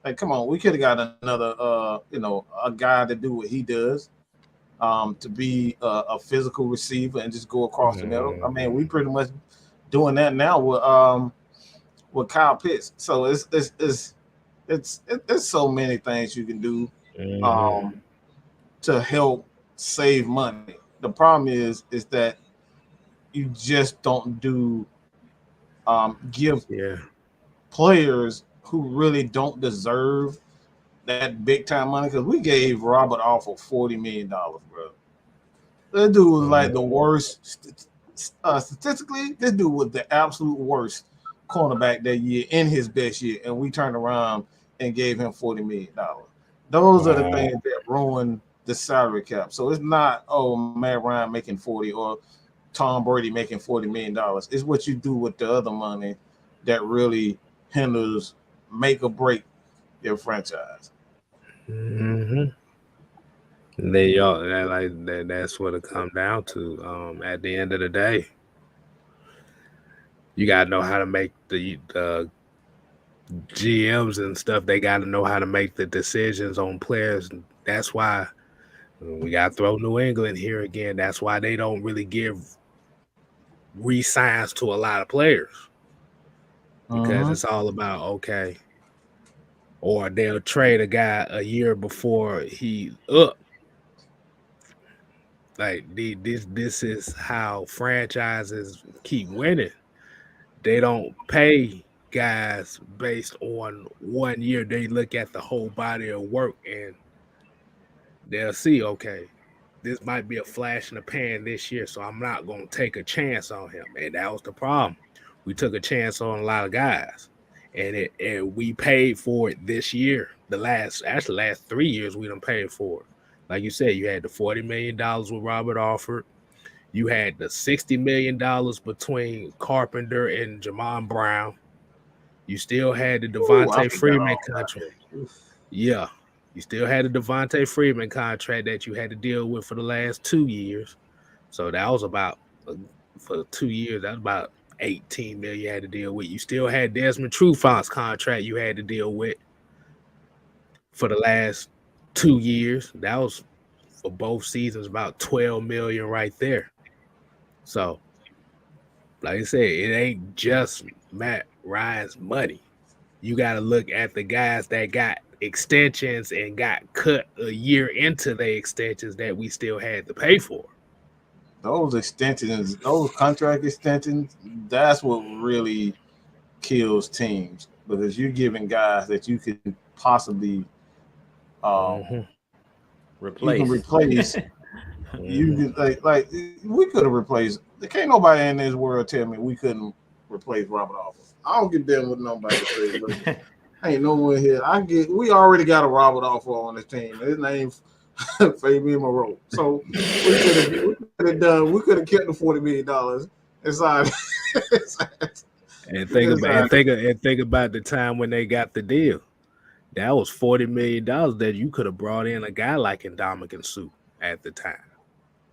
S2: like, come on, we could have got another a guy to do what he does. To be a physical receiver and just go across the middle. I mean, we pretty much doing that now with Kyle Pitts. So it's so many things you can do to help save money. The problem is that you just don't give players who really don't deserve that big time money, because we gave Robert Alford $40 million, bro. This dude was like the worst. Statistically, this dude was the absolute worst cornerback that year in his best year, and we turned around and gave him $40 million. Those are the things that ruin the salary cap. So it's not, Matt Ryan making 40 or Tom Brady making $40 million. It's what you do with the other money that really hinders, make or break your franchise.
S1: Mm-hmm. That's what it comes down to. At the end of the day, you gotta know how to make the GMs and stuff. They gotta know how to make the decisions on players. That's why we gotta throw New England here again. That's why they don't really give re-signs to a lot of players, because it's all about okay, or they'll trade a guy a year before he's up. Like this is how franchises keep winning. They don't pay guys based on 1 year. They look at the whole body of work and they'll see, okay, this might be a flash in the pan this year, so I'm not going to take a chance on him. And that was the problem. We took a chance on a lot of guys, and we paid for it this year. The last 3 years we done paid for it. Like you said, you had the $40 million with Robert Alford. You had the $60 million between Carpenter and Jamon Brown. You still had the Devontae Freeman contract. Yeah. You still had the Devontae Freeman contract that you had to deal with for the last 2 years. So that was about, for 2 years, that was about $18 million you had to deal with. You still had Desmond Trufant's contract you had to deal with for the last 2 years. That was for both seasons about $12 million right there. So, like I said, it ain't just Matt Ryan's money. You got to look at the guys that got extensions and got cut a year into the extensions that we still had to pay for.
S2: Those extensions, those contract extensions, that's what really kills teams, because you're giving guys that you could possibly
S3: replace.
S2: You can replace. You can, like we could have replaced. There can't nobody in this world tell me we couldn't replace Robert Alford. I don't get them with nobody say, but ain't no one here. We already got a Robert Alford on this team. His name's Fabian Moreau. So we could have done. We could have kept the $40 million inside.
S1: And think about the time when they got the deal. That was $40 million that you could have brought in a guy like Ndamukong Suh at the time.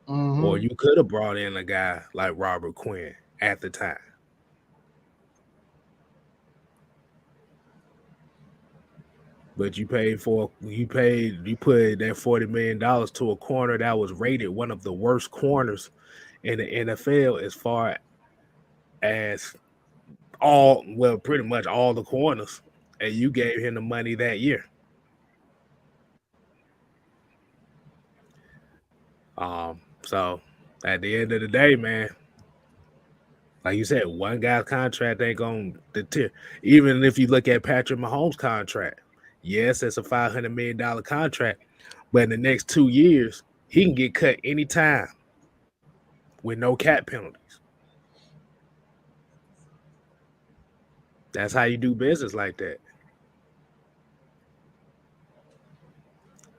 S1: Or you could have brought in a guy like Robert Quinn at the time. But you put that $40 million to a corner that was rated one of the worst corners in the NFL as far as pretty much all the corners, and you gave him the money that year. So at the end of the day, man, like you said, one guy's contract ain't gonna deter. Even if you look at Patrick Mahomes' contract, yes, it's a $500 million contract, but in the next 2 years, he can get cut anytime with no cap penalties. That's how you do business like that.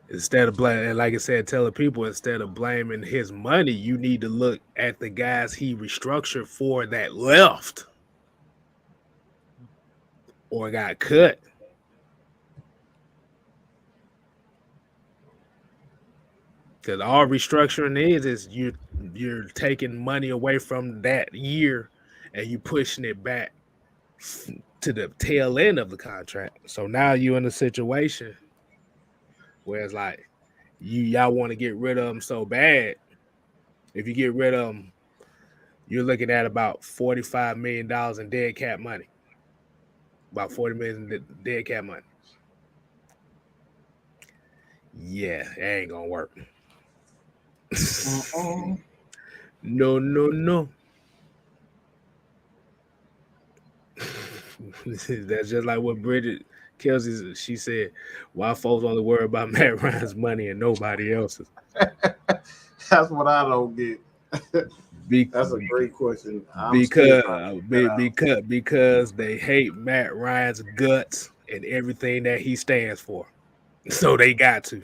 S1: Instead of blaming, like I said, telling people, instead of blaming his money, you need to look at the guys he restructured for that left or got cut. Because all restructuring is you're taking money away from that year and you pushing it back to the tail end of the contract. So now you're in a situation where it's like y'all want to get rid of them so bad. If you get rid of them, you're looking at about $45 million in dead cap money. About $40 million in dead cap money. Yeah, it ain't gonna work. No. That's just like what Bridget Kelsey, she said, "Why folks only worry about Matt Ryan's money and nobody else's?"
S2: That's what I don't get. That's a great question.
S1: Because they hate Matt Ryan's guts and everything that he stands for, so they got to.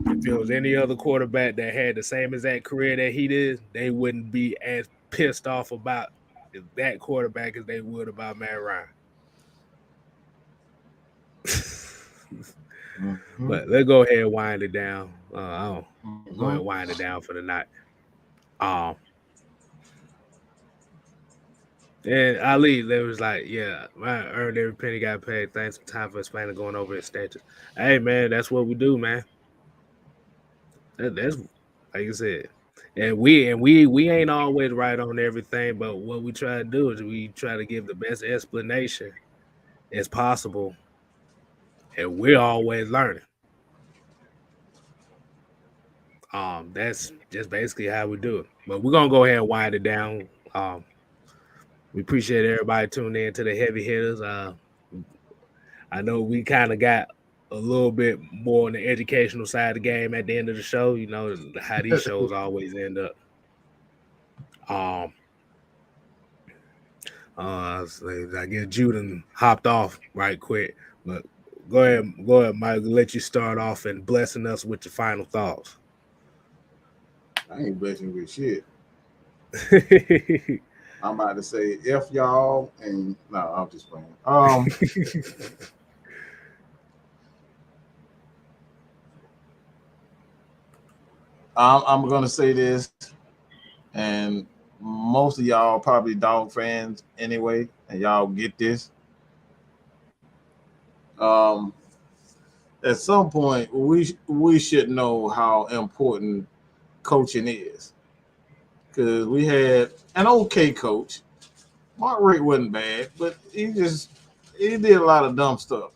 S1: If there was any other quarterback that had the same exact career that he did, they wouldn't be as pissed off about that quarterback as they would about Matt Ryan. But let's go ahead and wind it down. Go ahead and wind it down for the night. And Ali, they was like, "Yeah, I earned every penny, got paid. Thanks for time for explaining, going over his statures." Hey, man, that's what we do, man. That's like I said, and we ain't always right on everything, but what we try to do is we try to give the best explanation as possible, and we're always learning. That's just basically how we do it. But we're gonna go ahead and wind it down. We appreciate everybody tuning in to the Heavy Hitters. I know we kind of got a little bit more on the educational side of the game at the end of the show. You know how these shows always end up. I guess Juden hopped off right quick, but go ahead, Mike. Let you start off and blessing us with your final thoughts.
S2: I ain't blessing with shit. I'm about to say F y'all, and no, I'm just playing. I'm gonna say this, and most of y'all probably dog fans anyway, and y'all get this. At some point, we should know how important coaching is, because we had an okay coach. Mark Richt wasn't bad, but he did a lot of dumb stuff.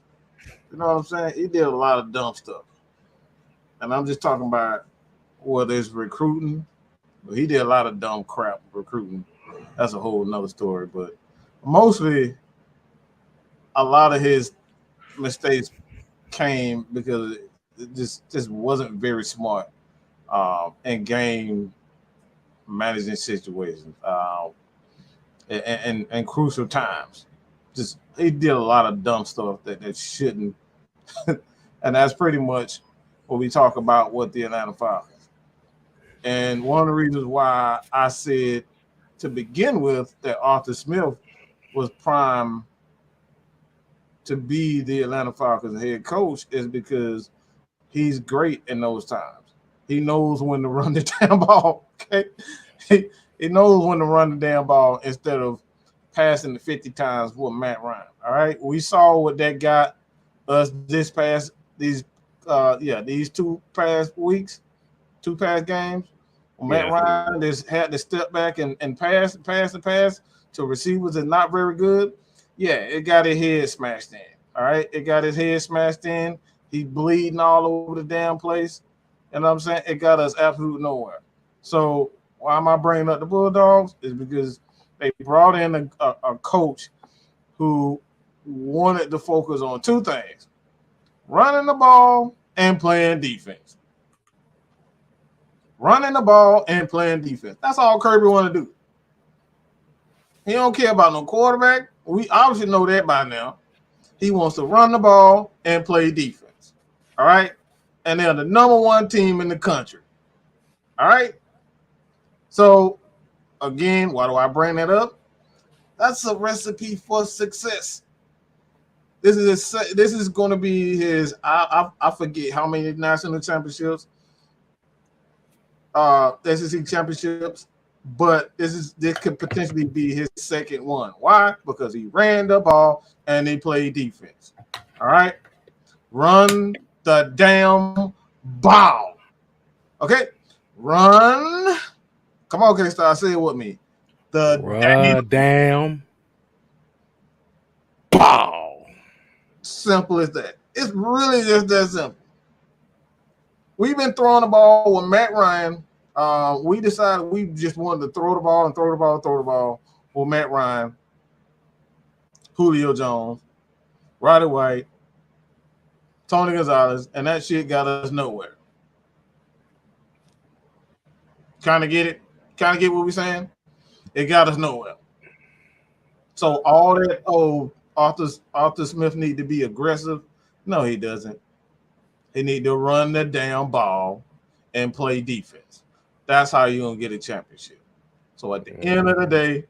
S2: You know what I'm saying? He did a lot of dumb stuff, and I'm just talking about whether it's recruiting. He did a lot of dumb crap recruiting. That's a whole nother story. But mostly, a lot of his mistakes came because it just wasn't very smart in game managing situations and crucial times. Just he did a lot of dumb stuff that shouldn't, and that's pretty much what we talk about with the Atlanta Falcons. And one of the reasons why I said to begin with that Arthur Smith was prime to be the Atlanta Falcons head coach is because he's great in those times. He knows when to run the damn ball. Okay, he knows when to run the damn ball instead of passing the 50 times with Matt Ryan. All right, we saw what that got us these two past weeks, two past games. Matt Ryan just had to step back and pass to receivers that not very good. Yeah, it got his head smashed in. All right, it got his head smashed in. He's bleeding all over the damn place. You know what I'm saying? It got us absolute nowhere. So why am I bringing up the Bulldogs? Is because they brought in a coach who wanted to focus on two things: running the ball and playing defense. Running the ball and playing defense. That's all Kirby want to do. He don't care about no quarterback. We obviously know that by now. He wants to run the ball and play defense. All right? And they're the number one team in the country. All right? So, again, why do I bring that up? That's a recipe for success. This is going to be his, I forget how many national championships, SEC championships, but this could potentially be his second one. Why? Because he ran the ball and they played defense. All right, run the damn ball. Okay, run. Come on, KStylzz, say it with me. The
S1: damn ball.
S2: Simple as that. It's really just that simple. We've been throwing the ball with Matt Ryan. We decided we just wanted to throw the ball with Matt Ryan, Julio Jones, Roddy White, Tony Gonzalez, and that shit got us nowhere. Kind of get it? Kind of get what we're saying? It got us nowhere. So all that, Arthur Smith need to be aggressive. No, he doesn't. He need to run the damn ball and play defense. That's how you're going to get a championship. So at the end of the day,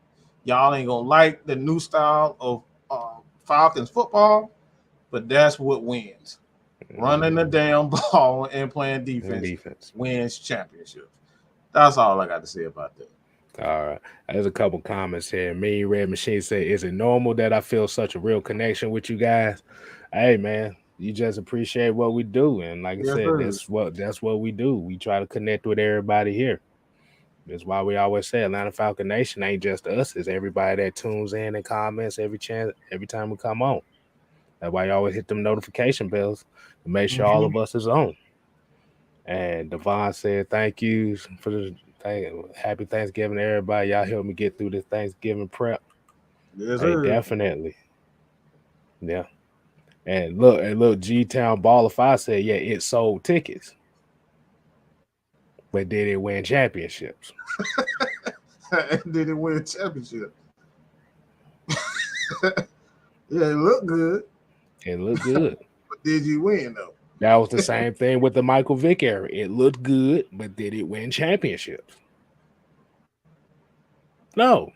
S2: y'all ain't going to like the new style of Falcons football, but that's what wins. Running the damn ball and playing defense wins championships. That's all I got to say about that.
S1: All right. There's a couple comments here. Me, Red Machine said, is it normal that I feel such a real connection with you guys? Hey, man, you just appreciate what we do. And like I said, that's what we do. We try to connect with everybody here. That's why we always say Atlanta Falcons Nation ain't just us. It's everybody that tunes in and comments every time we come on. That's why you always hit them notification bells to make sure all of us is on. And Devon said, thank you for the happy Thanksgiving to everybody. Y'all helped me get through this Thanksgiving prep.
S2: Yes,
S1: hey, definitely. Yeah. And look, G-Town Baller 5 said, yeah, it sold tickets. But did it win championships?
S2: Did it win a championship? Yeah, it looked good.
S1: It looked good.
S2: But did you win, though?
S1: That was the same thing with the Michael Vick era. It looked good, but did it win championships? No.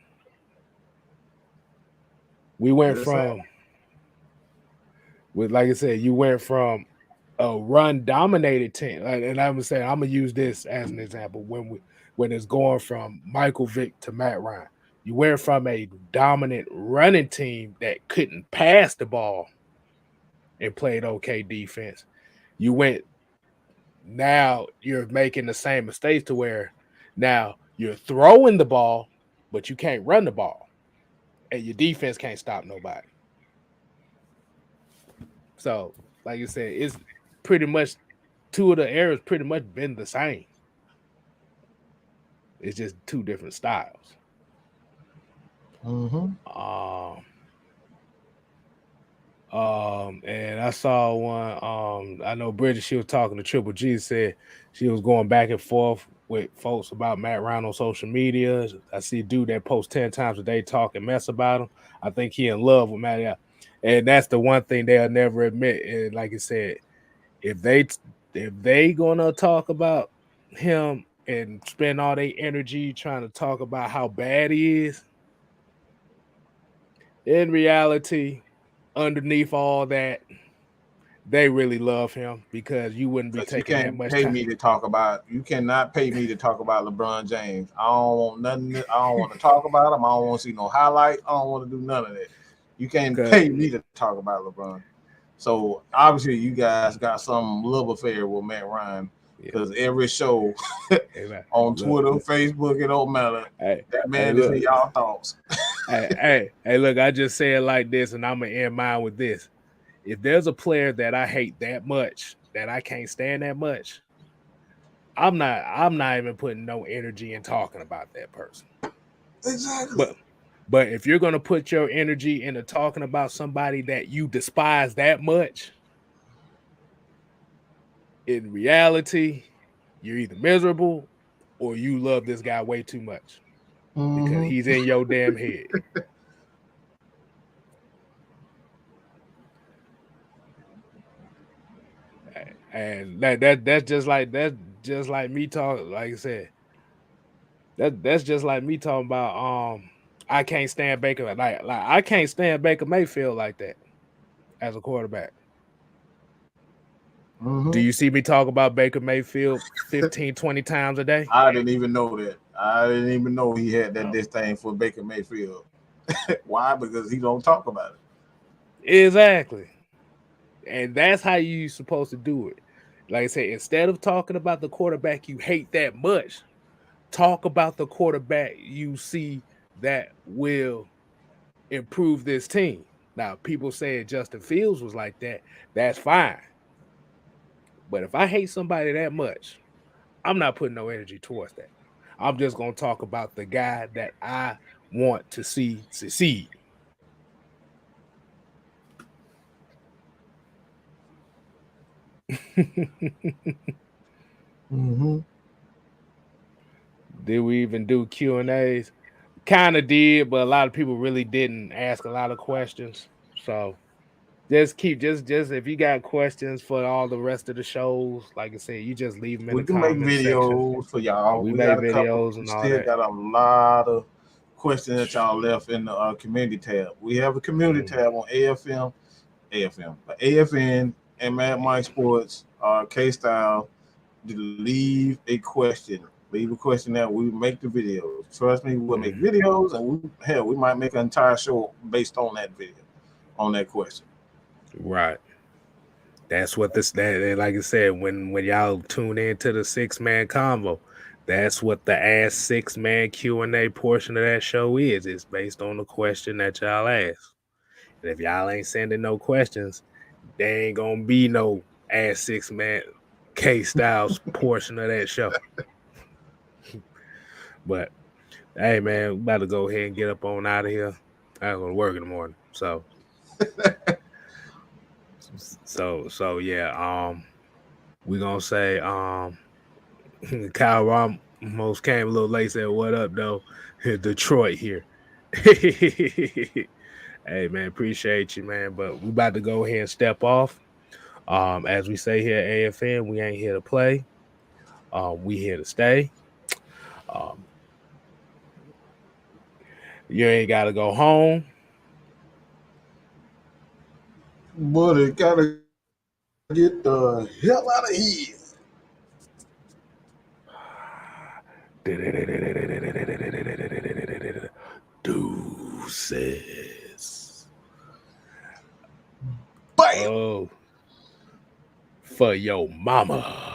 S1: We went like I said, you went from a run-dominated team. And I'm saying, I'm going to use this as an example. When it's going from Michael Vick to Matt Ryan, you went from a dominant running team that couldn't pass the ball and played okay defense. Now you're making the same mistakes to where now you're throwing the ball, but you can't run the ball. And your defense can't stop nobody. So, like you said, it's pretty much two of the eras pretty much been the same. It's just two different styles. And I saw one. I know Bridget, she was talking to Triple G, said she was going back and forth with folks about Matt Ryan on social media. I see a dude that posts 10 times a day talking mess about him. I think he in love with Matt. And that's the one thing they'll never admit. And like I said, if they gonna talk about him and spend all their energy trying to talk about how bad he is, in reality, underneath all that, they really love him because you wouldn't be taking that much time.
S2: You cannot pay me to talk about LeBron James. I don't want nothing. I don't want to talk about him. I don't want to see no highlight. I don't want to do none of that. You can't pay me to talk about LeBron. So obviously you guys got some love affair with Matt Ryan because every show on Twitter, Facebook, it don't matter. That man is in y'all thoughts.
S1: hey, look, I just say it like this, and I'm gonna end mine with this. If there's a player that I hate that much, that I can't stand that much, I'm not even putting no energy in talking about that person.
S2: Exactly.
S1: But if you're gonna put your energy into talking about somebody that you despise that much, in reality, you're either miserable or you love this guy way too much because he's in your damn head. And that's just like me talking. Like I said, that's just like me talking about I can't stand Baker. Like I can't stand Baker Mayfield like that as a quarterback. Do you see me talk about Baker Mayfield 15, 20 times a day?
S2: I didn't even know that. I didn't even know he had that disdain for Baker Mayfield. Why? Because he don't talk about it.
S1: Exactly. And that's how you supposed to do it. Like I said, instead of talking about the quarterback you hate that much, talk about the quarterback you see that will improve this team. Now, people say Justin Fields was like that. That's fine. But if I hate somebody that much, I'm not putting no energy towards that. I'm just going to talk about the guy that I want to see succeed.
S2: Mm-hmm.
S1: Did we even do Q&As? Kind of did, but a lot of people really didn't ask a lot of questions. So just if you got questions for all the rest of the shows, like I said, you just leave them in the comments section.
S2: We can make videos for y'all.
S1: We make videos and all that.
S2: We still got a lot of questions that y'all left in the community tab. We have a community tab on AFN, and Mad Mike Sports, KStylzz. Leave a question. Leave a question that we make the videos. Trust me, we'll make videos, and we might make an entire show based on that video, on that question.
S1: Right. That's what that like I said, when y'all tune into the 6-man convo, that's what the Ask 6-Man Q&A portion of that show is. It's based on the question that y'all ask. And if y'all ain't sending no questions, there ain't gonna be no Ask 6-Man KStylzz portion of that show. But hey man, we about to go ahead and get up on out of here. I go to work in the morning. So yeah, we're gonna say Kyle Ramos came a little late, said what up though? Detroit here. Hey man, appreciate you, man. But we about to go ahead and step off. As we say here at AFN, we ain't here to play. We here to stay. You ain't gotta go home.
S2: But it gotta get the hell out of here.
S1: Deuces.
S2: Bam.
S1: Oh, for your mama.